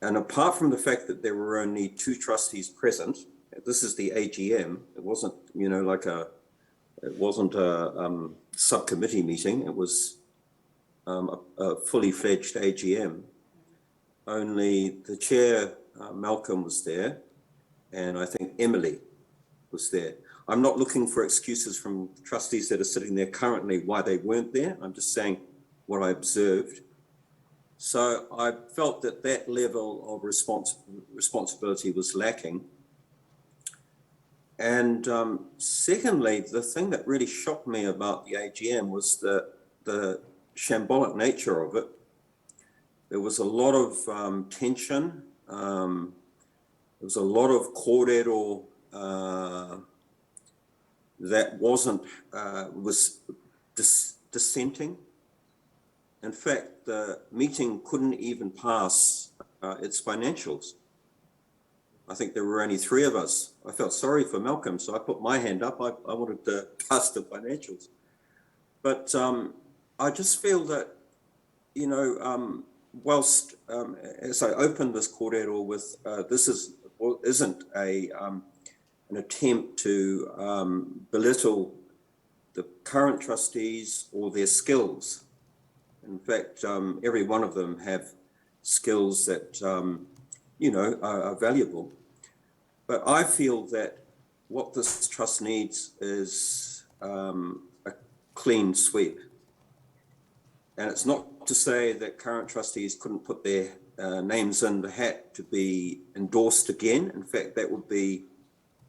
And apart from the fact that there were only 2 trustees present, this is the AGM. It wasn't, you know, it wasn't a subcommittee meeting. It was a fully fledged AGM. Only the chair, Malcolm, was there, and I think Emily was there. I'm not looking for excuses from trustees that are sitting there currently why they weren't there. I'm just saying what I observed. So I felt that that level of responsibility was lacking. And secondly, the thing that really shocked me about the AGM was the shambolic nature of it. There was a lot of tension. There was a lot of kōrero that was dissenting. In fact, the meeting couldn't even pass its financials. I think there were only 3 of us. I felt sorry for Malcolm, so I put my hand up. I wanted to pass the financials. But I just feel that, you know, whilst as I opened this kōrero with, this isn't an attempt to belittle the current trustees or their skills. In fact, every one of them have skills that, you know, are valuable. But I feel that what this trust needs is a clean sweep. And it's not to say that current trustees couldn't put their names in the hat to be endorsed again. In fact, that would be,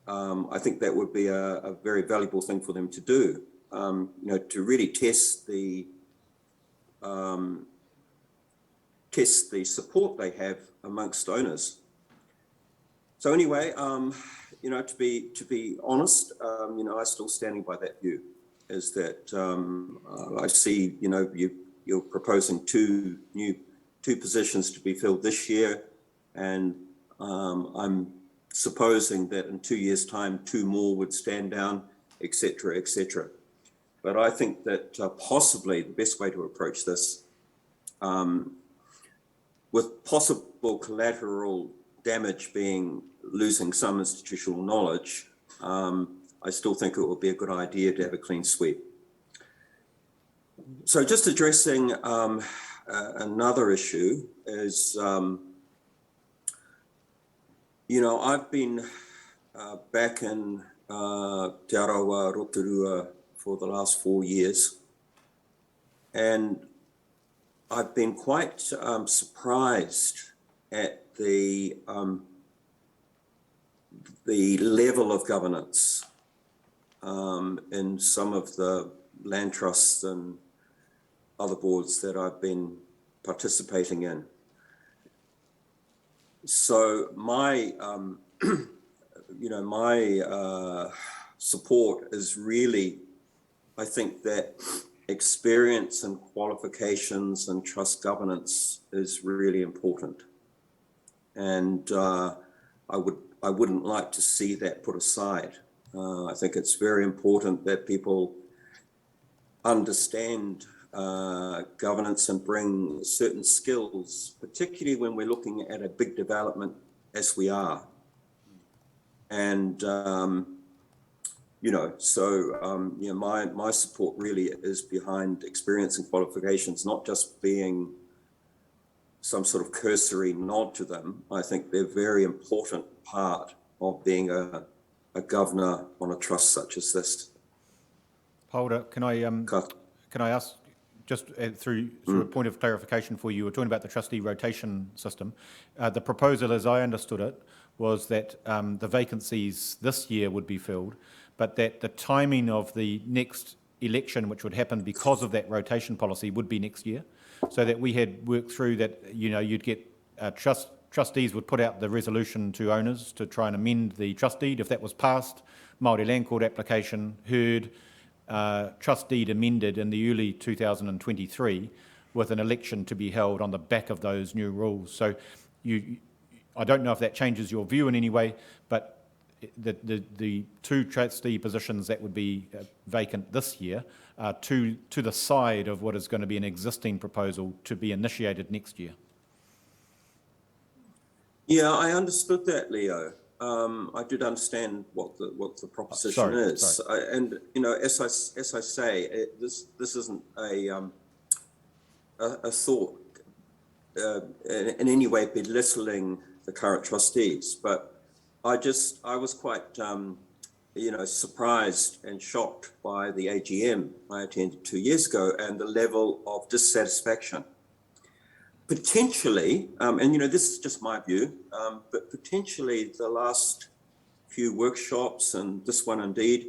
I think that would be a very valuable thing for them to do, you know, to really test test the support they have amongst owners. So anyway, you know, to be honest, you know, I'm still standing by that view, is that I see, you know, you're proposing two positions to be filled this year, and I'm supposing that in 2 years' time, 2 more would stand down, etc., etc. But I think that possibly the best way to approach this, with possible collateral damage being losing some institutional knowledge, I still think it would be a good idea to have a clean sweep. So just addressing another issue is, you know, I've been back in Te Arawa, Rotorua for the last 4 years, and I've been quite surprised at the level of governance in some of the land trusts and other boards that I've been participating in. So my, you know, my support is really, I think that experience and qualifications and trust governance is really important. And I wouldn't like to see that put aside. I think it's very important that people understand governance and bring certain skills, particularly when we're looking at a big development as we are. And, you know, so, you know, my support really is behind experience and qualifications, not just being some sort of cursory nod to them. I think they're a very important part of being a governor on a trust such as this. Paula, can I ask, just through a point of clarification for you, we're talking about the trustee rotation system. The proposal, as I understood it, was that the vacancies this year would be filled, but that the timing of the next election, which would happen because of that rotation policy, would be next year. So that we had worked through that, you know, you'd get trustees would put out the resolution to owners to try and amend the trust deed. If that was passed, Māori Land Court application heard, trust deed amended in the early 2023 with an election to be held on the back of those new rules. So I don't know if that changes your view in any way, but the 2 trustee positions that would be vacant this year are to the side of what is going to be an existing proposal to be initiated next year. Yeah, I understood that, Leo. I did understand what the proposition is. Sorry. And you know, as I say, this isn't a thought in any way belittling the current trustees, but I was quite you know, surprised and shocked by the AGM I attended 2 years ago and the level of dissatisfaction. Potentially, and you know, this is just my view, but potentially the last few workshops and this one indeed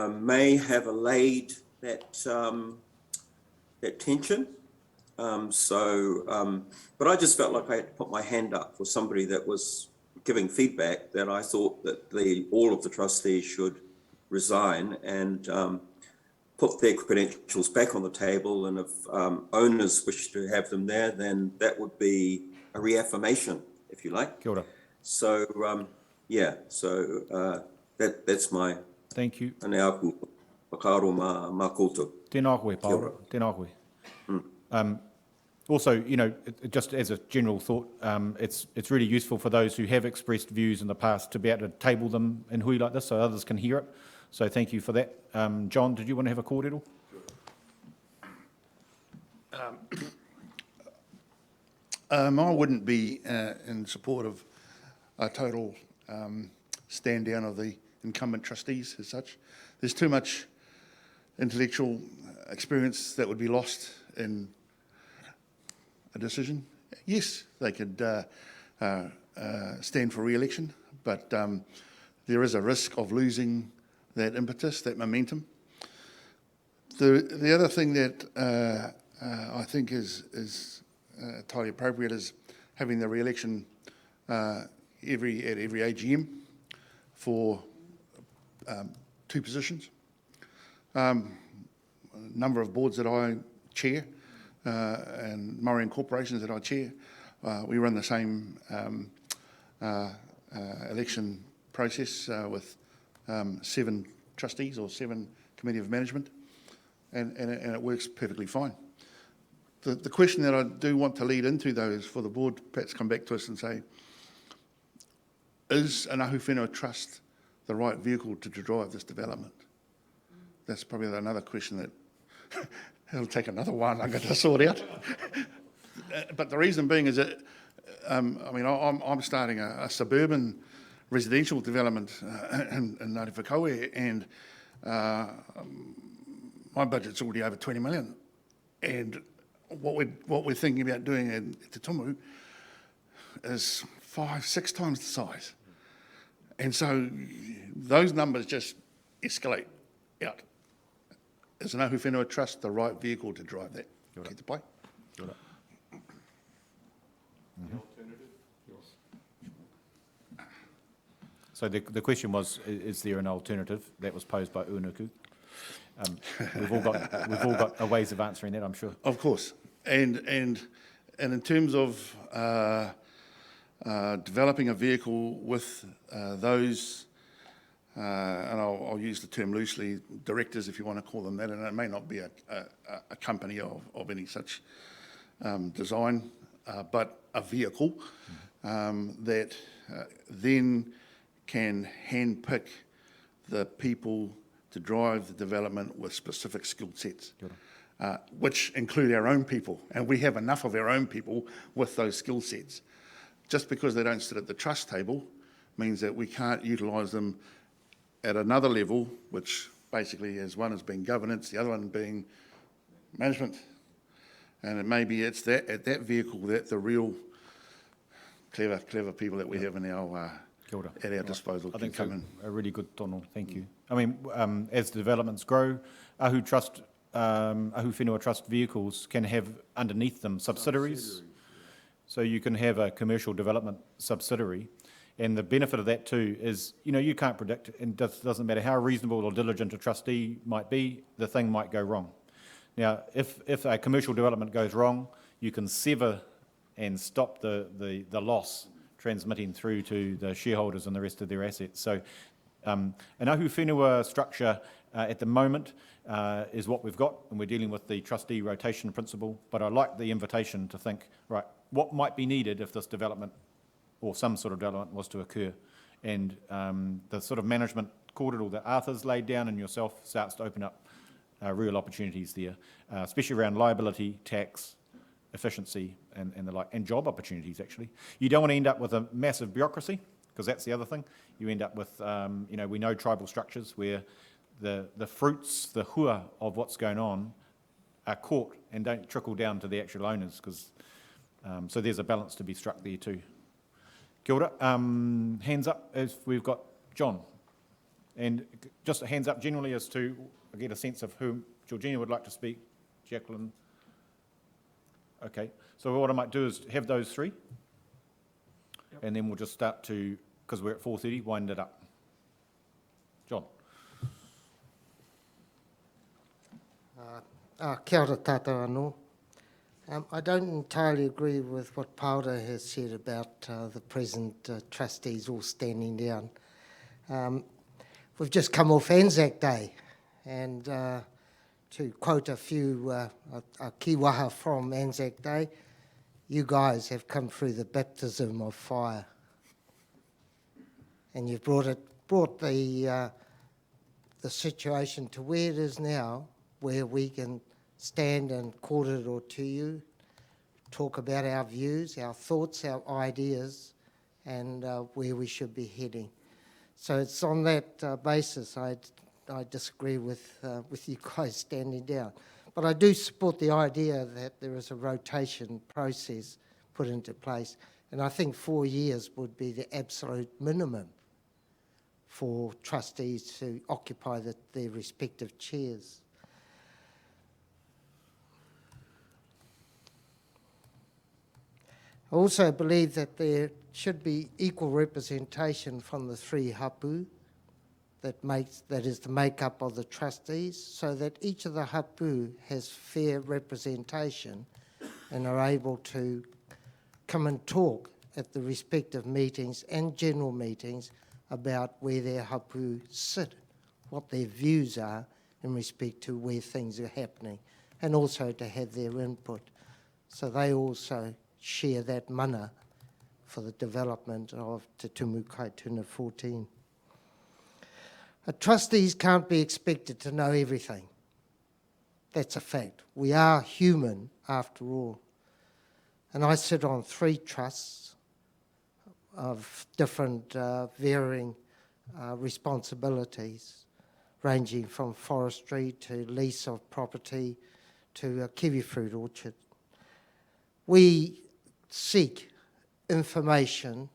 may have allayed that that tension. But I just felt like I had to put my hand up for somebody that was giving feedback that I thought that all of the trustees should resign and put their credentials back on the table, and if owners wish to have them there, then that would be a reaffirmation, if you like. Kia ora. So yeah, so that's my. Thank you. Whakaaro mā koutou. Tēnā koe, Paula. Tēnā koe. Also, you know, just as a general thought, it's really useful for those who have expressed views in the past to be able to table them in hui like this so others can hear it. So thank you for that. John, did you want to have a kōrero? I wouldn't be in support of a total stand down of the incumbent trustees as such. There's too much intellectual experience that would be lost in a decision. Yes, they could stand for re-election, but there is a risk of losing that impetus, that momentum. The other thing that I think is entirely appropriate is having the re-election at every AGM for 2 positions. A number of boards that I chair and Maureen corporations that I chair, we run the same election process with 7 trustees or 7 committee of management, and it works perfectly fine. The question that I do want to lead into, though, is for the board perhaps come back to us and say, is an Ahu Whenua Trust the right vehicle to drive this development? That's probably another question that it'll take another one I'm going to sort out. But the reason being is that, I mean, I'm starting a suburban residential development in Ngāti Whakaue, and my budget's already over 20 million. And what we're thinking about doing in Te Tumu is 5-6 times the size. And so those numbers just escalate out. Is an Ahu Whenua Trust the right vehicle to drive that? Ki te pai? So the question was, is there an alternative? That was posed by Unuku. We've all got ways of answering that, I'm sure. Of course. And in terms of developing a vehicle with those, and I'll use the term loosely, directors, if you want to call them that, and it may not be a company of any such design, but a vehicle that then can handpick the people to drive the development with specific skill sets, which include our own people. And we have enough of our own people with those skill sets. Just because they don't sit at the trust table means that we can't utilise them at another level, which basically is one as being governance, the other one being management. And it maybe it's at that vehicle that the real clever people that we have in our at our disposal I can think come in. a really good tono, thank you. I mean, as the developments grow, Ahu Whenua Trust vehicles can have underneath them subsidiaries. So you can have a commercial development subsidiary. And the benefit of that too is, you can't predict, and it doesn't matter how reasonable or diligent a trustee might be, the thing might go wrong. Now, if a commercial development goes wrong, you can sever and stop the loss transmitting through to the shareholders and the rest of their assets. So an Ahu Whenua structure at the moment is what we've got, and we're dealing with the trustee rotation principle, but I like the invitation to think, right, what might be needed if this development or some sort of development was to occur, and the sort of management corridor that Arthur's laid down and yourself starts to open up real opportunities there, especially around liability, tax, efficiency, and the like, and job opportunities, actually. You don't want to end up with a massive bureaucracy, because that's the other thing. You end up with, we know tribal structures where the fruits, the hua of what's going on are caught and don't trickle down to the actual owners, because so there's a balance to be struck there too. Kia ora. Hands up as we've got John. And just hands up generally as to, I get a sense of who Georgina would like to speak. Jacqueline. Okay, so what I might do is have those 3, and then we'll just start to, because we're at 4:30, wind it up. John. Kia ora tātou anō. I don't entirely agree with what Paula has said about the present trustees all standing down. We've just come off Anzac Day, and to quote a few a kiwaha from Anzac Day, you guys have come through the baptism of fire, and you've brought the situation to where it is now, where we can stand and kōrero to you, talk about our views, our thoughts, our ideas, and where we should be heading. So it's on that basis I disagree with you guys standing down. But I do support the idea that there is a rotation process put into place, and I think 4 years would be the absolute minimum for trustees to occupy their respective chairs. I also believe that there should be equal representation from the three hapu that is the makeup of the trustees, so that each of the hapu has fair representation and are able to come and talk at the respective meetings and general meetings about where their hapu sit, what their views are in respect to where things are happening, and also to have their input. So they also share that mana for the development of Te Tumu Kaituna 14. Trustees can't be expected to know everything. That's a fact. We are human after all. And I sit on 3 trusts of different varying responsibilities, ranging from forestry to lease of property to a kiwi fruit orchard. We seek information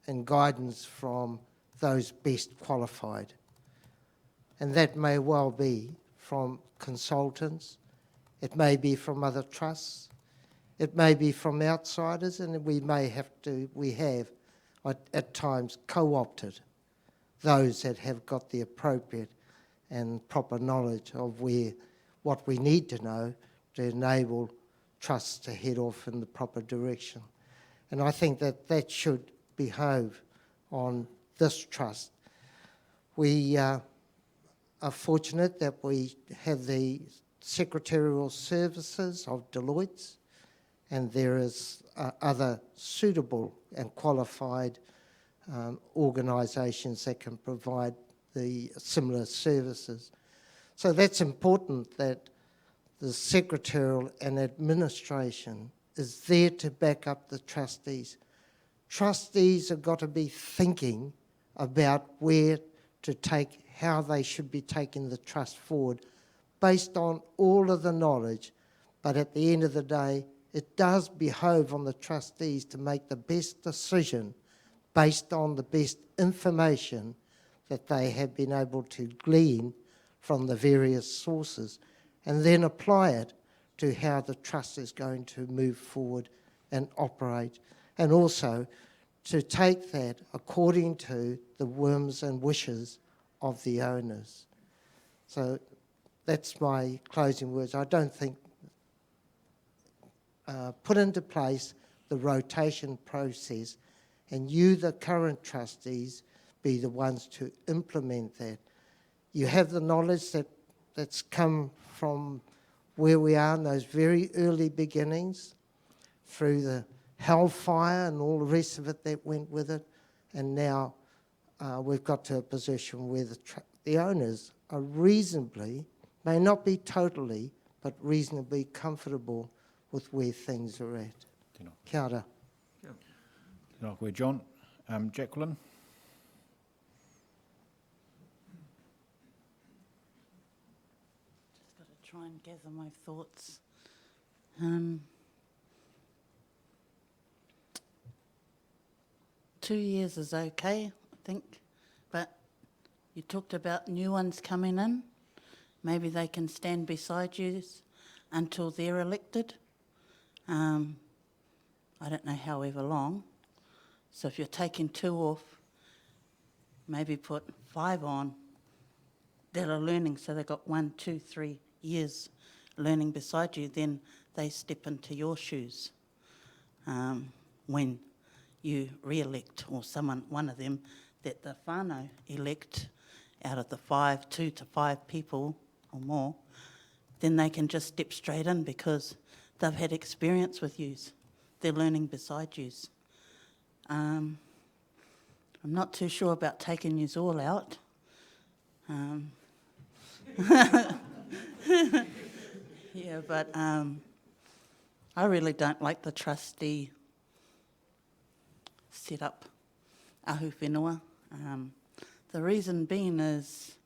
and guidance from those best qualified. And that may well be from consultants, it may be from other trusts, it may be from outsiders, and we have at times co-opted those that have got the appropriate and proper knowledge of what we need to know to enable trusts to head off in the proper direction. And I think that should behove on this trust. We are fortunate that we have the secretarial services of Deloitte, and there is other suitable and qualified organisations that can provide the similar services. So that's important, that the secretarial and administration is there to back up the trustees. Trustees have got to be thinking about where to take, how they should be taking the trust forward based on all of the knowledge. But at the end of the day, it does behove on the trustees to make the best decision based on the best information that they have been able to glean from the various sources, and then apply it to how the trust is going to move forward and operate, and also to take that according to the whims and wishes of the owners. So that's my closing words. I don't think put into place the rotation process, and you, the current trustees, be the ones to implement that. You have the knowledge that's come from where we are in those very early beginnings, through the hellfire and all the rest of it that went with it, and now we've got to a position where the owners are reasonably, may not be totally, but reasonably comfortable with where things are at. Kia ora. Tēnā koe, John. Jacqueline? Just got to try and gather my thoughts. 2 years is okay, I think, but you talked about new ones coming in. Maybe they can stand beside you until they're elected. I don't know however long. So if you're taking 2 off, maybe put 5 on that are learning, so they've got 1, 2, 3 years learning beside you, then they step into your shoes when you re-elect, or one of them that the whānau elect out of the 2 to 5 people or more, then they can just step straight in because they've had experience with yous. They're learning beside yous. I'm not too sure about taking yous all out. Yeah, but I really don't like the trustee set up ahu whenua. The reason being is,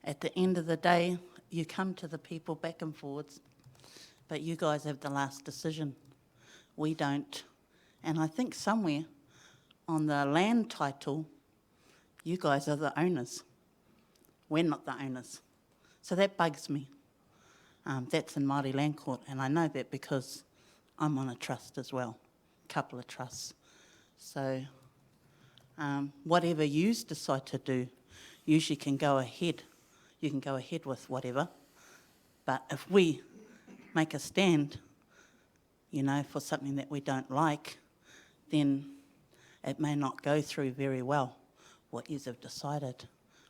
at the end of the day, you come to the people back and forwards, but you guys have the last decision. We don't. And I think somewhere on the land title, you guys are the owners. We're not the owners. So that bugs me. That's in Māori Land Court, and I know that because I'm on a trust as well. couple of trusts. So whatever you decide to do, usually can go ahead. You can go ahead with whatever. But if we make a stand, you know, for something that we don't like, then it may not go through very well, what you have decided,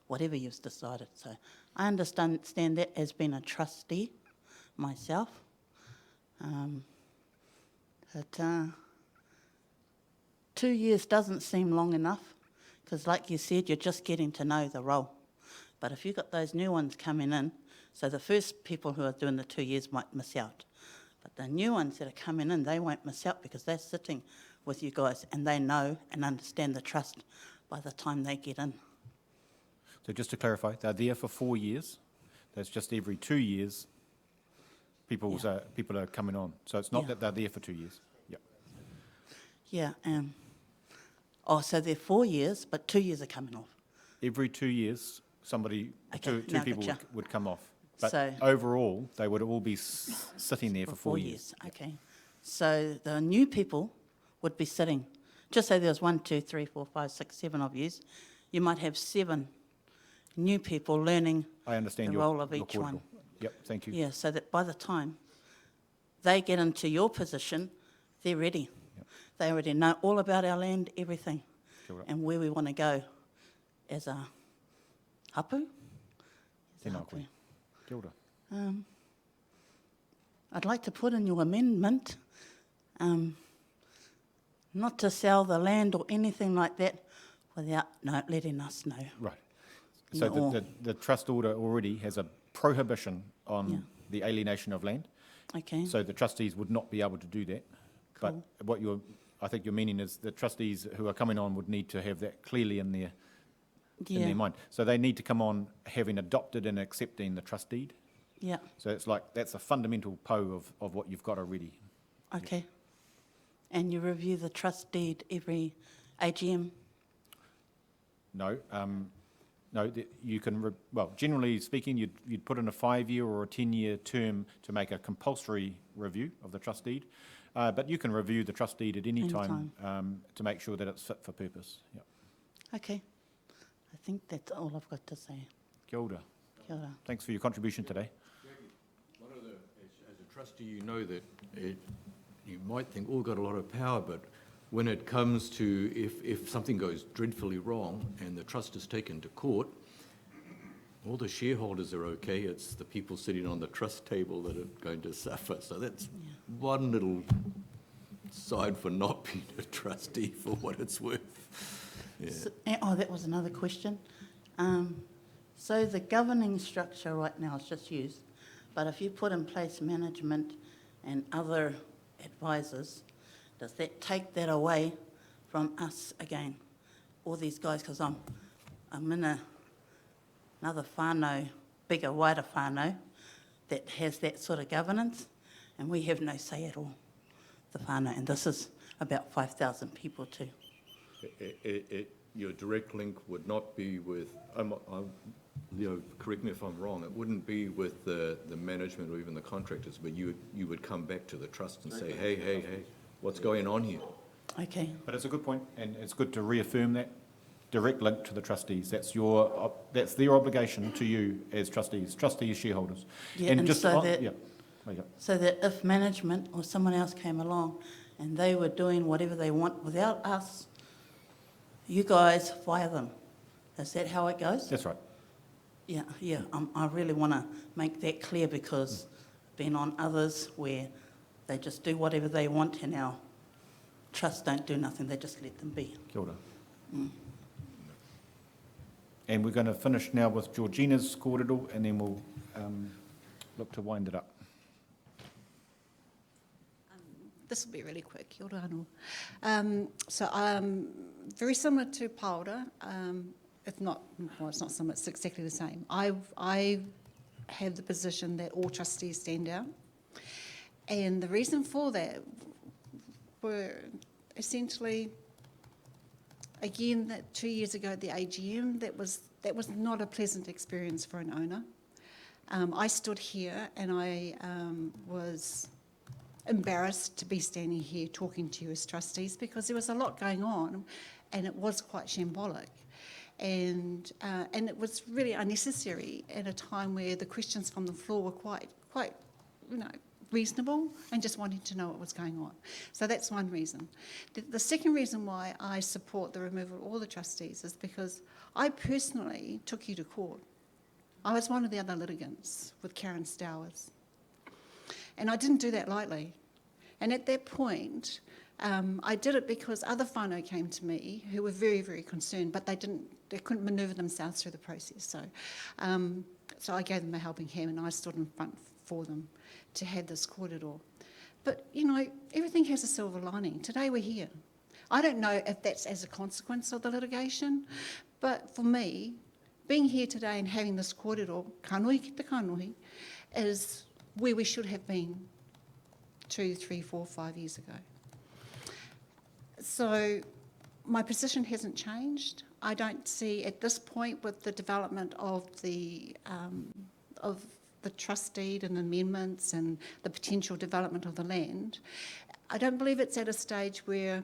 whatever you've decided. So I understand that as being a trustee myself. But 2 years doesn't seem long enough, because like you said, you're just getting to know the role. But if you've got those new ones coming in, so the first people who are doing the 2 years might miss out. But the new ones that are coming in, they won't miss out because they're sitting with you guys and they know and understand the trust by the time they get in. So just to clarify, they're there for 4 years. That's just every 2 years people are coming on. So it's not that they're there for 2 years. Yep. Yeah. So they're 4 years, but 2 years are coming off. Every 2 years, somebody, two people gotcha. would come off. But So- overall, they would all be sitting there for 4 years. Okay. So the new people would be sitting, just say there was 1, 2, 3, 4, 5, 6, 7 of you, you might have 7 new people learning I understand the your, role of your each one. corridor. Yep, thank you. Yeah, so that by the time they get into your position, they're ready. Yep. They already know all about our land, everything, Kia ora. and where we want to go as a hapu. Tēnā koe. Kia ora. I'd like to put in your amendment not to sell the land or anything like that without letting us know. Right. So No. the trust order already has a prohibition on the alienation of land. Okay. So the trustees would not be able to do that. Cool. But what I think your meaning is the trustees who are coming on would need to have that clearly in their mind. So they need to come on having adopted and accepting the trust deed. Yeah. So it's like that's a fundamental of what you've got already. Okay. And you review the trust deed every AGM? No, you can, generally speaking, you'd put in a 5-year or a 10-year term to make a compulsory review of the trust deed. But you can review the trust deed at any time to make sure that it's fit for purpose. Yep. Okay. I think that's all I've got to say. Kia ora. Kia ora. Thanks for your contribution today. As a trustee, you know that you might think, oh, we've got a lot of power, but when it comes to if something goes dreadfully wrong and the trust is taken to court, all the shareholders are okay. It's the people sitting on the trust table that are going to suffer. So that's one little side for not being a trustee for what it's worth. Yeah. So, that was another question. So the governing structure right now is just used, but if you put in place management and other advisors, does that take that away from us again? All these guys, because I'm in another whānau, bigger, wider whānau, that has that sort of governance, and we have no say at all, the whānau, and this is about 5,000 people too. Your direct link would not be with, Leo, correct me if I'm wrong, it wouldn't be with the management or even the contractors, but you would come back to the trust and say, hey, what's going on here? Okay. But it's a good point, and it's good to reaffirm that direct link to the trustees. That's their obligation to you as trustees shareholders. Yeah, and just so so that if management or someone else came along and they were doing whatever they want without us, you guys fire them. Is that how it goes? That's right. Yeah. I really want to make that clear because been on others where they just do whatever they want and our trusts don't do nothing, they just let them be. Kia ora. And we're going to finish now with Georgina's kōrero and then we'll look to wind it up. This will be really quick. Kia ora anō. Very similar to Paora. It's not similar, it's exactly the same. I have the position that all trustees stand down. And the reason for that were essentially, again, that 2 years ago at the AGM, that was not a pleasant experience for an owner. I stood here and I was embarrassed to be standing here talking to you as trustees because there was a lot going on and it was quite shambolic. And it was really unnecessary at a time where the questions from the floor were quite reasonable and just wanting to know what was going on. So that's one reason. The second reason why I support the removal of all the trustees is because I personally took you to court. I was one of the other litigants with Karen Stowers. And I didn't do that lightly. And at that point, I did it because other whānau came to me who were very, very concerned, but they couldn't manoeuvre themselves through the process. So I gave them a helping hand and I stood in front for them to have this kōrero. But, everything has a silver lining. Today we're here. I don't know if that's as a consequence of the litigation, but for me, being here today and having this kōrero, kanohi ki te kanohi, is where we should have been 2, 3, 4, 5 years ago. So my position hasn't changed. I don't see at this point with the development of the trust deed and amendments and the potential development of the land, I don't believe it's at a stage where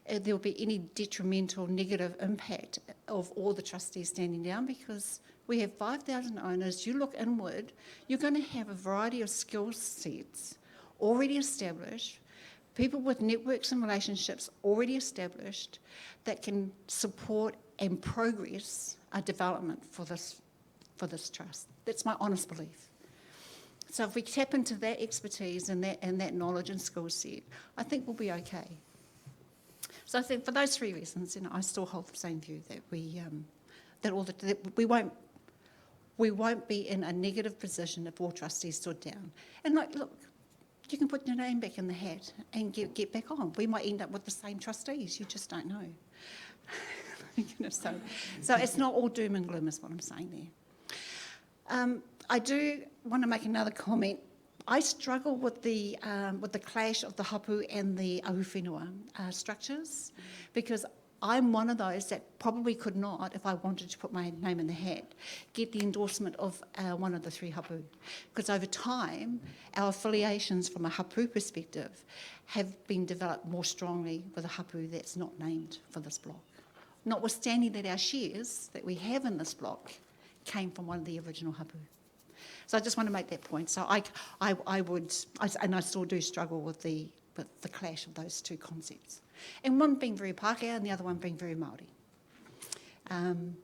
there will be any detrimental negative impact of all the trustees standing down because we have 5,000 owners. You look inward, you're going to have a variety of skill sets already established, people with networks and relationships already established that can support and progress a development for this trust. That's my honest belief. So if we tap into that expertise and that knowledge and skill set, I think we'll be okay. So I think for those three reasons, I still hold the same view that we won't be in a negative position if all trustees stood down. And look, you can put your name back in the hat and get back on. We might end up with the same trustees. You just don't know. So it's not all doom and gloom is what I'm saying there. I do want to make another comment. I struggle with the clash of the hapu and the ahuwhenua structures because I'm one of those that probably could not, if I wanted to put my name in the hat, get the endorsement of one of the three hapu. Because over time, our affiliations from a hapu perspective have been developed more strongly with a hapu that's not named for this block. Notwithstanding that our shares that we have in this block came from one of the original hapu. So I just want to make that point. So I would, and I still do struggle with the clash of those two concepts. And one being very Pākehā and the other one being very Māori. I'm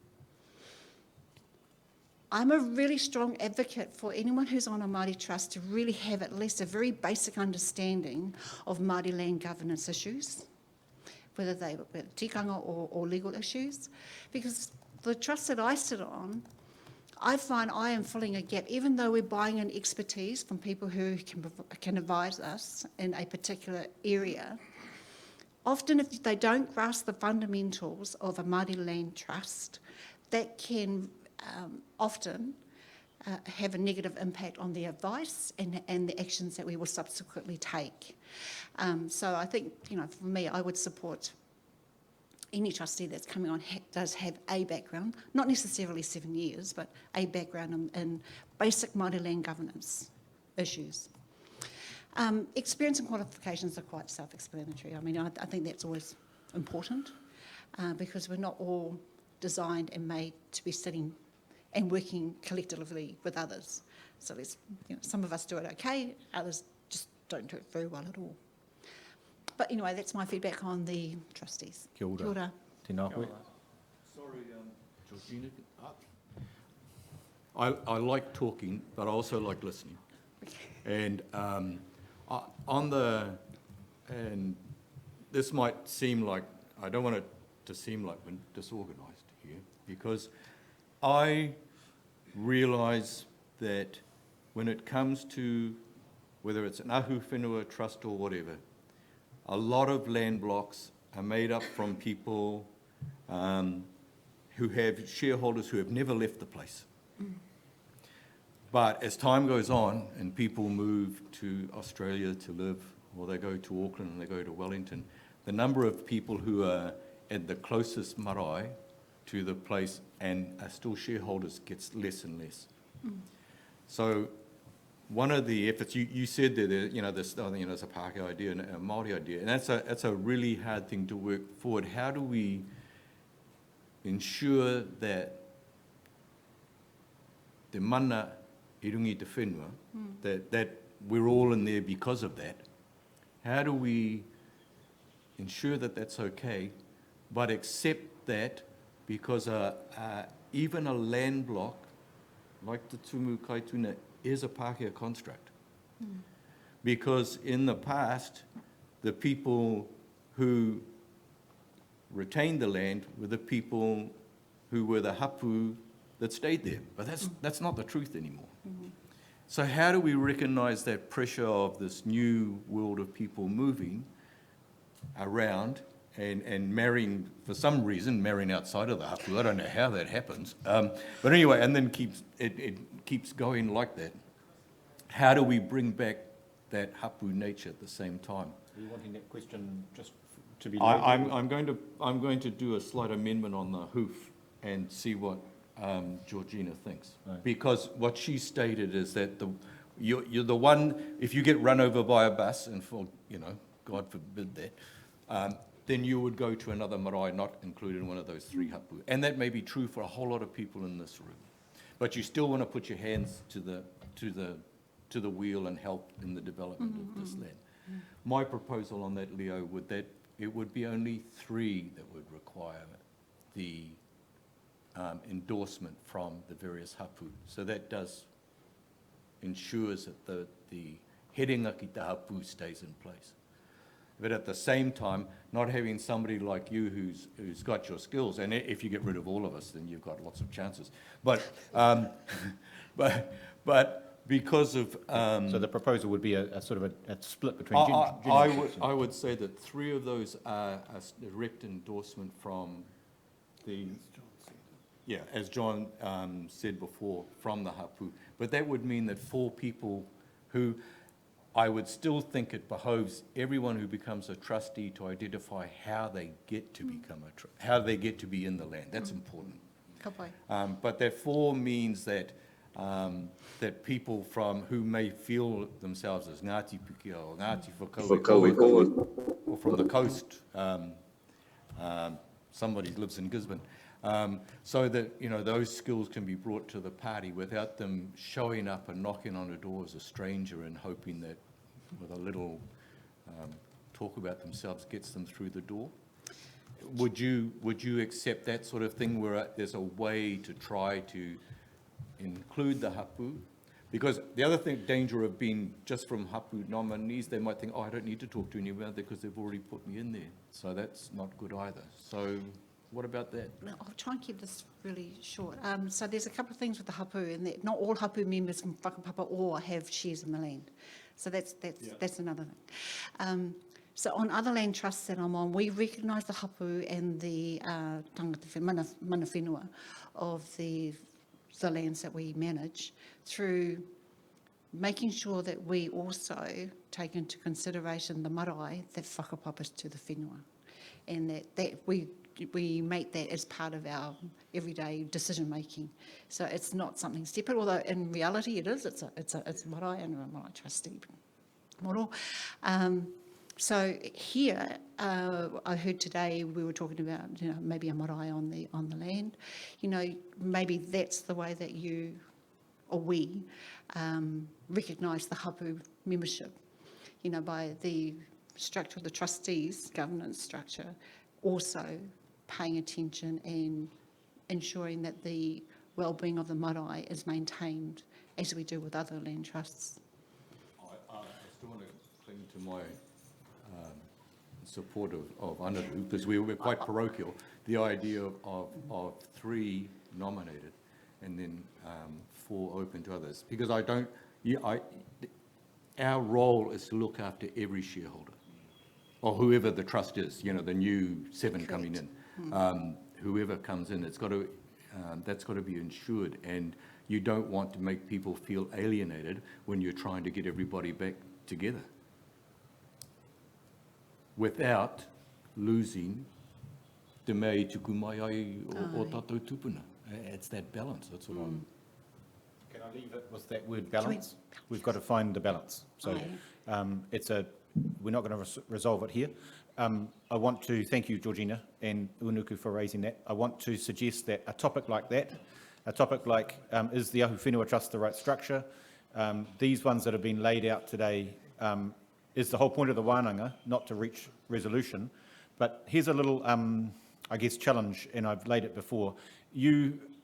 a really strong advocate for anyone who's on a Māori trust to really have at least a very basic understanding of Māori land governance issues, whether they were tikanga or legal issues, because the trust that I sit on, I find I am filling a gap, even though we're buying in expertise from people who can advise us in a particular area. Often if they don't grasp the fundamentals of a Māori land trust, that can often have a negative impact on the advice and the actions that we will subsequently take. So I think, for me, I would support any trustee that's coming on does have a background, not necessarily 7 years, but a background in basic Māori land governance issues. Experience and qualifications are quite self-explanatory. I mean, I think that's always important because we're not all designed and made to be sitting and working collectively with others. So there's, some of us do it okay, others just don't do it very well at all. But anyway, that's my feedback on the trustees. Kia ora. Kia ora. Tēnā koe. Sorry, Georgina. I like talking, but I also like listening. And and this might seem like, I don't want it to seem like we're disorganised here, because I realise that when it comes to whether it's an ahuwhenua trust or whatever, a lot of land blocks are made up from people who have shareholders who have never left the place. But as time goes on and people move to Australia to live, or they go to Auckland and they go to Wellington, the number of people who are at the closest marae to the place and are still shareholders gets less and less. So one of the efforts, you said that, this, it's a Pākehā idea and a Māori idea, and that's a really hard thing to work forward. How do we ensure that te mana I rungi te whenua, that we're all in there because of that? How do we ensure that that's okay, but accept that because even a land block like the Tumu Kaituna is a Pākehā construct? Because in the past, the people who retained the land were the people who were the hapu that stayed there. But that's not the truth anymore. So how do we recognise that pressure of this new world of people moving around and marrying, for some reason, marrying outside of the hapu? I don't know how that happens. But anyway, and then it keeps going like that. How do we bring back that hapu nature at the same time? Are you wanting that question just to be? I'm going to do a slight amendment on the hoof and see what Georgina thinks. Right. Because what she stated is that you're the one, if you get run over by a bus, and God forbid that, then you would go to another marae not included in one of those three hapu. And that may be true for a whole lot of people in this room. But you still want to put your hands to the wheel and help in the development of this land. My proposal on that, Leo, would that it would be only 3 that would require the endorsement from the various hapu. So that does ensures that the herenga ki te hapu stays in place. But at the same time, not having somebody like you who's got your skills, and if you get rid of all of us, then you've got lots of chances. But because of so the proposal would be a sort of a split between junior. I would say that 3 of those are a direct endorsement from the, as John said before, from the hapu. But that would mean that 4 people who I would still think it behoves everyone who becomes a trustee to identify how they get to become how they get to be in the land. That's important. But that 4 means that that people who may feel themselves as Ngāti Pukea or Ngāti Whakauikoa or from the coast, somebody lives in Gisborne, so that those skills can be brought to the party without them showing up and knocking on a door as a stranger and hoping that with a little talk about themselves gets them through the door. Would you accept that sort of thing where there's a way to try to include the hapu? Because the other danger of being just from hapu nominees, they might think, I don't need to talk to anyone because they've already put me in there. So that's not good either. So what about that? I'll try and keep this really short. So there's a couple of things with the hapu, and that not all hapu members can whakapapa or have shares in the land. So that's another thing. So on other land trusts that I'm on, we recognise the hapu and the tangata mana whenua of the lands that we manage through making sure that we also take into consideration the marae that whakapapas to the whenua, and that we make that as part of our everyday decision making. So it's not something separate, although in reality it is. It's a marae and a marae trustee model. So here, I heard today we were talking about maybe a marae on the land. Maybe that's the way that you or we recognise the hapu membership. By the structure of the trustees, governance structure, also paying attention and ensuring that the well-being of the marae is maintained, as we do with other land trusts. I still want to cling to my support of Anaru, because we were quite parochial. The idea of 3 nominated and then 4 open to others, because our role is to look after every shareholder, or whoever the trust is. The new 7 coming in, whoever comes in, that's got to be ensured, and you don't want to make people feel alienated when you're trying to get everybody back together, without losing te mea I tuku mai ai o tātou tupuna. It's that balance. That's what I'm... Can I leave it with that word balance? We've got to find the balance. So we're not going to resolve it here. I want to thank you, Georgina and Unuku, for raising that. I want to suggest that a topic like that, a topic like is the Ahu Whenua Trust the right structure? These ones that have been laid out today is the whole point of the wānanga, not to reach resolution. But here's a little, I guess, challenge, and I've laid it before.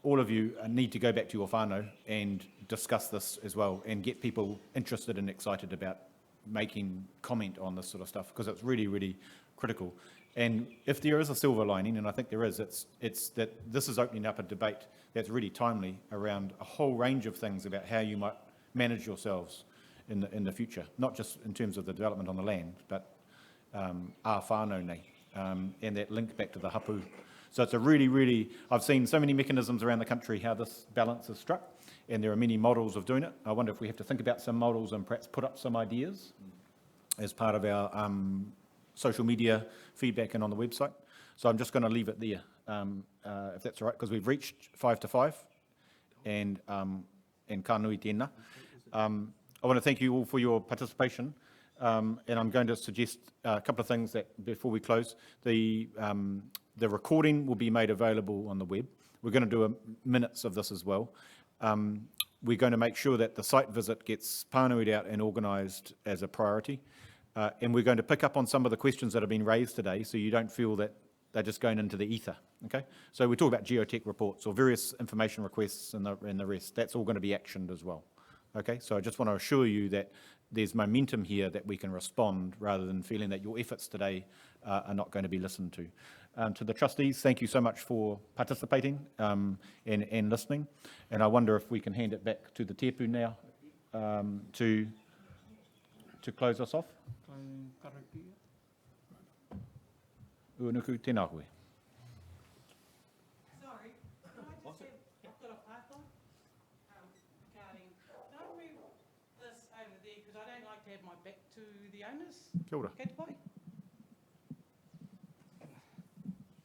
All of you need to go back to your whānau and discuss this as well and get people interested and excited about making comment on this sort of stuff, because it's really, really critical. And if there is a silver lining, and I think there is, it's that this is opening up a debate that's really timely around a whole range of things about how you might manage yourselves in the future, not just in terms of the development on the land, but our whānau nei, and that link back to the hapu. So it's a really, really, I've seen so many mechanisms around the country how this balance is struck, and there are many models of doing it. I wonder if we have to think about some models and perhaps put up some ideas as part of our social media feedback and on the website. So I'm just going to leave it there, if that's all right, because we've reached 5 to 5, and ka nui tēnā. I want to thank you all for your participation, and I'm going to suggest a couple of things that before we close. The recording will be made available on the web. We're going to do minutes of this as well. We're going to make sure that the site visit gets pānui'd out and organised as a priority. And we're going to pick up on some of the questions that have been raised today, so you don't feel that they're just going into the ether. Okay? So we talk about geotech reports or various information requests and the rest. That's all going to be actioned as well. Okay? So I just want to assure you that there's momentum here that we can respond rather than feeling that your efforts today are not going to be listened to. To the trustees, thank you so much for participating and listening. And I wonder if we can hand it back to the tepu now to close us off. Unuku, tēnā koe. Sorry, can I just have, I've got a pātai regarding, can I move this over there, because I don't like to have my back to the owners? Kia ora. Kei te pai?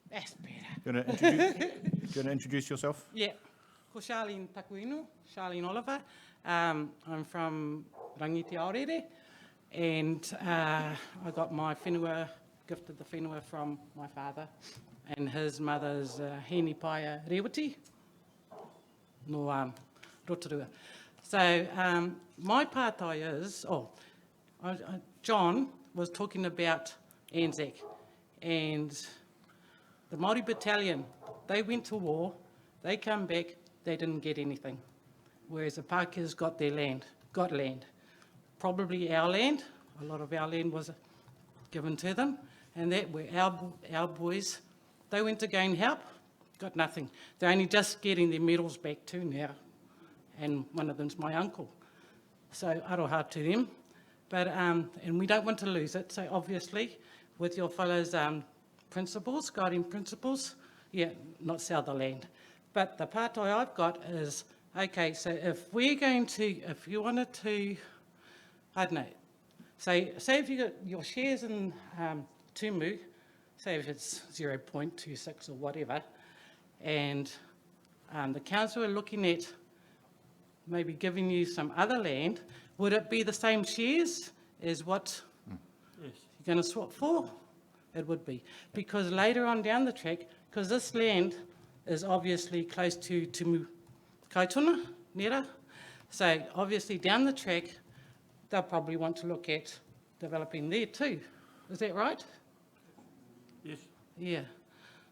That's better. Do you want to introduce yourself? Yeah. Ko Charlene Takuinu, Charlene Oliver. I'm from Rangiti Aorere, and I got my whenua, gifted the whenua from my father, and his mother's Heni Paia Rewati, no Rotorua. So my pātai is, John was talking about Anzac, and the Māori battalion, they went to war, they come back, they didn't get anything. Whereas the Pākehās got their land, got land. Probably our land, a lot of our land was given to them, and that were our boys, they went to gain help, got nothing. They're only just getting their medals back too now, and one of them's my uncle. So aroha to them, but and we don't want to lose it, so obviously with your fellows' principles, guiding principles, not sell the land. But the pātai I've got is, okay, so if you wanted to, I don't know, say if you got your shares in Tumu, say if it's 0.26 or whatever, and the council are looking at maybe giving you some other land, would it be the same shares as what you're going to swap for? It would be. Because later on down the track, because this land is obviously close to Tumu Kaituna, Nera, so obviously down the track, they'll probably want to look at developing there too. Is that right? Yes. Yeah.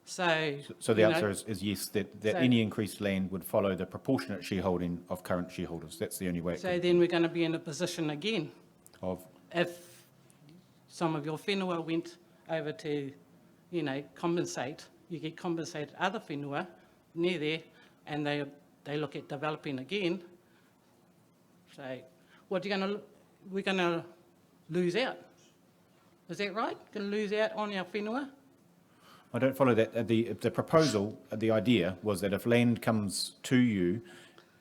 So the answer is yes, that any increased land would follow the proportionate shareholding of current shareholders. That's the only way. So then we're going to be in a position again of if some of your whenua went over to, compensate, you get compensated other whenua near there, and they look at developing again. So we're going to lose out. Is that right? Going to lose out on our whenua? I don't follow that. The proposal, the idea was that if land comes to you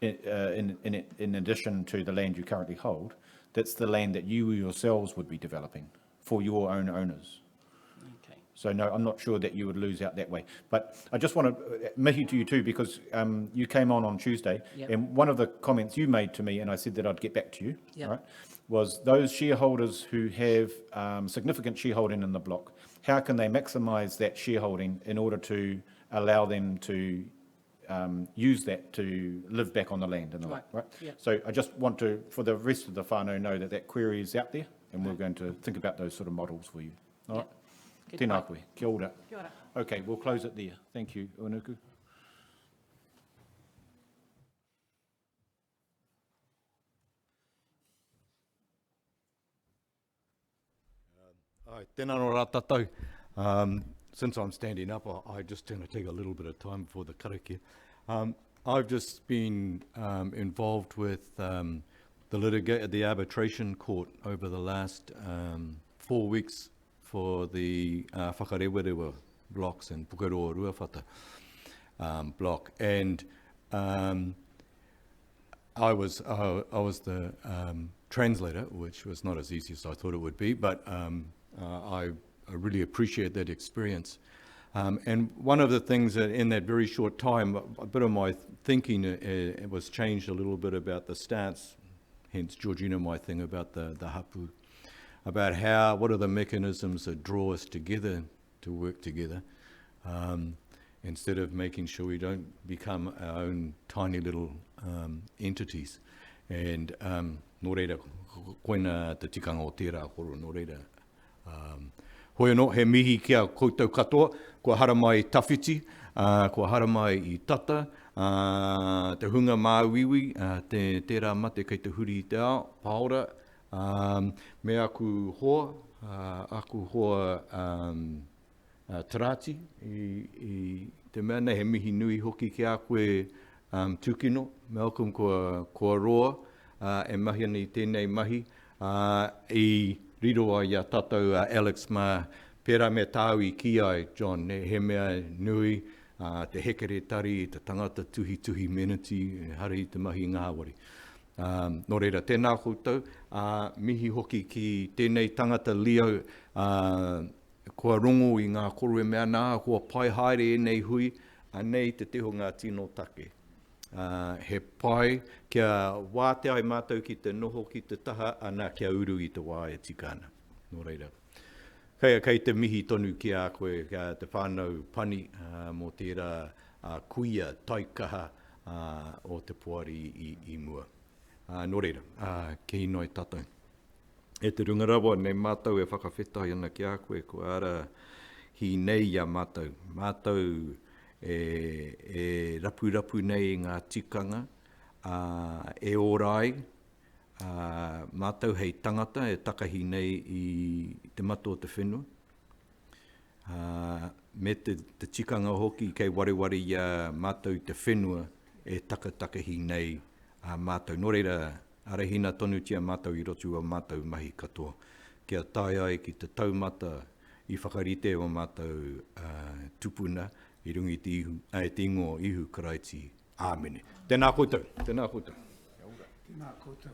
in addition to the land you currently hold, that's the land that you yourselves would be developing for your own owners. Okay. So no, I'm not sure that you would lose out that way. But I just want to, mihi to you too, because you came on Tuesday, Yep. and one of the comments you made to me, and I said that I'd get back to you, Yep. right, was those shareholders who have significant shareholding in the block, how can they maximise that shareholding in order to allow them to use that to live back on the land in the Right. right? Yeah. So I just want to, for the rest of the whānau, know that that query is out there, and we're going to think about those sort of models for you. All right? Good Tēnā point. koe. Kia ora. Kia ora. Okay, we'll close it there. Thank you, Unuku. Tēnā no rā tātou. Since I'm standing up, I just want to take a little bit of time before the karakia. I've just been involved with the arbitration court over the last 4 weeks for the whakarewerewa blocks in Pukeroa Ruawhata block. And I was the translator, which was not as easy as I thought it would be, but I really appreciate that experience. And one of the things that in that very short time, a bit of my thinking was changed a little bit about the stance, hence Georgina, my thing about the hapu, about what are the mechanisms that draw us together to work together, instead of making sure we don't become our own tiny little entities. And nō reira, koina te tikanga o tērā koro, nō reira. Hoi anō, he mihi kia koutou katoa, kua hara mai tawhiti, kua hara mai I tata, te hunga māwiwi, tērā mate kei te huri I te ao, paora, me aku hoa tarati I te mea nei, he mihi nui hoki ki a koe tūkino, Malcolm kua roa, e mahi ana I tēnei mahi, I riro ai a tātou Alex mā pērā mea tāu I ki ai, John, he mea nui, te hekere tari, te tangata tuhi meniti, hari te mahi ngāwari. Nō reira, tēnā koutou, mihi hoki ki tēnei tangata Leo, kua rongo I ngā koro e mea nā, kua pai haere e nei hui, anei te teho ngā tino take. He pai, kia wātea ai mātou ki te noho ki te taha, ana kia uru I te wā e tikana. Nō reira. Kei te mihi tonu ki a koe, kia te whānau pani, mō tērā kuia, taikaha o te puari I mua. Nō reira, ki noi tātou. E te rungarawa, nei mātou e whakawhetai ana ki a koe, ko ara hi nei a mātou. Mātou e rapu nei ngā tikanga, e orai, mātou hei tangata e takahi nei I te mato o te whenua. Me te tikanga hoki kei wareware ia mātou te whenua e takahi nei mātou. Nō reira, arehina tonu tia mātou I rotu a mātou mahi katoa. Kia tai ai ki te taumata I whakarite o mātou tupuna, I rungi te ingo ihu karaiti. Āmene. Tēnā koutou. Tēnā koutou. Tēnā koutou.